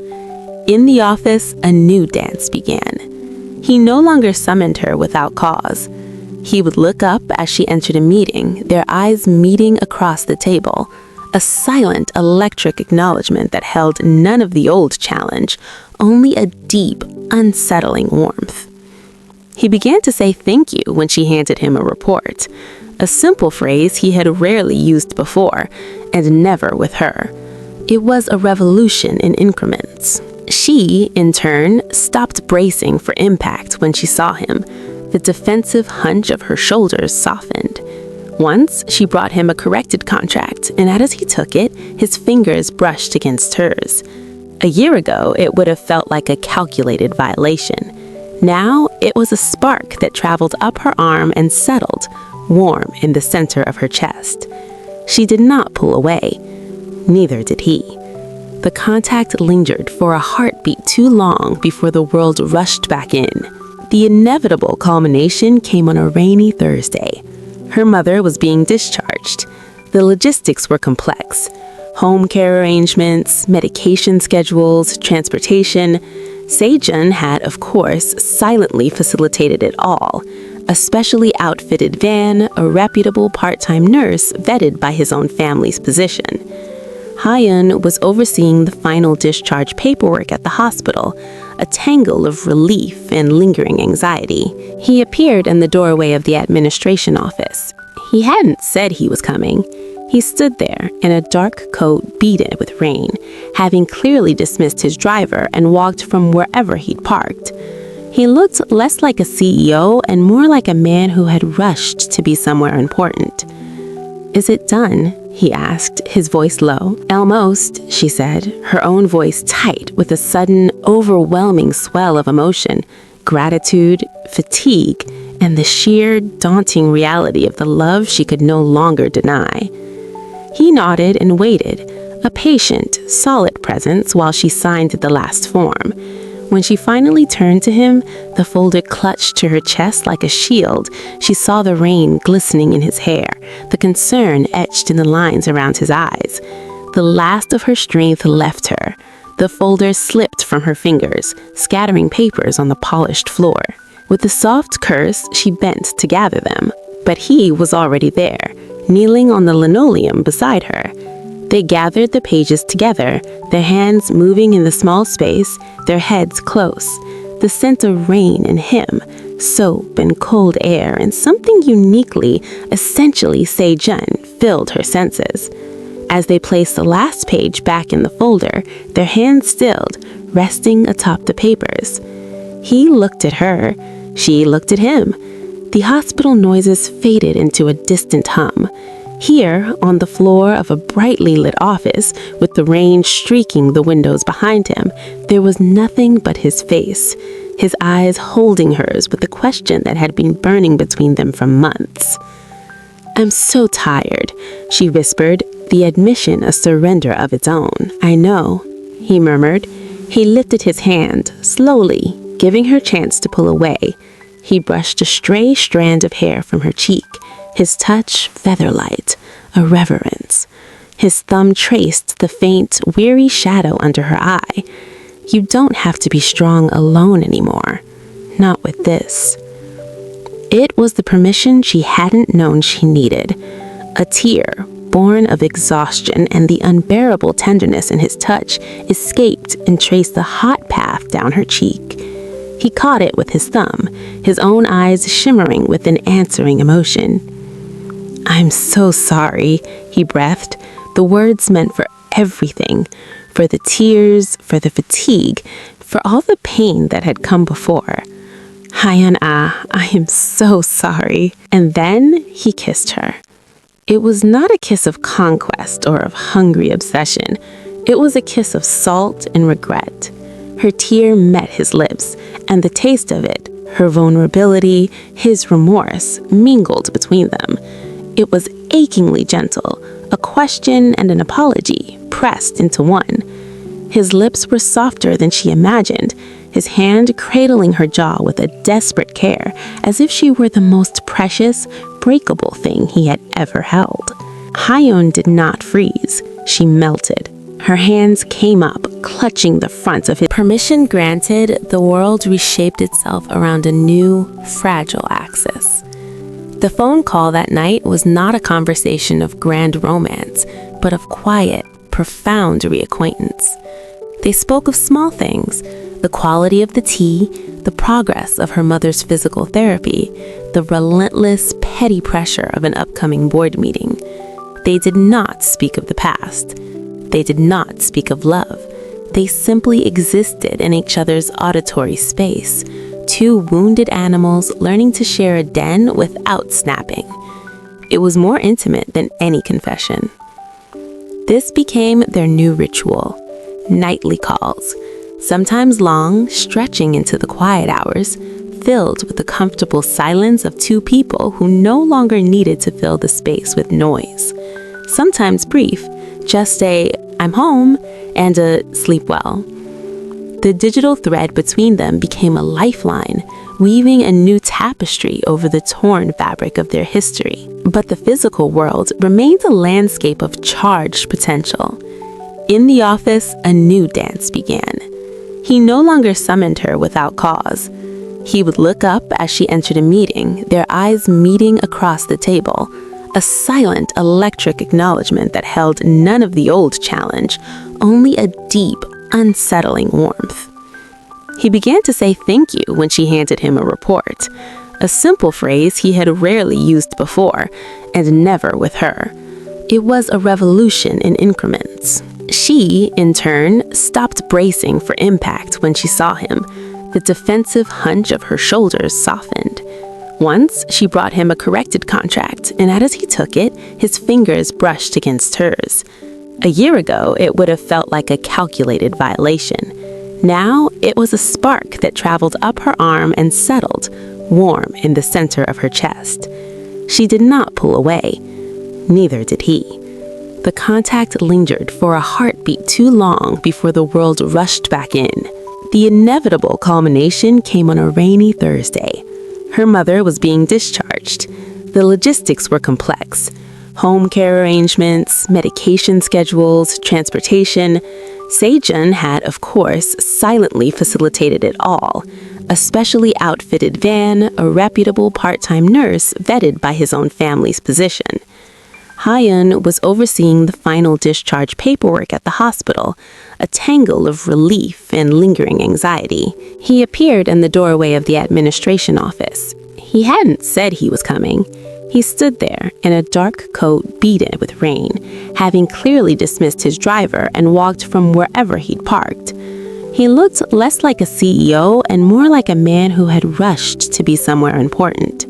In the office, a new dance began. He no longer summoned her without cause. He would look up as she entered a meeting, their eyes meeting across the table, a silent, electric acknowledgement that held none of the old challenge, only a deep, unsettling warmth. He began to say thank you when she handed him a report, a simple phrase he had rarely used before, and never with her. It was a revolution in increments. She, in turn, stopped bracing for impact when she saw him. The defensive hunch of her shoulders softened. Once, she brought him a corrected contract, and as he took it, his fingers brushed against hers. A year ago, it would have felt like a calculated violation. Now, it was a spark that traveled up her arm and settled, warm in the center of her chest. She did not pull away. Neither did he. The contact lingered for a heartbeat too long before the world rushed back in. The inevitable culmination came on a rainy Thursday. Her mother was being discharged. The logistics were complex. Home care arrangements, medication schedules, transportation. Sejun had, of course, silently facilitated it all. A specially outfitted van, a reputable part-time nurse vetted by his own family's position. Hyun was overseeing the final discharge paperwork at the hospital, a tangle of relief and lingering anxiety. He appeared in the doorway of the administration office. He hadn't said he was coming. He stood there in a dark coat beaded with rain, having clearly dismissed his driver and walked from wherever he'd parked. He looked less like a CEO and more like a man who had rushed to be somewhere important. "Is it done?" he asked, his voice low. "Almost," she said, her own voice tight with a sudden, overwhelming swell of emotion, gratitude, fatigue, and the sheer, daunting reality of the love she could no longer deny. He nodded and waited, a patient, solid presence while she signed the last form. When she finally turned to him, the folder clutched to her chest like a shield. She saw the rain glistening in his hair, the concern etched in the lines around his eyes. The last of her strength left her. The folder slipped from her fingers, scattering papers on the polished floor. With a soft curse, she bent to gather them, but he was already there, kneeling on the linoleum beside her. They gathered the pages together, their hands moving in the small space, their heads close. The scent of rain and him, soap and cold air, and something uniquely, essentially Sejun, filled her senses. As they placed the last page back in the folder, their hands stilled, resting atop the papers. He looked at her. She looked at him. The hospital noises faded into a distant hum. Here, on the floor of a brightly lit office, with the rain streaking the windows behind him, there was nothing but his face, his eyes holding hers with the question that had been burning between them for months. "I'm so tired," she whispered, the admission a surrender of its own. "I know," he murmured. He lifted his hand, slowly, giving her chance to pull away. He brushed a stray strand of hair from her cheek, his touch feather-light, a reverence. His thumb traced the faint, weary shadow under her eye. "You don't have to be strong alone anymore." not with this. It was the permission she hadn't known she needed. A tear, born of exhaustion and the unbearable tenderness in his touch, escaped and traced the hot path down her cheek. He caught it with his thumb, his own eyes shimmering with an answering emotion. "I'm so sorry," he breathed, the words meant for everything, for the tears, for the fatigue, for all the pain that had come before. "Hyun-ah, I am so sorry." And then he kissed her. It was not a kiss of conquest or of hungry obsession. It was a kiss of salt and regret. Her tear met his lips, and the taste of it, her vulnerability, his remorse, mingled between them. It was achingly gentle, a question and an apology pressed into one. His lips were softer than she imagined, his hand cradling her jaw with a desperate care, as if she were the most precious, breakable thing he had ever held. Hyun did not freeze. She melted. Her hands came up, clutching the front of his. Permission granted, the world reshaped itself around a new, fragile axis. The phone call that night was not a conversation of grand romance, but of quiet, profound reacquaintance. They spoke of small things, the quality of the tea, the progress of her mother's physical therapy, the relentless, petty pressure of an upcoming board meeting. They did not speak of the past. They did not speak of love. They simply existed in each other's auditory space, two wounded animals learning to share a den without snapping. It was more intimate than any confession. This became their new ritual, nightly calls, sometimes long, stretching into the quiet hours, filled with the comfortable silence of two people who no longer needed to fill the space with noise. Sometimes brief, just a "I'm home" and a "sleep well." The digital thread between them became a lifeline, weaving a new tapestry over the torn fabric of their history. But the physical world remained a landscape of charged potential. In the office, a new dance began. He no longer summoned her without cause. He would look up as she entered a meeting, their eyes meeting across the table, a silent, electric acknowledgement that held none of the old challenge, only a deep, unsettling warmth. He began to say thank you when she handed him a report, a simple phrase he had rarely used before, and never with her. It was a revolution in increments. She, in turn, stopped bracing for impact when she saw him. The defensive hunch of her shoulders softened. Once, she brought him a corrected contract, and as he took it, his fingers brushed against hers. A year ago, it would have felt like a calculated violation. Now, it was a spark that traveled up her arm and settled, warm in the center of her chest. She did not pull away. Neither did he. The contact lingered for a heartbeat too long before the world rushed back in. The inevitable culmination came on a rainy Thursday. Her mother was being discharged. The logistics were complex. Home care arrangements, medication schedules, transportation. Sejun had, of course, silently facilitated it all. A specially outfitted van, a reputable part-time nurse vetted by his own family's position. Hyun was overseeing the final discharge paperwork at the hospital, a tangle of relief and lingering anxiety. He appeared in the doorway of the administration office. He hadn't said he was coming. He stood there in a dark coat beaded with rain, having clearly dismissed his driver and walked from wherever he'd parked. He looked less like a CEO and more like a man who had rushed to be somewhere important.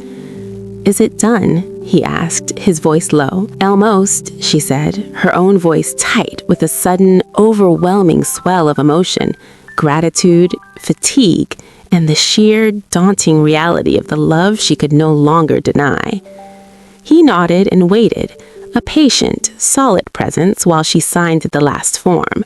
"Is it done?" he asked, his voice low. "Almost," she said, her own voice tight with a sudden, overwhelming swell of emotion, gratitude, fatigue, and the sheer, daunting reality of the love she could no longer deny. He nodded and waited, a patient, solid presence while she signed the last form.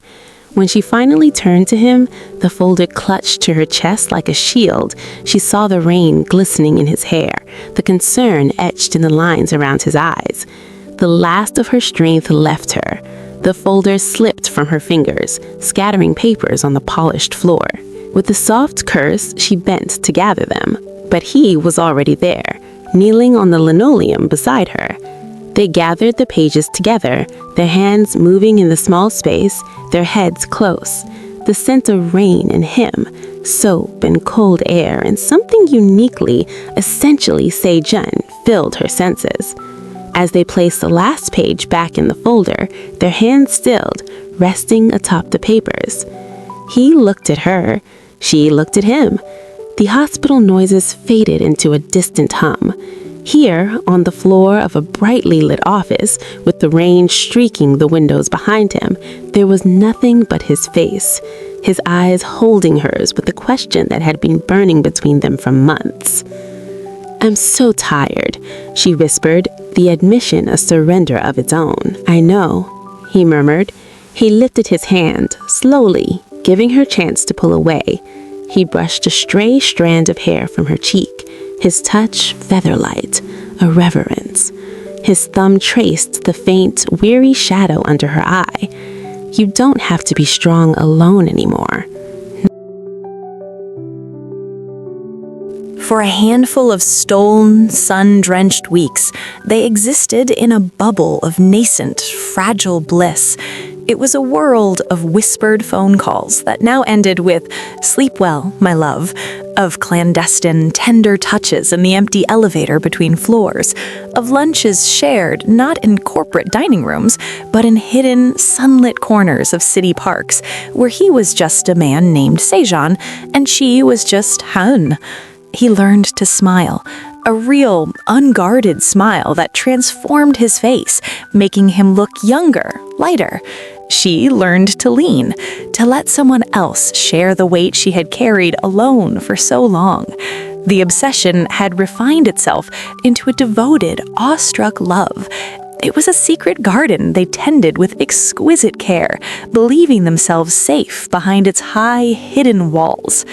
When she finally turned to him, the folder clutched to her chest like a shield. She saw the rain glistening in his hair, the concern etched in the lines around his eyes. The last of her strength left her. The folder slipped from her fingers, scattering papers on the polished floor. With a soft curse, she bent to gather them, but he was already there, kneeling on the linoleum beside her. They gathered the pages together, their hands moving in the small space, their heads close. The scent of rain and him, soap and cold air, and something uniquely, essentially Sejun, filled her senses. As they placed the last page back in the folder, their hands stilled, resting atop the papers. He looked at her. She looked at him. The hospital noises faded into a distant hum. Here, on the floor of a brightly lit office, with the rain streaking the windows behind him, there was nothing but his face, his eyes holding hers with the question that had been burning between them for months. "I'm so tired," she whispered, the admission a surrender of its own. "I know," he murmured. He lifted his hand, slowly, giving her chance to pull away. He brushed a stray strand of hair from her cheek, his touch feather-light, a reverence. His thumb traced the faint, weary shadow under her eye. "You don't have to be strong alone anymore." For a handful of stolen, sun-drenched weeks, they existed in a bubble of nascent, fragile bliss. It was a world of whispered phone calls that now ended with, "Sleep well, my love," of clandestine, tender touches in the empty elevator between floors, of lunches shared not in corporate dining rooms, but in hidden, sunlit corners of city parks, where he was just a man named Sejun, and she was just Han. He learned to smile, a real, unguarded smile that transformed his face, making him look younger, lighter. She learned to lean, to let someone else share the weight she had carried alone for so long. The obsession had refined itself into a devoted, awestruck love. It was a secret garden they tended with exquisite care, believing themselves safe behind its high, hidden walls.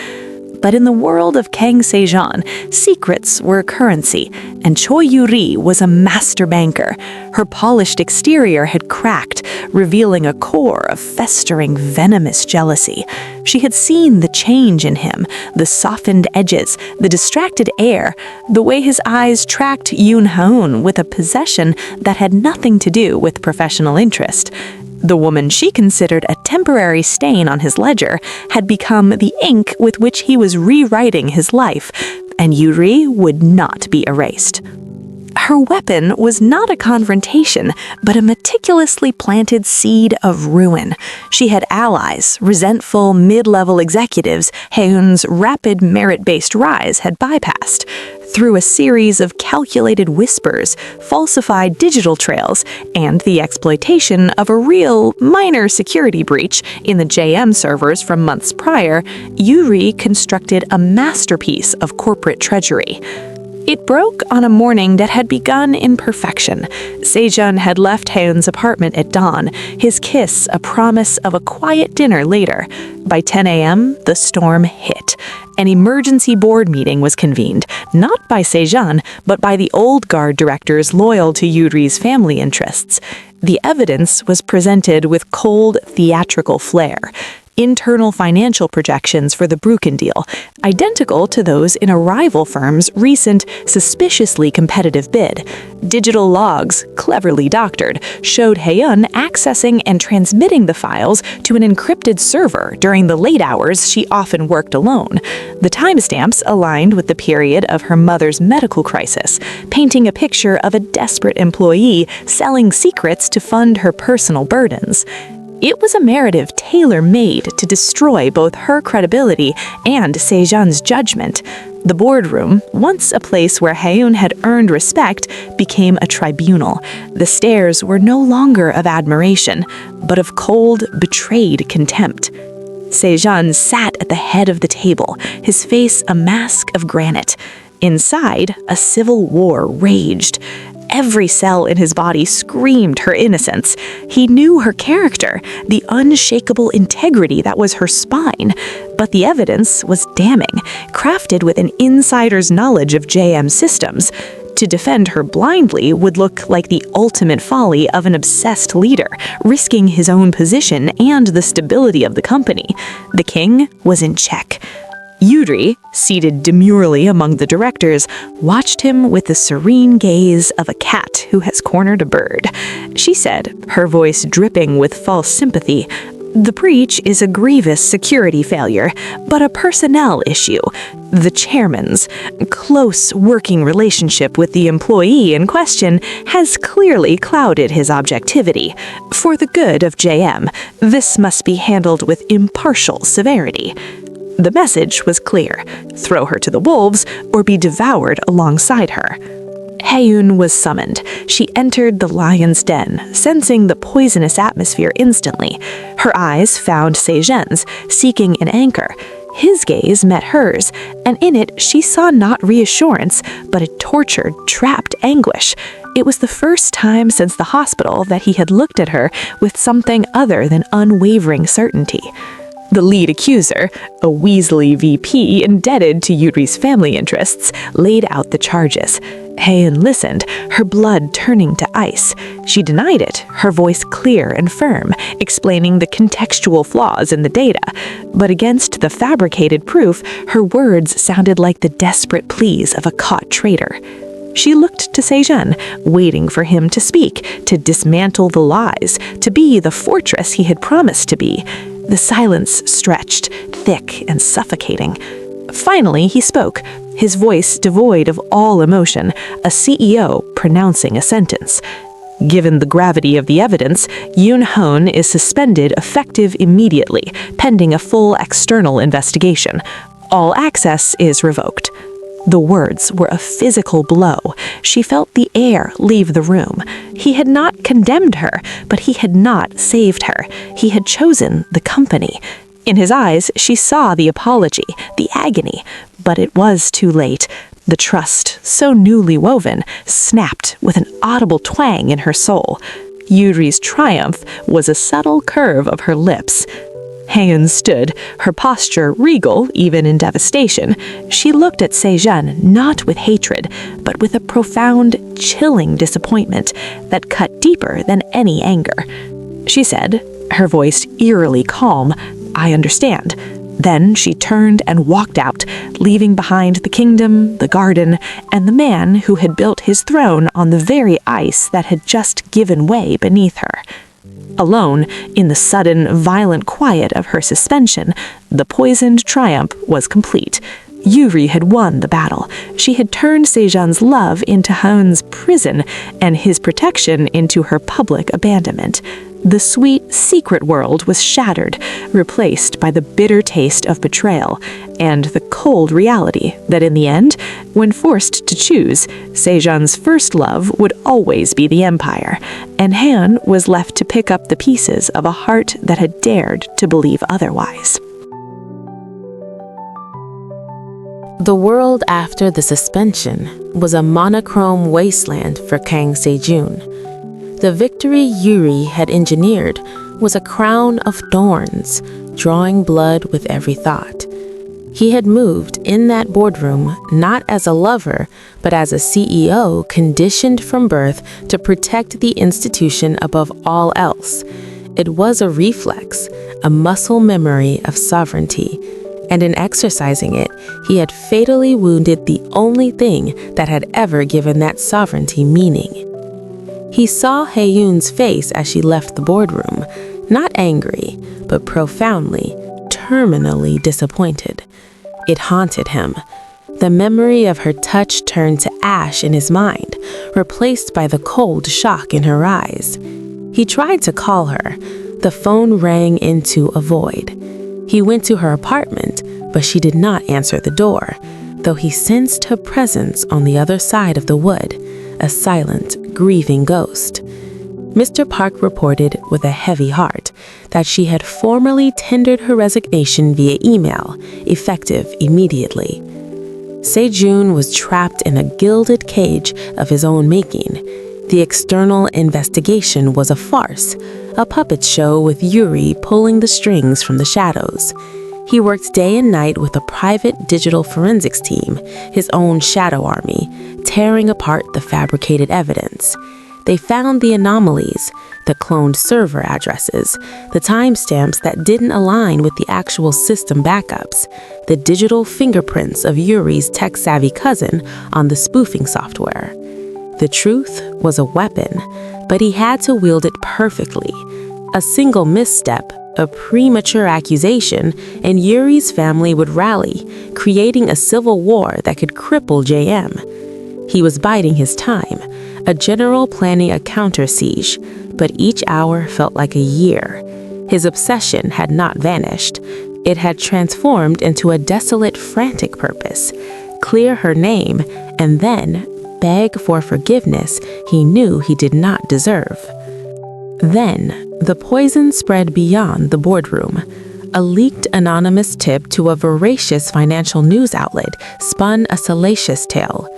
But in the world of Kang Sejun, secrets were currency, and Choi Yuri was a master banker. Her polished exterior had cracked, revealing a core of festering, venomous jealousy. She had seen the change in him, the softened edges, the distracted air, the way his eyes tracked Yoon Hoon with a possession that had nothing to do with professional interest. The woman she considered a temporary stain on his ledger had become the ink with which he was rewriting his life, and Yuri would not be erased. Her weapon was not a confrontation, but a meticulously planted seed of ruin. She had allies, resentful mid-level executives Haeun's rapid merit-based rise had bypassed. Through a series of calculated whispers, falsified digital trails, and the exploitation of a real, minor security breach in the JM servers from months prior, Yuri constructed a masterpiece of corporate treachery. It broke on a morning that had begun in perfection. Sejun had left Haeun's apartment at dawn, his kiss a promise of a quiet dinner later. By 10 a.m., the storm hit. An emergency board meeting was convened, not by Sejun, but by the old guard directors loyal to Yuri's family interests. The evidence was presented with cold, theatrical flair. Internal financial projections for the Bruken deal, identical to those in a rival firm's recent, suspiciously competitive bid. Digital logs, cleverly doctored, showed Haeun accessing and transmitting the files to an encrypted server during the late hours she often worked alone. The timestamps aligned with the period of her mother's medical crisis, painting a picture of a desperate employee selling secrets to fund her personal burdens. It was a narrative tailor-made to destroy both her credibility and Sejun's judgment. The boardroom, once a place where Haeun had earned respect, became a tribunal. The stares were no longer of admiration, but of cold, betrayed contempt. Sejun sat at the head of the table, his face a mask of granite. Inside, a civil war raged. Every cell in his body screamed her innocence. He knew her character, the unshakable integrity that was her spine. But the evidence was damning, crafted with an insider's knowledge of JM systems. To defend her blindly would look like the ultimate folly of an obsessed leader, risking his own position and the stability of the company. The king was in check. Yuri, seated demurely among the directors, watched him with the serene gaze of a cat who has cornered a bird. She said, her voice dripping with false sympathy, "The breach is a grievous security failure, but a personnel issue. The chairman's close working relationship with the employee in question has clearly clouded his objectivity. For the good of JM, this must be handled with impartial severity." The message was clear: throw her to the wolves or be devoured alongside her. Haeun was summoned. She entered the lion's den, sensing the poisonous atmosphere instantly. Her eyes found Sejen's, seeking an anchor. His gaze met hers, and in it she saw not reassurance, but a tortured, trapped anguish. It was the first time since the hospital that he had looked at her with something other than unwavering certainty. The lead accuser, a Weasley VP indebted to Yuri's family interests, laid out the charges. Haeun listened, her blood turning to ice. She denied it, her voice clear and firm, explaining the contextual flaws in the data. But against the fabricated proof, her words sounded like the desperate pleas of a caught traitor. She looked to Sejen, waiting for him to speak, to dismantle the lies, to be the fortress he had promised to be. The silence stretched, thick and suffocating. Finally, he spoke, his voice devoid of all emotion, a CEO pronouncing a sentence. Given the gravity of the evidence, Yoon Hoon is suspended effective immediately, pending a full external investigation. All access is revoked. The words were a physical blow. She felt the air leave the room. He had not condemned her, but he had not saved her. He had chosen the company. In his eyes, she saw the apology, the agony, but it was too late. The trust, so newly woven, snapped with an audible twang in her soul. Yuri's triumph was a subtle curve of her lips. Haeun stood, her posture regal even in devastation. She looked at Sejen not with hatred, but with a profound, chilling disappointment that cut deeper than any anger. She said, her voice eerily calm, "I understand." Then she turned and walked out, leaving behind the kingdom, the garden, and the man who had built his throne on the very ice that had just given way beneath her. Alone, in the sudden, violent quiet of her suspension, the poisoned triumph was complete. Yuri had won the battle. She had turned Sejan's love into Haeun's prison, and his protection into her public abandonment. The sweet, secret world was shattered, replaced by the bitter taste of betrayal, and the cold reality that in the end, when forced to choose, Sejan's first love would always be the Empire, and Haeun was left to pick up the pieces of a heart that had dared to believe otherwise. The world after the suspension was a monochrome wasteland for Kang Se-jun. The victory Yuri had engineered was a crown of thorns, drawing blood with every thought. He had moved in that boardroom not as a lover, but as a CEO conditioned from birth to protect the institution above all else. It was a reflex, a muscle memory of sovereignty, and in exercising it, he had fatally wounded the only thing that had ever given that sovereignty meaning. He saw Haeun's face as she left the boardroom, not angry, but profoundly, terminally disappointed. It haunted him. The memory of her touch turned to ash in his mind, replaced by the cold shock in her eyes. He tried to call her. The phone rang into a void. He went to her apartment, but she did not answer the door, though he sensed her presence on the other side of the wood, a silent, grieving ghost. Mr. Park reported with a heavy heart that she had formally tendered her resignation via email, effective immediately. Se-jun was trapped in a gilded cage of his own making. The external investigation was a farce, a puppet show with Yuri pulling the strings from the shadows. He worked day and night with a private digital forensics team, his own shadow army, tearing apart the fabricated evidence. They found the anomalies, the cloned server addresses, the timestamps that didn't align with the actual system backups, the digital fingerprints of Yuri's tech-savvy cousin on the spoofing software. The truth was a weapon, but he had to wield it perfectly. A single misstep, a premature accusation, and Yuri's family would rally, creating a civil war that could cripple JM. He was biding his time, a general planning a counter-siege, but each hour felt like a year. His obsession had not vanished. It had transformed into a desolate, frantic purpose. Clear her name, and then beg for forgiveness he knew he did not deserve. Then, the poison spread beyond the boardroom. A leaked anonymous tip to a voracious financial news outlet spun a salacious tale.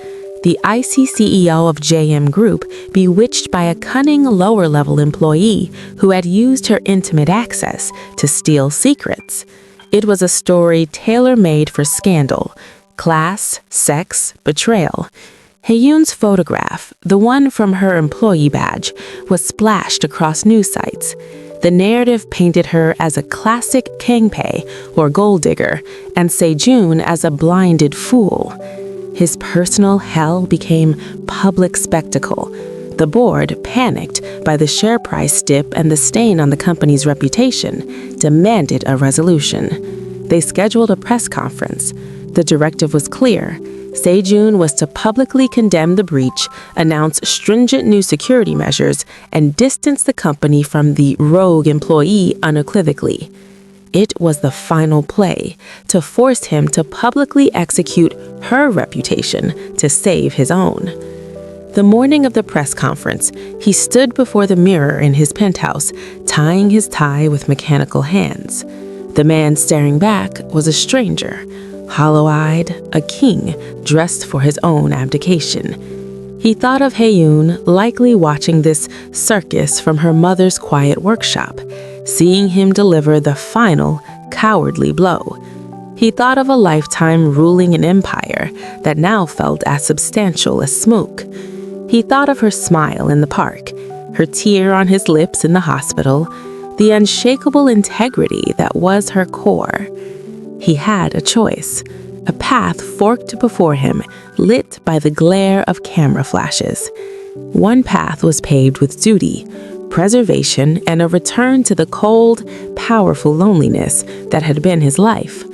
The IC CEO of JM Group bewitched by a cunning lower-level employee who had used her intimate access to steal secrets. It was a story tailor-made for scandal, class, sex, betrayal. Haeyoon's photograph, the one from her employee badge, was splashed across news sites. The narrative painted her as a classic kangpae, or gold digger, and Sejun as a blinded fool. His personal hell became public spectacle. The board, panicked by the share price dip and the stain on the company's reputation, demanded a resolution. They scheduled a press conference. The directive was clear. Sejun was to publicly condemn the breach, announce stringent new security measures, and distance the company from the rogue employee unequivocally. It was the final play, to force him to publicly execute her reputation to save his own. The morning of the press conference, he stood before the mirror in his penthouse, tying his tie with mechanical hands. The man staring back was a stranger, hollow-eyed, a king dressed for his own abdication. He thought of Haeyoon likely watching this circus from her mother's quiet workshop, seeing him deliver the final, cowardly blow. He thought of a lifetime ruling an empire that now felt as substantial as smoke. He thought of her smile in the park, her tear on his lips in the hospital, the unshakable integrity that was her core. He had a choice, a path forked before him, lit by the glare of camera flashes. One path was paved with duty, preservation, and a return to the cold, powerful loneliness that had been his life.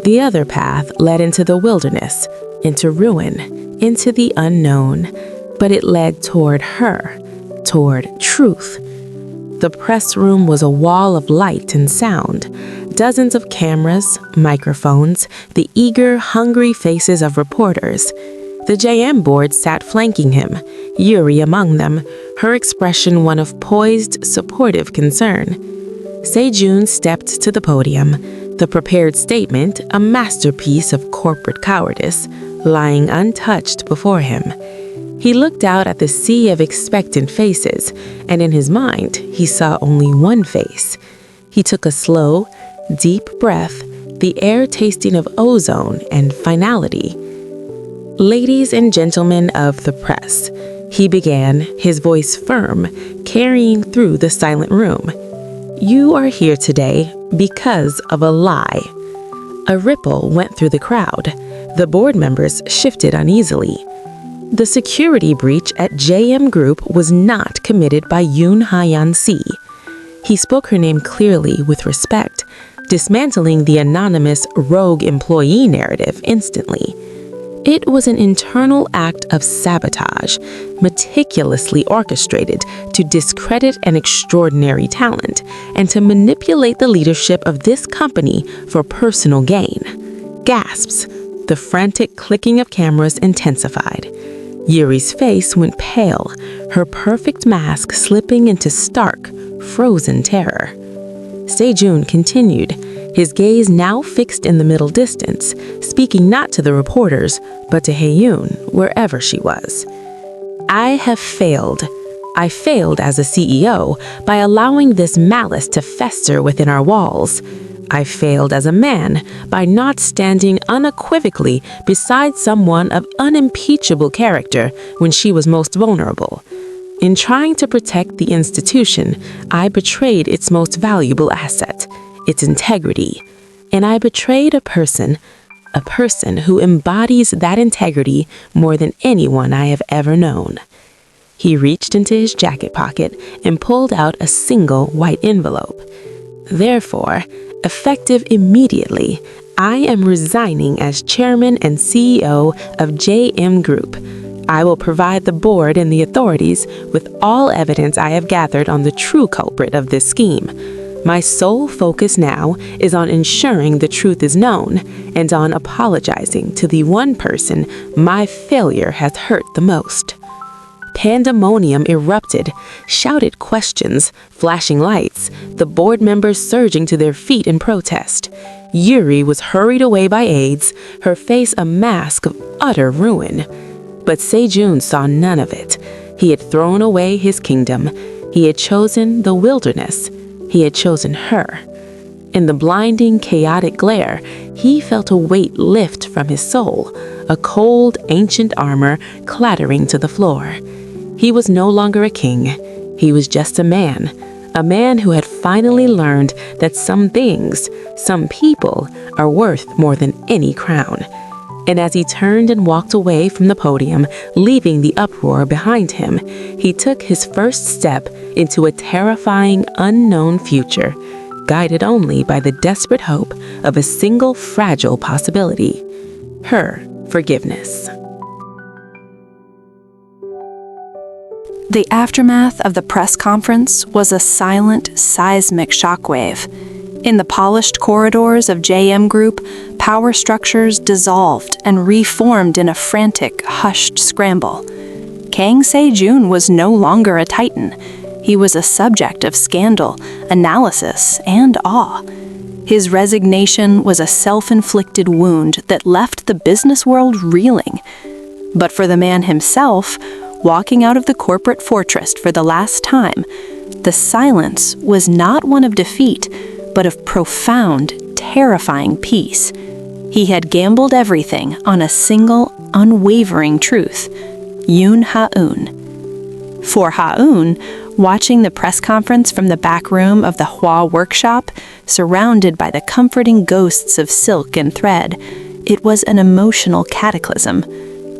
The other path led into the wilderness, into ruin, into the unknown, but it led toward her, toward truth. The press room was a wall of light and sound. Dozens of cameras, microphones, the eager, hungry faces of reporters. The JM board sat flanking him, Yuri among them, her expression one of poised, supportive concern. Sejun stepped to the podium, the prepared statement a masterpiece of corporate cowardice, lying untouched before him. He looked out at the sea of expectant faces, and in his mind, he saw only one face. He took a slow, deep breath, the air tasting of ozone and finality. Ladies and gentlemen of the press, he began, his voice firm, carrying through the silent room. You are here today because of a lie. A ripple went through the crowd. The board members shifted uneasily. The security breach at JM Group was not committed by Yoon Ha-yeon-si. He spoke her name clearly with respect, dismantling the anonymous rogue employee narrative instantly. It was an internal act of sabotage, meticulously orchestrated to discredit an extraordinary talent and to manipulate the leadership of this company for personal gain. Gasps. The frantic clicking of cameras intensified. Yuri's face went pale, her perfect mask slipping into stark, frozen terror. Sejun continued, his gaze now fixed in the middle distance, speaking not to the reporters, but to Haeyoon, wherever she was. I have failed. I failed as a CEO by allowing this malice to fester within our walls. I failed as a man by not standing unequivocally beside someone of unimpeachable character when she was most vulnerable. In trying to protect the institution, I betrayed its most valuable asset, its integrity. And I betrayed a person who embodies that integrity more than anyone I have ever known. He reached into his jacket pocket and pulled out a single white envelope. Therefore, effective immediately, I am resigning as chairman and CEO of JM Group. I will provide the board and the authorities with all evidence I have gathered on the true culprit of this scheme. My sole focus now is on ensuring the truth is known and on apologizing to the one person my failure has hurt the most. Pandemonium erupted, shouted questions, flashing lights, the board members surging to their feet in protest. Yuri was hurried away by aides, her face a mask of utter ruin. But Sejun saw none of it. He had thrown away his kingdom. He had chosen the wilderness. He had chosen her. In the blinding, chaotic glare, he felt a weight lift from his soul, a cold, ancient armor clattering to the floor. He was no longer a king. He was just a man who had finally learned that some things, some people, are worth more than any crown. And as he turned and walked away from the podium, leaving the uproar behind him, he took his first step into a terrifying, unknown future, guided only by the desperate hope of a single fragile possibility: her forgiveness. The aftermath of the press conference was a silent, seismic shockwave. In the polished corridors of JM Group, power structures dissolved and reformed in a frantic, hushed scramble. Kang Se-jun was no longer a titan. He was a subject of scandal, analysis, and awe. His resignation was a self-inflicted wound that left the business world reeling. But for the man himself, walking out of the corporate fortress for the last time, the silence was not one of defeat, but of profound, terrifying peace. He had gambled everything on a single, unwavering truth: Yoon Ha-eun. For Ha-eun, watching the press conference from the back room of the Hwa workshop, surrounded by the comforting ghosts of silk and thread, it was an emotional cataclysm.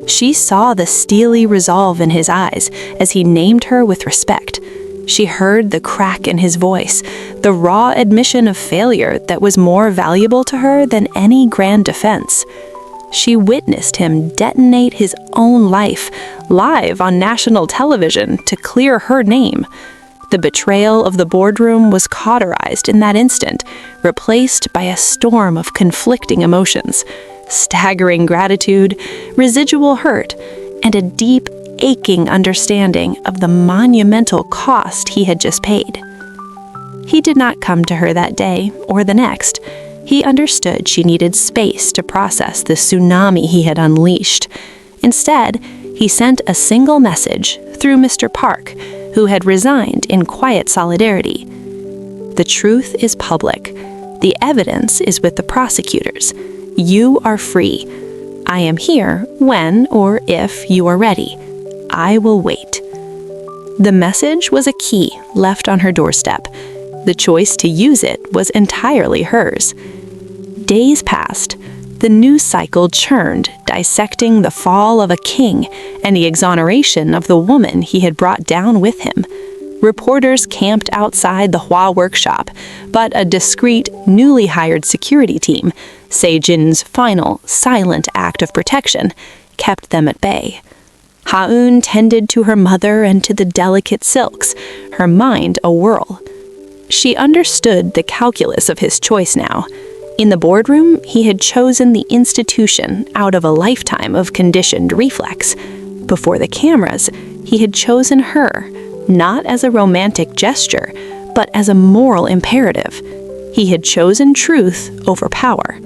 She saw the steely resolve in his eyes as he named her with respect. She heard the crack in his voice, the raw admission of failure that was more valuable to her than any grand defense. She witnessed him detonate his own life live on national television to clear her name. The betrayal of the boardroom was cauterized in that instant, replaced by a storm of conflicting emotions: staggering gratitude, residual hurt, and a deep, aching understanding of the monumental cost he had just paid. He did not come to her that day or the next. He understood she needed space to process the tsunami he had unleashed. Instead, he sent a single message through Mr. Park, who had resigned in quiet solidarity. The truth is public. The evidence is with the prosecutors. You are free. I am here when or if you are ready. I will wait. The message was a key left on her doorstep. The choice to use it was entirely hers. Days passed. The news cycle churned, dissecting the fall of a king and the exoneration of the woman he had brought down with him. Reporters camped outside the Hwa workshop, but a discreet, newly hired security team, Se-jun's final, silent act of protection, kept them at bay. Ha-eun tended to her mother and to the delicate silks, her mind awhirl. She understood the calculus of his choice now. In the boardroom, he had chosen the institution out of a lifetime of conditioned reflex. Before the cameras, he had chosen her, not as a romantic gesture, but as a moral imperative. He had chosen truth over power.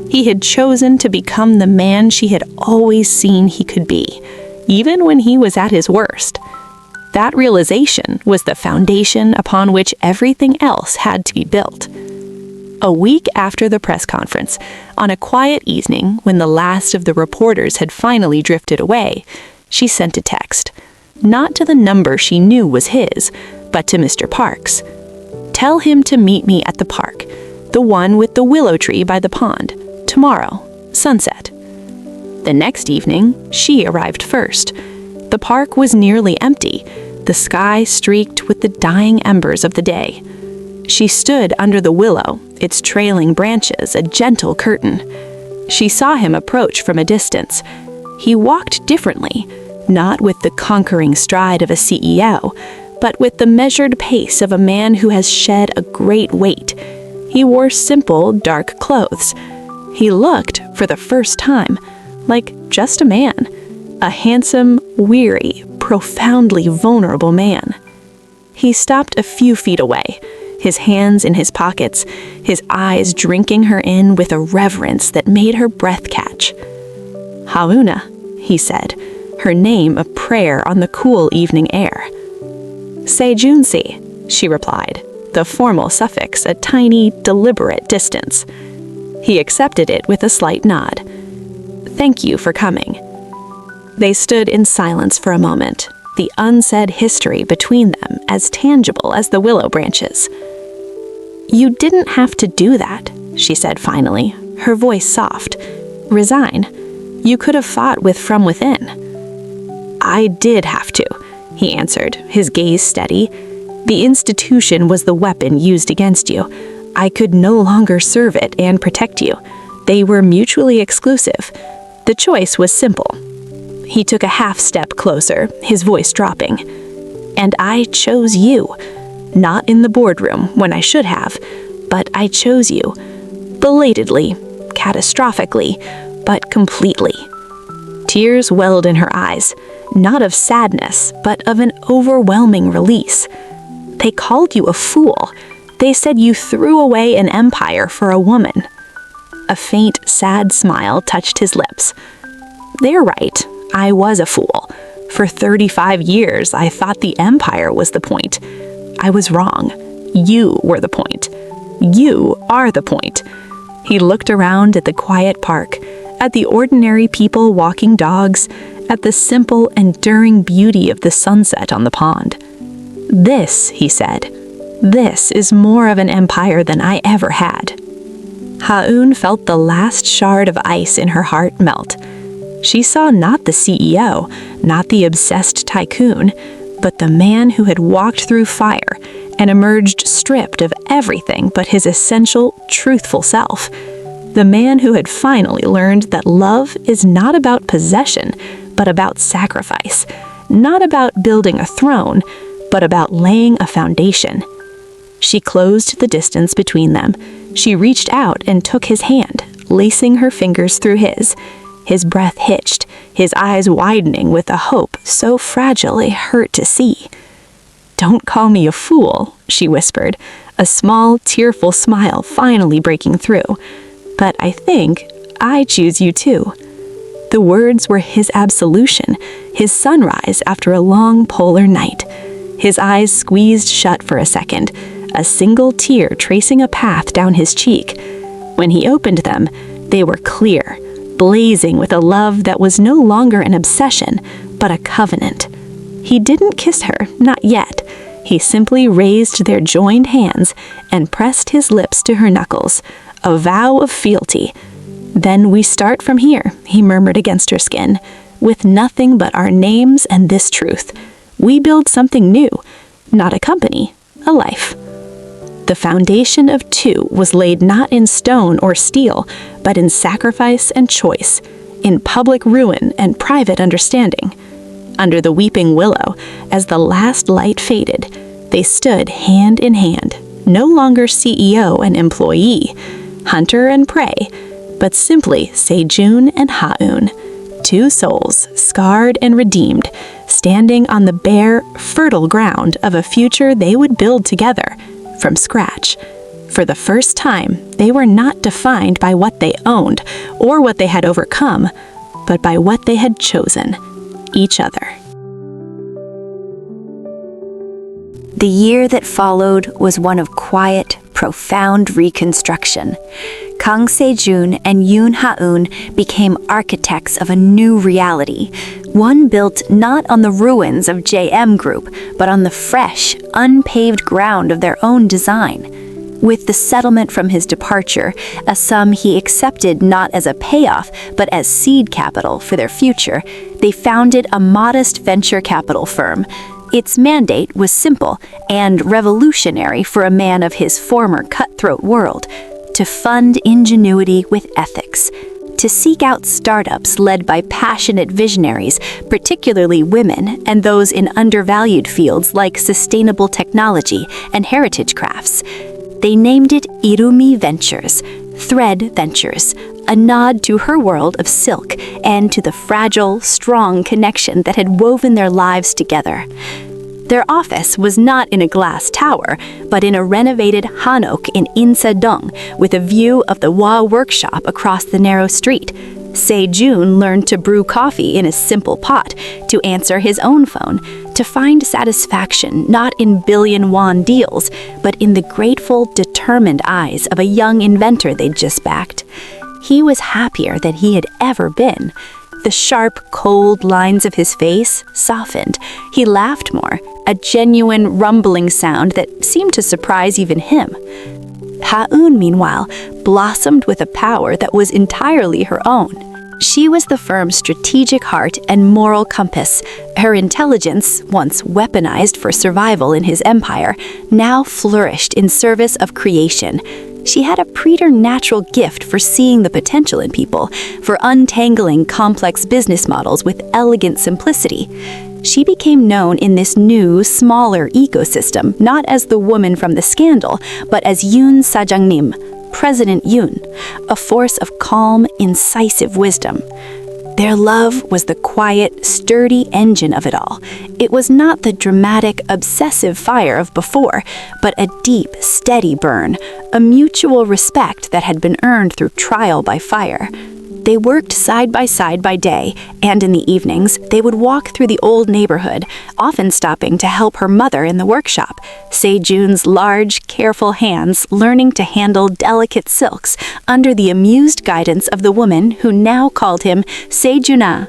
He had chosen to become the man she had always seen he could be, even when he was at his worst. That realization was the foundation upon which everything else had to be built. A week after the press conference, on a quiet evening when the last of the reporters had finally drifted away, she sent a text. not to the number she knew was his, but to Mr. Parks. "Tell him to meet me at the park, the one with the willow tree by the pond, tomorrow, sunset." The next evening, she arrived first. The park was nearly empty, the sky streaked with the dying embers of the day. She stood under the willow, its trailing branches a gentle curtain. She saw him approach from a distance. He walked differently, not with the conquering stride of a CEO, but with the measured pace of a man who has shed a great weight. He wore simple, dark clothes. He looked, for the first time, like just a man, a handsome, weary, profoundly vulnerable man. He stopped a few feet away, his hands in his pockets, his eyes drinking her in with a reverence that made her breath catch. "Hauna," he said, her name a prayer on the cool evening air. "Sejunsi," she replied, the formal suffix a tiny, deliberate distance. He accepted it with a slight nod. "Thank you for coming." They stood in silence for a moment, the unsaid history between them as tangible as the willow branches. "You didn't have to do that," she said finally, her voice soft. "Resign. You could have fought with From Within." "I did have to," he answered, his gaze steady. "The institution was the weapon used against you. I could no longer serve it and protect you. They were mutually exclusive. The choice was simple." He took a half step closer, his voice dropping. "And I chose you. Not in the boardroom, when I should have, but I chose you. Belatedly, catastrophically, but completely." Tears welled in her eyes, not of sadness, but of an overwhelming release. "They called you a fool. They said you threw away an empire for a woman." A faint, sad smile touched his lips. "They're right. I was a fool. For 35 years, I thought the empire was the point. I was wrong. You were the point. You are the point." He looked around at the quiet park, at the ordinary people walking dogs, at the simple, enduring beauty of the sunset on the pond. "This," he said, "this is more of an empire than I ever had." Haun felt the last shard of ice in her heart melt. She saw not the CEO, not the obsessed tycoon, but the man who had walked through fire and emerged stripped of everything but his essential, truthful self. The man who had finally learned that love is not about possession, but about sacrifice, not about building a throne, but about laying a foundation. She closed the distance between them. She reached out and took his hand, lacing her fingers through his. His breath hitched, his eyes widening with a hope so fragile it hurt to see. "Don't call me a fool," she whispered, a small, tearful smile finally breaking through. "But I think I choose you too." The words were his absolution, his sunrise after a long polar night. His eyes squeezed shut for a second, a single tear tracing a path down his cheek. When he opened them, they were clear, blazing with a love that was no longer an obsession, but a covenant. He didn't kiss her, not yet. He simply raised their joined hands and pressed his lips to her knuckles, a vow of fealty. "Then we start from here," he murmured against her skin, "with nothing but our names and this truth. We build something new, not a company, a life." The foundation of two was laid not in stone or steel, but in sacrifice and choice, in public ruin and private understanding. Under the weeping willow, as the last light faded, they stood hand in hand, no longer CEO and employee, hunter and prey, but simply Sejun and Haun, two souls scarred and redeemed, standing on the bare, fertile ground of a future they would build together, from scratch. For the first time, they were not defined by what they owned or what they had overcome, but by what they had chosen, each other. The year that followed was one of quiet, profound reconstruction. Kang Se-jun and Yoon Ha-eun became architects of a new reality, one built not on the ruins of JM Group, but on the fresh, unpaved ground of their own design. With the settlement from his departure, a sum he accepted not as a payoff, but as seed capital for their future, they founded a modest venture capital firm. Its mandate was simple and revolutionary for a man of his former cutthroat world: to fund ingenuity with ethics, to seek out startups led by passionate visionaries, particularly women and those in undervalued fields like sustainable technology and heritage crafts. They named it Irumi Ventures, Thread Ventures, a nod to her world of silk and to the fragile, strong connection that had woven their lives together. Their office was not in a glass tower, but in a renovated hanok in Insadong, with a view of the Wa workshop across the narrow street. Se-jun learned to brew coffee in a simple pot, to answer his own phone, to find satisfaction not in billion-won deals, but in the grateful, determined eyes of a young inventor they'd just backed. He was happier than he had ever been. The sharp, cold lines of his face softened. He laughed more, a genuine, rumbling sound that seemed to surprise even him. Ha-eun, meanwhile, blossomed with a power that was entirely her own. She was the firm's strategic heart and moral compass. Her intelligence, once weaponized for survival in his empire, now flourished in service of creation. She had a preternatural gift for seeing the potential in people, for untangling complex business models with elegant simplicity. She became known in this new, smaller ecosystem not as the woman from the scandal, but as Yoon Sajangnim, President Yoon, a force of calm, incisive wisdom. Their love was the quiet, sturdy engine of it all. It was not the dramatic, obsessive fire of before, but a deep, steady burn, a mutual respect that had been earned through trial by fire. They worked side by day, and in the evenings, they would walk through the old neighborhood, often stopping to help her mother in the workshop, Se-jun's large, careful hands learning to handle delicate silks under the amused guidance of the woman who now called him Se-juna.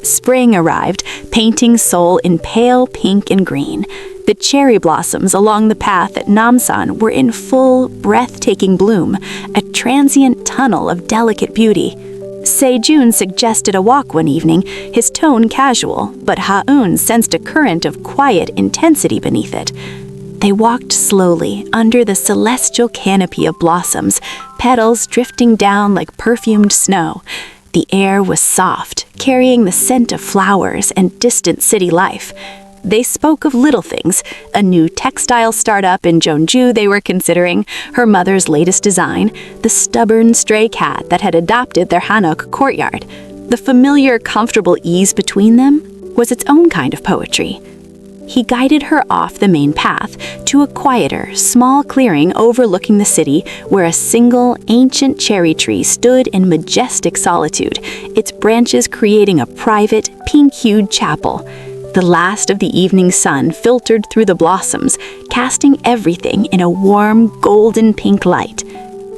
Spring arrived, painting Seoul in pale pink and green. The cherry blossoms along the path at Namsan were in full, breathtaking bloom, a transient tunnel of delicate beauty. Se-jun suggested a walk one evening, his tone casual, but Ha-eun sensed a current of quiet intensity beneath it. They walked slowly under the celestial canopy of blossoms, petals drifting down like perfumed snow. The air was soft, carrying the scent of flowers and distant city life. They spoke of little things, a new textile startup in Jeonju they were considering, her mother's latest design, the stubborn stray cat that had adopted their Hanok courtyard. The familiar, comfortable ease between them was its own kind of poetry. He guided her off the main path to a quieter, small clearing overlooking the city where a single, ancient cherry tree stood in majestic solitude, its branches creating a private, pink-hued chapel. The last of the evening sun filtered through the blossoms, casting everything in a warm, golden pink light.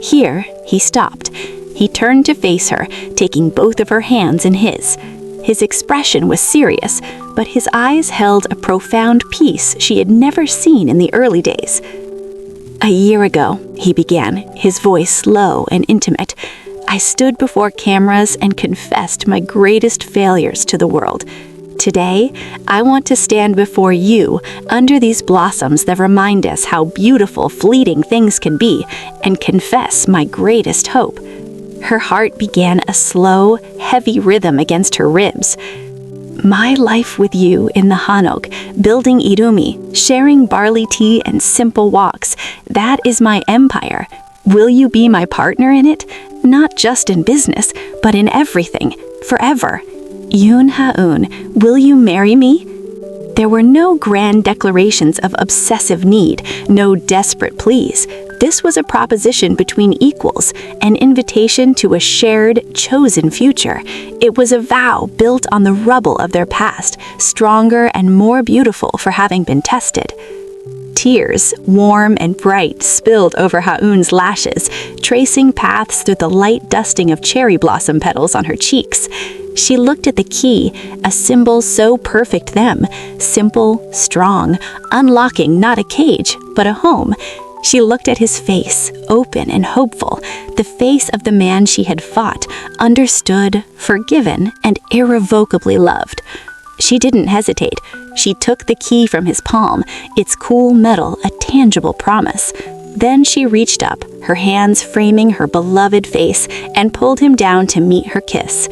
Here, he stopped. He turned to face her, taking both of her hands in his. His expression was serious, but his eyes held a profound peace she had never seen in the early days. "A year ago," he began, his voice low and intimate, "I stood before cameras and confessed my greatest failures to the world. Today, I want to stand before you under these blossoms that remind us how beautiful fleeting things can be and confess my greatest hope." Her heart began a slow, heavy rhythm against her ribs. "My life with you in the Hanok, building Irumi, sharing barley tea and simple walks, that is my empire. Will you be my partner in it? Not just in business, but in everything, forever. Yoon Ha-eun, will you marry me?" There were no grand declarations of obsessive need, no desperate pleas. This was a proposition between equals, an invitation to a shared, chosen future. It was a vow built on the rubble of their past, stronger and more beautiful for having been tested. Tears, warm and bright, spilled over Ha-eun's lashes, tracing paths through the light dusting of cherry blossom petals on her cheeks. She looked at the key, a symbol so perfect them, simple, strong, unlocking not a cage, but a home. She looked at his face, open and hopeful, the face of the man she had fought, understood, forgiven, and irrevocably loved. She didn't hesitate. She took the key from his palm, its cool metal a tangible promise. Then she reached up, her hands framing her beloved face, and pulled him down to meet her kiss.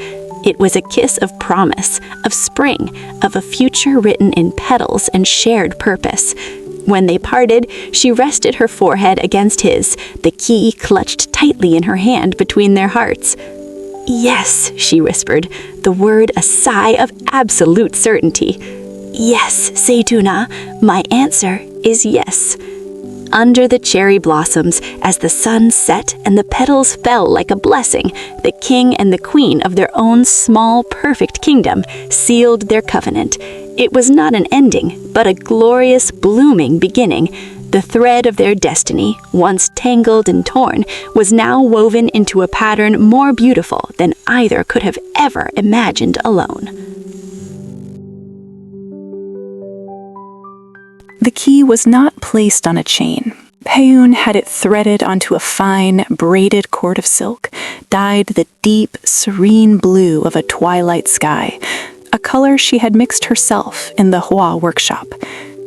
It was a kiss of promise, of spring, of a future written in petals and shared purpose. When they parted, she rested her forehead against his, the key clutched tightly in her hand between their hearts. "Yes," she whispered, the word a sigh of absolute certainty. "Yes, Seiduna, my answer is yes." Under the cherry blossoms, as the sun set and the petals fell like a blessing, the king and the queen of their own small, perfect kingdom sealed their covenant. It was not an ending, but a glorious, blooming beginning. The thread of their destiny, once tangled and torn, was now woven into a pattern more beautiful than either could have ever imagined alone. The key was not placed on a chain. Hae-eun had it threaded onto a fine, braided cord of silk, dyed the deep, serene blue of a twilight sky, a color she had mixed herself in the Hwa workshop.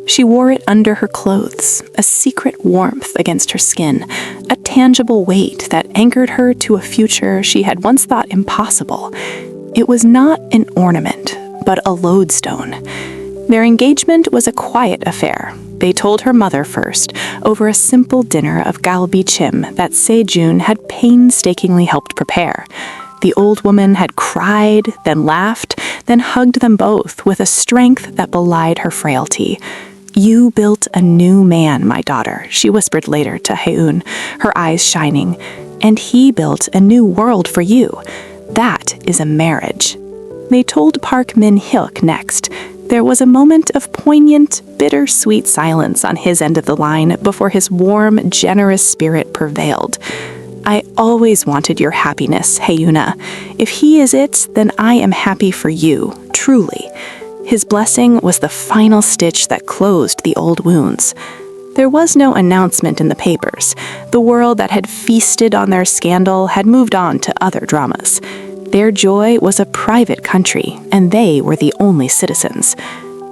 She wore it under her clothes, a secret warmth against her skin, a tangible weight that anchored her to a future she had once thought impossible. It was not an ornament, but a lodestone. Their engagement was a quiet affair. They told her mother first, over a simple dinner of galbi-chim that Se-jun had painstakingly helped prepare. The old woman had cried, then laughed, then hugged them both with a strength that belied her frailty. "You built a new man, my daughter," she whispered later to Hae-eun, her eyes shining. "And he built a new world for you. That is a marriage." They told Park Min-hyuk next. There was a moment of poignant, bittersweet silence on his end of the line before his warm, generous spirit prevailed. "I always wanted your happiness, Hae-euna. If he is it, then I am happy for you, truly." His blessing was the final stitch that closed the old wounds. There was no announcement in the papers. The world that had feasted on their scandal had moved on to other dramas. Their joy was a private country, and they were the only citizens.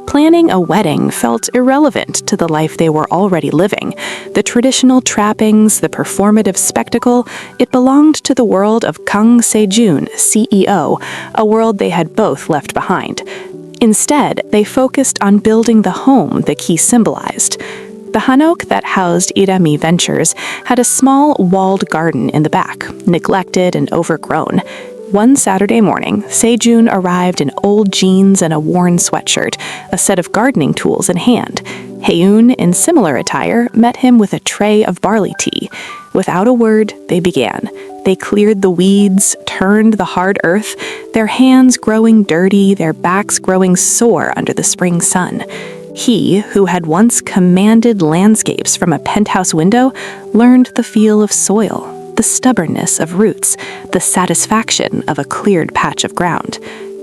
Planning a wedding felt irrelevant to the life they were already living. The traditional trappings, the performative spectacle, it belonged to the world of Kang Se-jun, CEO, a world they had both left behind. Instead, they focused on building the home the key symbolized. The hanok that housed Irami Ventures had a small walled garden in the back, neglected and overgrown. One Saturday morning, Se-jun arrived in old jeans and a worn sweatshirt, a set of gardening tools in hand. Hae-eun, in similar attire, met him with a tray of barley tea. Without a word, they began. They cleared the weeds, turned the hard earth, their hands growing dirty, their backs growing sore under the spring sun. He, who had once commanded landscapes from a penthouse window, learned the feel of soil, the stubbornness of roots, the satisfaction of a cleared patch of ground.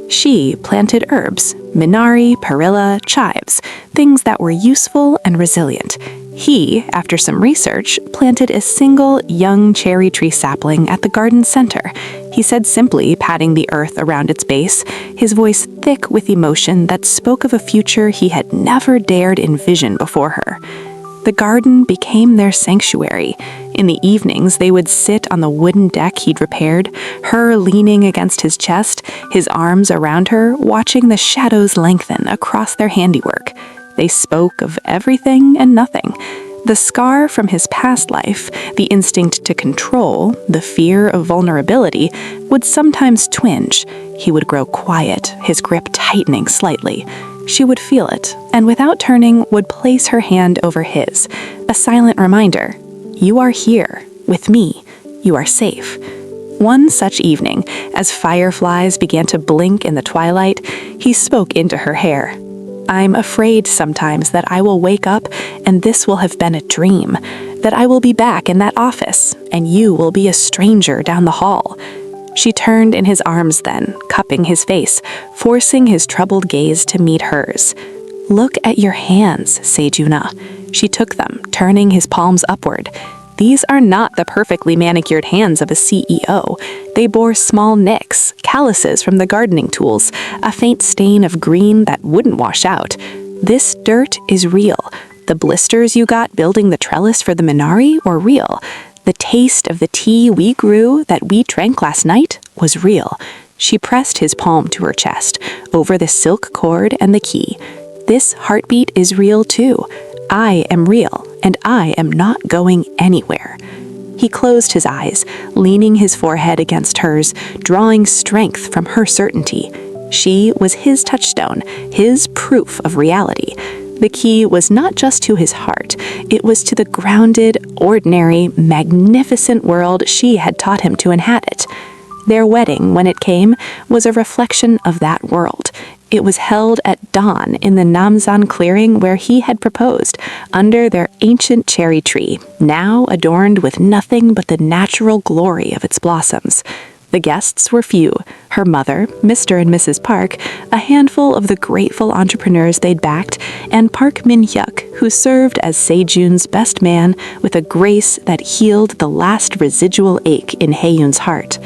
She planted herbs, minari, perilla, chives, things that were useful and resilient. He, after some research, planted a single young cherry tree sapling at the garden center. He said simply, patting the earth around its base, his voice thick with emotion that spoke of a future he had never dared envision before her. The garden became their sanctuary. In the evenings, they would sit on the wooden deck he'd repaired, her leaning against his chest, his arms around her, watching the shadows lengthen across their handiwork. They spoke of everything and nothing. The scar from his past life, the instinct to control, the fear of vulnerability, would sometimes twinge. He would grow quiet, his grip tightening slightly. She would feel it, and without turning, would place her hand over his, a silent reminder, "You are here, with me. You are safe." One such evening, as fireflies began to blink in the twilight, he spoke into her hair. "I'm afraid sometimes that I will wake up and this will have been a dream, that I will be back in that office, and you will be a stranger down the hall. She turned in his arms then, cupping his face, forcing his troubled gaze to meet hers. Look at your hands, Sejuna. She took them, turning his palms upward. These are not the perfectly manicured hands of a CEO. They bore small nicks, calluses from the gardening tools, a faint stain of green that wouldn't wash out. This dirt is real. The blisters you got building the trellis for the Minari were real. The taste of the tea we grew that we drank last night was real. She pressed his palm to her chest, over the silk cord and the key. This heartbeat is real too. I am real, and I am not going anywhere. He closed his eyes, leaning his forehead against hers, drawing strength from her certainty. She was his touchstone, his proof of reality. The key was not just to his heart, it was to the grounded, ordinary, magnificent world she had taught him to inhabit. Their wedding, when it came, was a reflection of that world. It was held at dawn in the Namsan clearing where he had proposed, under their ancient cherry tree, now adorned with nothing but the natural glory of its blossoms. The guests were few, her mother, Mr. and Mrs. Park, a handful of the grateful entrepreneurs they'd backed, and Park Min-hyuk, who served as Sejun's best man with a grace that healed the last residual ache in Haeyoon's heart.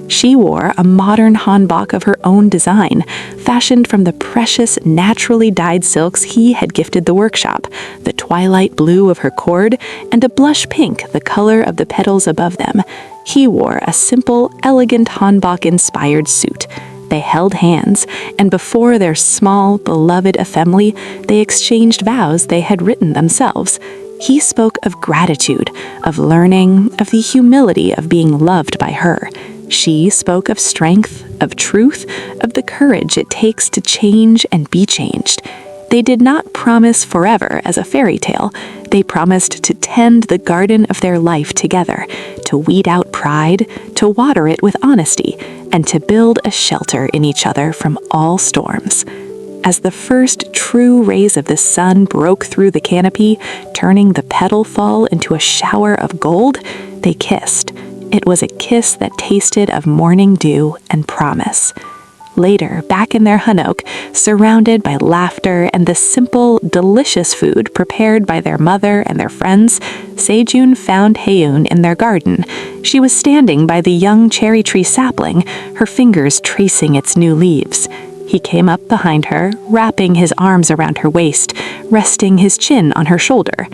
She wore a modern hanbok of her own design, fashioned from the precious, naturally dyed silks he had gifted the workshop, the twilight blue of her cord, and a blush pink, the color of the petals above them. He wore a simple, elegant hanbok-inspired suit. They held hands, and before their small, beloved assembly, they exchanged vows they had written themselves. He spoke of gratitude, of learning, of the humility of being loved by her. She spoke of strength, of truth, of the courage it takes to change and be changed. They did not promise forever as a fairy tale. They promised to tend the garden of their life together, to weed out pride, to water it with honesty, and to build a shelter in each other from all storms. As the first true rays of the sun broke through the canopy, turning the petal fall into a shower of gold, they kissed. It was a kiss that tasted of morning dew and promise. Later, back in their hanok, surrounded by laughter and the simple, delicious food prepared by their mother and their friends, Sejun found Haeyoon in their garden. She was standing by the young cherry tree sapling, her fingers tracing its new leaves. He came up behind her, wrapping his arms around her waist, resting his chin on her shoulder.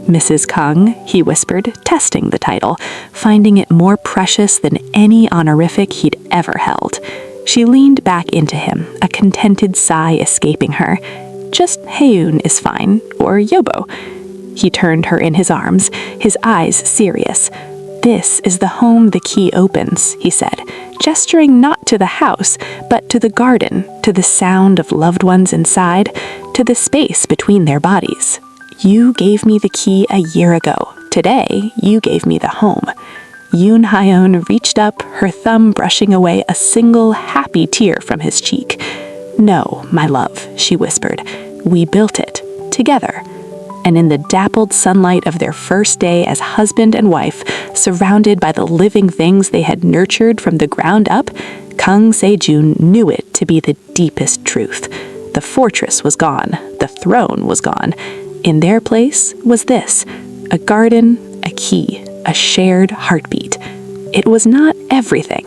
Mrs. Kang, he whispered, testing the title, finding it more precious than any honorific he'd ever held. She leaned back into him, a contented sigh escaping her. Just Haeyoon is fine, or Yobo. He turned her in his arms, his eyes serious. This is the home the key opens, he said, gesturing not to the house, but to the garden, to the sound of loved ones inside, to the space between their bodies. You gave me the key a year ago. Today, you gave me the home. Yoon Haeyoon reached up, her thumb brushing away a single happy tear from his cheek. No, my love, she whispered. We built it, together. And in the dappled sunlight of their first day as husband and wife, surrounded by the living things they had nurtured from the ground up, Kang Sejun knew it to be the deepest truth. The fortress was gone, the throne was gone. In their place was this, a garden, a key, a shared heartbeat. It was not everything.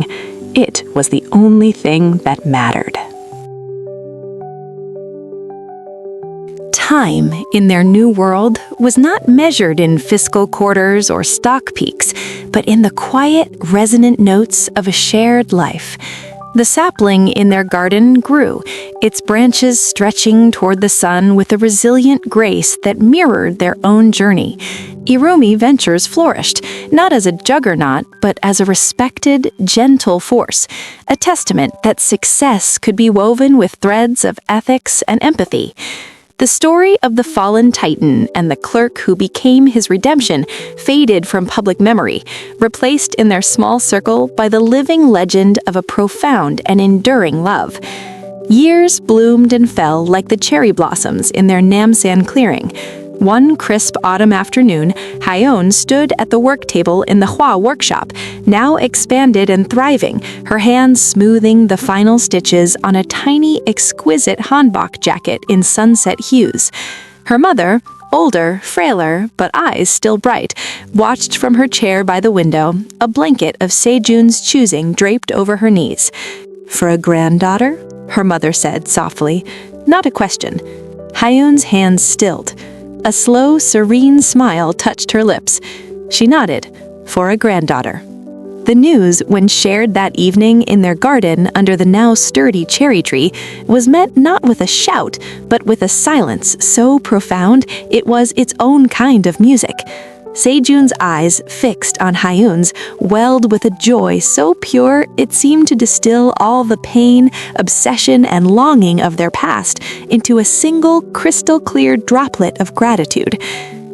It was the only thing that mattered. Time in their new world was not measured in fiscal quarters or stock peaks, but in the quiet, resonant notes of a shared life. The sapling in their garden grew, its branches stretching toward the sun with a resilient grace that mirrored their own journey. Irumi Ventures flourished, not as a juggernaut, but as a respected, gentle force, a testament that success could be woven with threads of ethics and empathy. The story of the fallen titan and the clerk who became his redemption faded from public memory, replaced in their small circle by the living legend of a profound and enduring love. Years bloomed and fell like the cherry blossoms in their Namsan clearing. One crisp autumn afternoon, Hyeon stood at the work table in the Hwa workshop, now expanded and thriving, her hands smoothing the final stitches on a tiny, exquisite hanbok jacket in sunset hues. Her mother, older, frailer, but eyes still bright, watched from her chair by the window, a blanket of Sejun's choosing draped over her knees. "For a granddaughter?" her mother said softly, not a question. Hyeon's hands stilled. A slow, serene smile touched her lips. She nodded. For a granddaughter. The news, when shared that evening in their garden under the now sturdy cherry tree, was met not with a shout, but with a silence so profound it was its own kind of music. Sejun's eyes, fixed on Hyeon's, welled with a joy so pure it seemed to distill all the pain, obsession, and longing of their past into a single crystal-clear droplet of gratitude.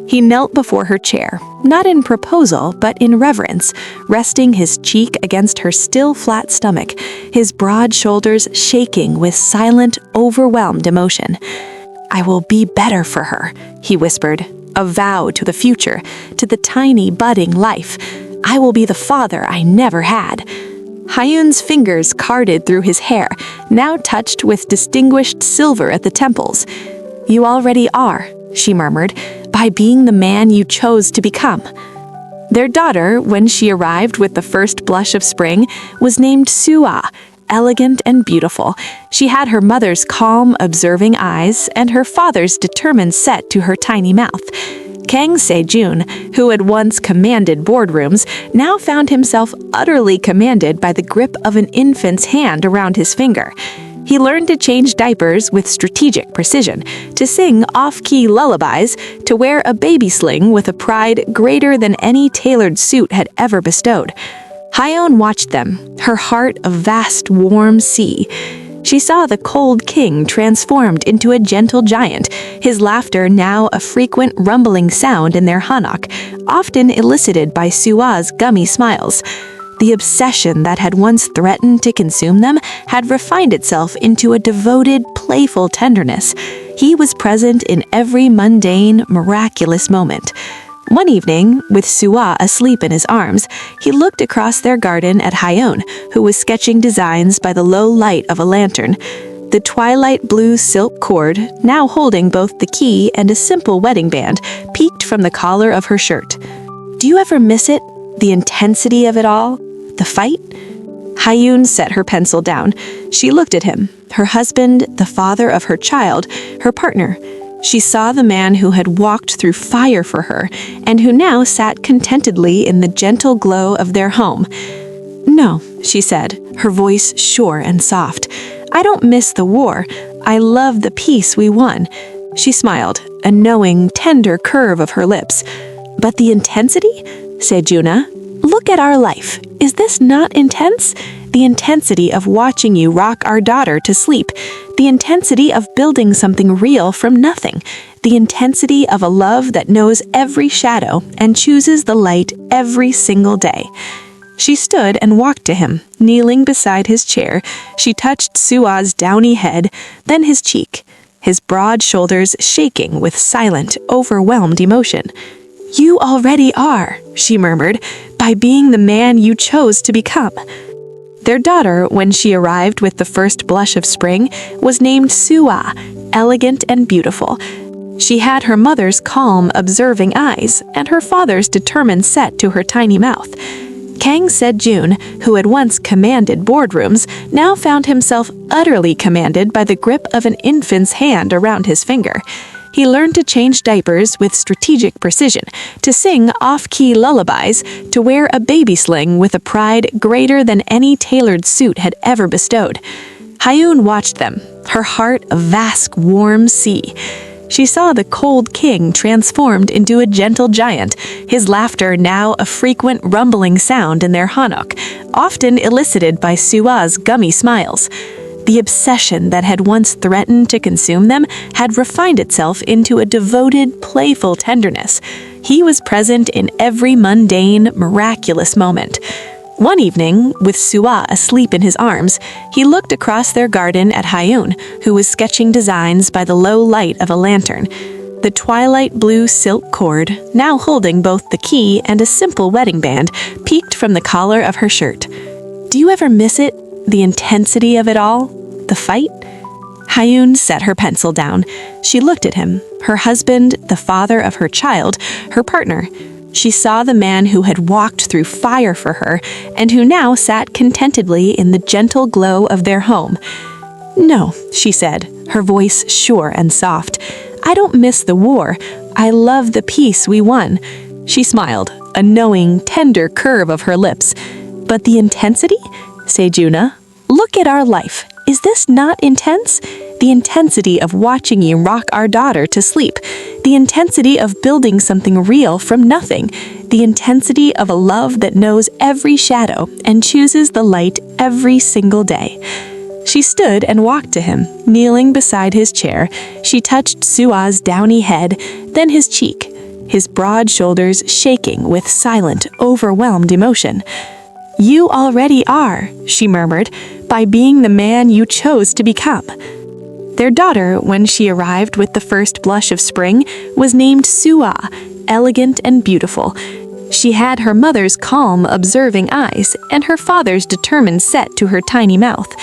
He knelt before her chair, not in proposal, but in reverence, resting his cheek against her still flat stomach, his broad shoulders shaking with silent, overwhelmed emotion. "I will be better for her," he whispered, a vow to the future, to the tiny, budding life. "I will be the father I never had." Hyeon's fingers carded through his hair, now touched with distinguished silver at the temples. "You already are," she murmured, "by being the man you chose to become." Their daughter, when she arrived with the first blush of spring, was named Sua, elegant and beautiful. She had her mother's calm, observing eyes and her father's determined set to her tiny mouth. Kang Se-jun, who had once commanded boardrooms, now found himself utterly commanded by the grip of an infant's hand around his finger. He learned to change diapers with strategic precision, to sing off-key lullabies, to wear a baby sling with a pride greater than any tailored suit had ever bestowed. Hyeon watched them, her heart a vast, warm sea. She saw the cold king transformed into a gentle giant, his laughter now a frequent rumbling sound in their hanok, often elicited by Sua's gummy smiles. The obsession that had once threatened to consume them had refined itself into a devoted, playful tenderness. He was present in every mundane, miraculous moment. One evening, with Sua asleep in his arms, he looked across their garden at Hyeon, who was sketching designs by the low light of a lantern. The twilight blue silk cord, now holding both the key and a simple wedding band, peeked from the collar of her shirt. "Do you ever miss it? The intensity of it all? The fight?" Hyeon set her pencil down. She looked at him, her husband, the father of her child, her partner. She saw the man who had walked through fire for her, and who now sat contentedly in the gentle glow of their home. "No," she said, her voice sure and soft. "I don't miss the war. I love the peace we won." She smiled, a knowing, tender curve of her lips. "But the intensity? Sejuna, look at our life. Is this not intense? The intensity of watching you rock our daughter to sleep. The intensity of building something real from nothing. The intensity of a love that knows every shadow and chooses the light every single day." She stood and walked to him, kneeling beside his chair. She touched Sua's downy head, then his cheek, his broad shoulders shaking with silent, overwhelmed emotion. "You already are," she murmured, "by being the man you chose to become." Their daughter, when she arrived with the first blush of spring, was named Sua, elegant and beautiful. She had her mother's calm, observing eyes and her father's determined set to her tiny mouth. Kang Se-jun, who had once commanded boardrooms, now found himself utterly commanded by the grip of an infant's hand around his finger. He learned to change diapers with strategic precision, to sing off-key lullabies, to wear a baby sling with a pride greater than any tailored suit had ever bestowed. Hyeon watched them, her heart a vast, warm sea. She saw the cold king transformed into a gentle giant, his laughter now a frequent rumbling sound in their hanok, often elicited by Sua's gummy smiles. The obsession that had once threatened to consume them had refined itself into a devoted, playful tenderness. He was present in every mundane, miraculous moment. One evening, with Sua asleep in his arms, he looked across their garden at Hyeon, who was sketching designs by the low light of a lantern. The twilight blue silk cord, now holding both the key and a simple wedding band, peeked from the collar of her shirt. Do you ever miss it? The intensity of it all? The fight? Hyun set her pencil down. She looked at him, her husband, the father of her child, her partner. She saw the man who had walked through fire for her and who now sat contentedly in the gentle glow of their home. No, she said, her voice sure and soft. I don't miss the war. I love the peace we won. She smiled, a knowing, tender curve of her lips. But the intensity? Sejuna, look at our life. Is this not intense? The intensity of watching you rock our daughter to sleep. The intensity of building something real from nothing. The intensity of a love that knows every shadow and chooses the light every single day. She stood and walked to him, kneeling beside his chair. She touched Sua's downy head, then his cheek, his broad shoulders shaking with silent, overwhelmed emotion. You already are, she murmured, by being the man you chose to become. Their daughter, when she arrived with the first blush of spring, was named Sua, elegant and beautiful. She had her mother's calm, observing eyes and her father's determined set to her tiny mouth.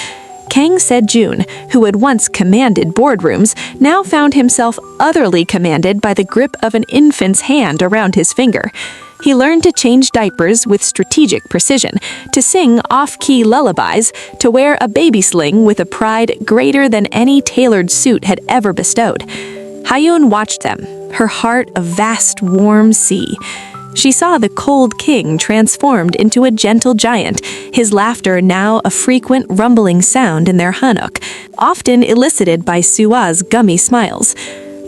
Kang Sejun, who had once commanded boardrooms, now found himself utterly commanded by the grip of an infant's hand around his finger. He learned to change diapers with strategic precision, to sing off-key lullabies, to wear a baby sling with a pride greater than any tailored suit had ever bestowed. Hyun watched them, her heart a vast, warm sea. She saw the cold king transformed into a gentle giant, his laughter now a frequent rumbling sound in their hanok, often elicited by Sua's gummy smiles.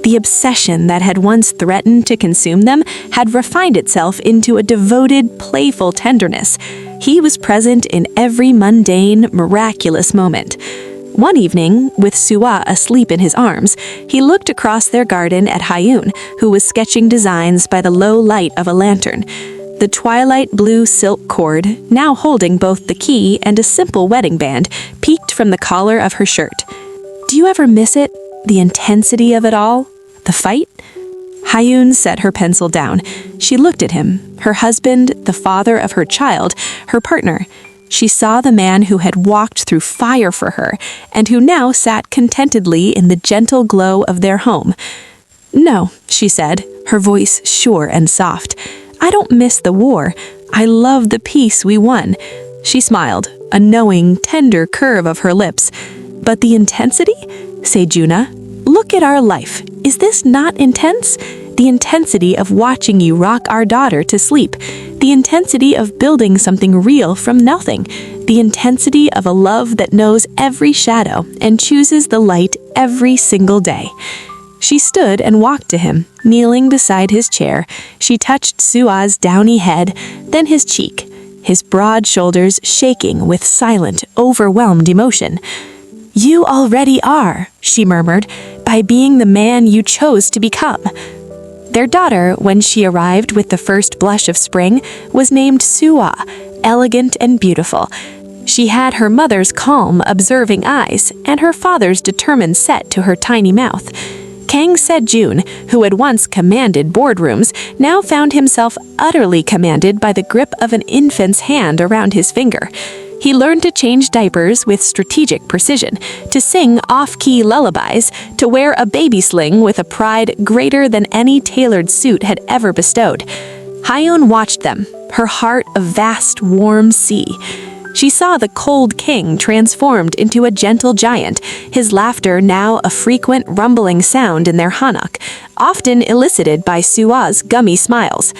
The obsession that had once threatened to consume them had refined itself into a devoted, playful tenderness. He was present in every mundane, miraculous moment. One evening, with Sua asleep in his arms, he looked across their garden at Hyun, who was sketching designs by the low light of a lantern. The twilight blue silk cord, now holding both the key and a simple wedding band, peeked from the collar of her shirt. Do you ever miss it? The intensity of it all? The fight? Hyun set her pencil down. She looked at him, her husband, the father of her child, her partner. She saw the man who had walked through fire for her and who now sat contentedly in the gentle glow of their home. No, she said, her voice sure and soft. I don't miss the war. I love the peace we won. She smiled, a knowing, tender curve of her lips. But the intensity? Sejuna, look at our life. Is this not intense? The intensity of watching you rock our daughter to sleep. The intensity of building something real from nothing. The intensity of a love that knows every shadow and chooses the light every single day. She stood and walked to him, kneeling beside his chair. She touched Sua's downy head, then his cheek, his broad shoulders shaking with silent, overwhelmed emotion. You already are, she murmured, by being the man you chose to become. Their daughter, when she arrived with the first blush of spring, was named Sua, elegant and beautiful. She had her mother's calm, observing eyes and her father's determined set to her tiny mouth. Kang Sejun, who had once commanded boardrooms, now found himself utterly commanded by the grip of an infant's hand around his finger. He learned to change diapers with strategic precision, to sing off-key lullabies, to wear a baby sling with a pride greater than any tailored suit had ever bestowed. Hyun watched them, her heart a vast, warm sea. She saw the cold king transformed into a gentle giant, his laughter now a frequent rumbling sound in their hanok, often elicited by Sua's gummy smiles.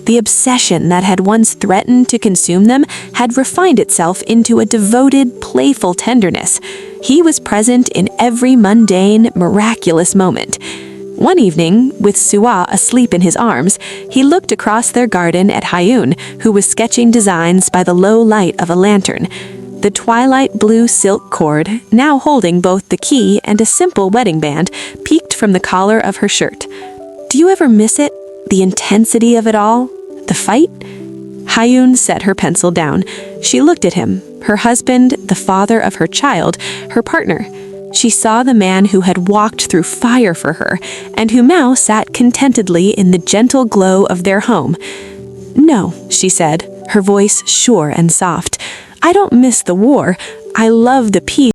The obsession that had once threatened to consume them had refined itself into a devoted, playful tenderness. He was present in every mundane, miraculous moment. One evening, with Sua asleep in his arms, he looked across their garden at Hyun, who was sketching designs by the low light of a lantern. The twilight blue silk cord, now holding both the key and a simple wedding band, peeked from the collar of her shirt. Do you ever miss it? The intensity of it all? The fight? Hyun set her pencil down. She looked at him, her husband, the father of her child, her partner. She saw the man who had walked through fire for her, and who now sat contentedly in the gentle glow of their home. "No," she said, her voice sure and soft. "I don't miss the war. I love the peace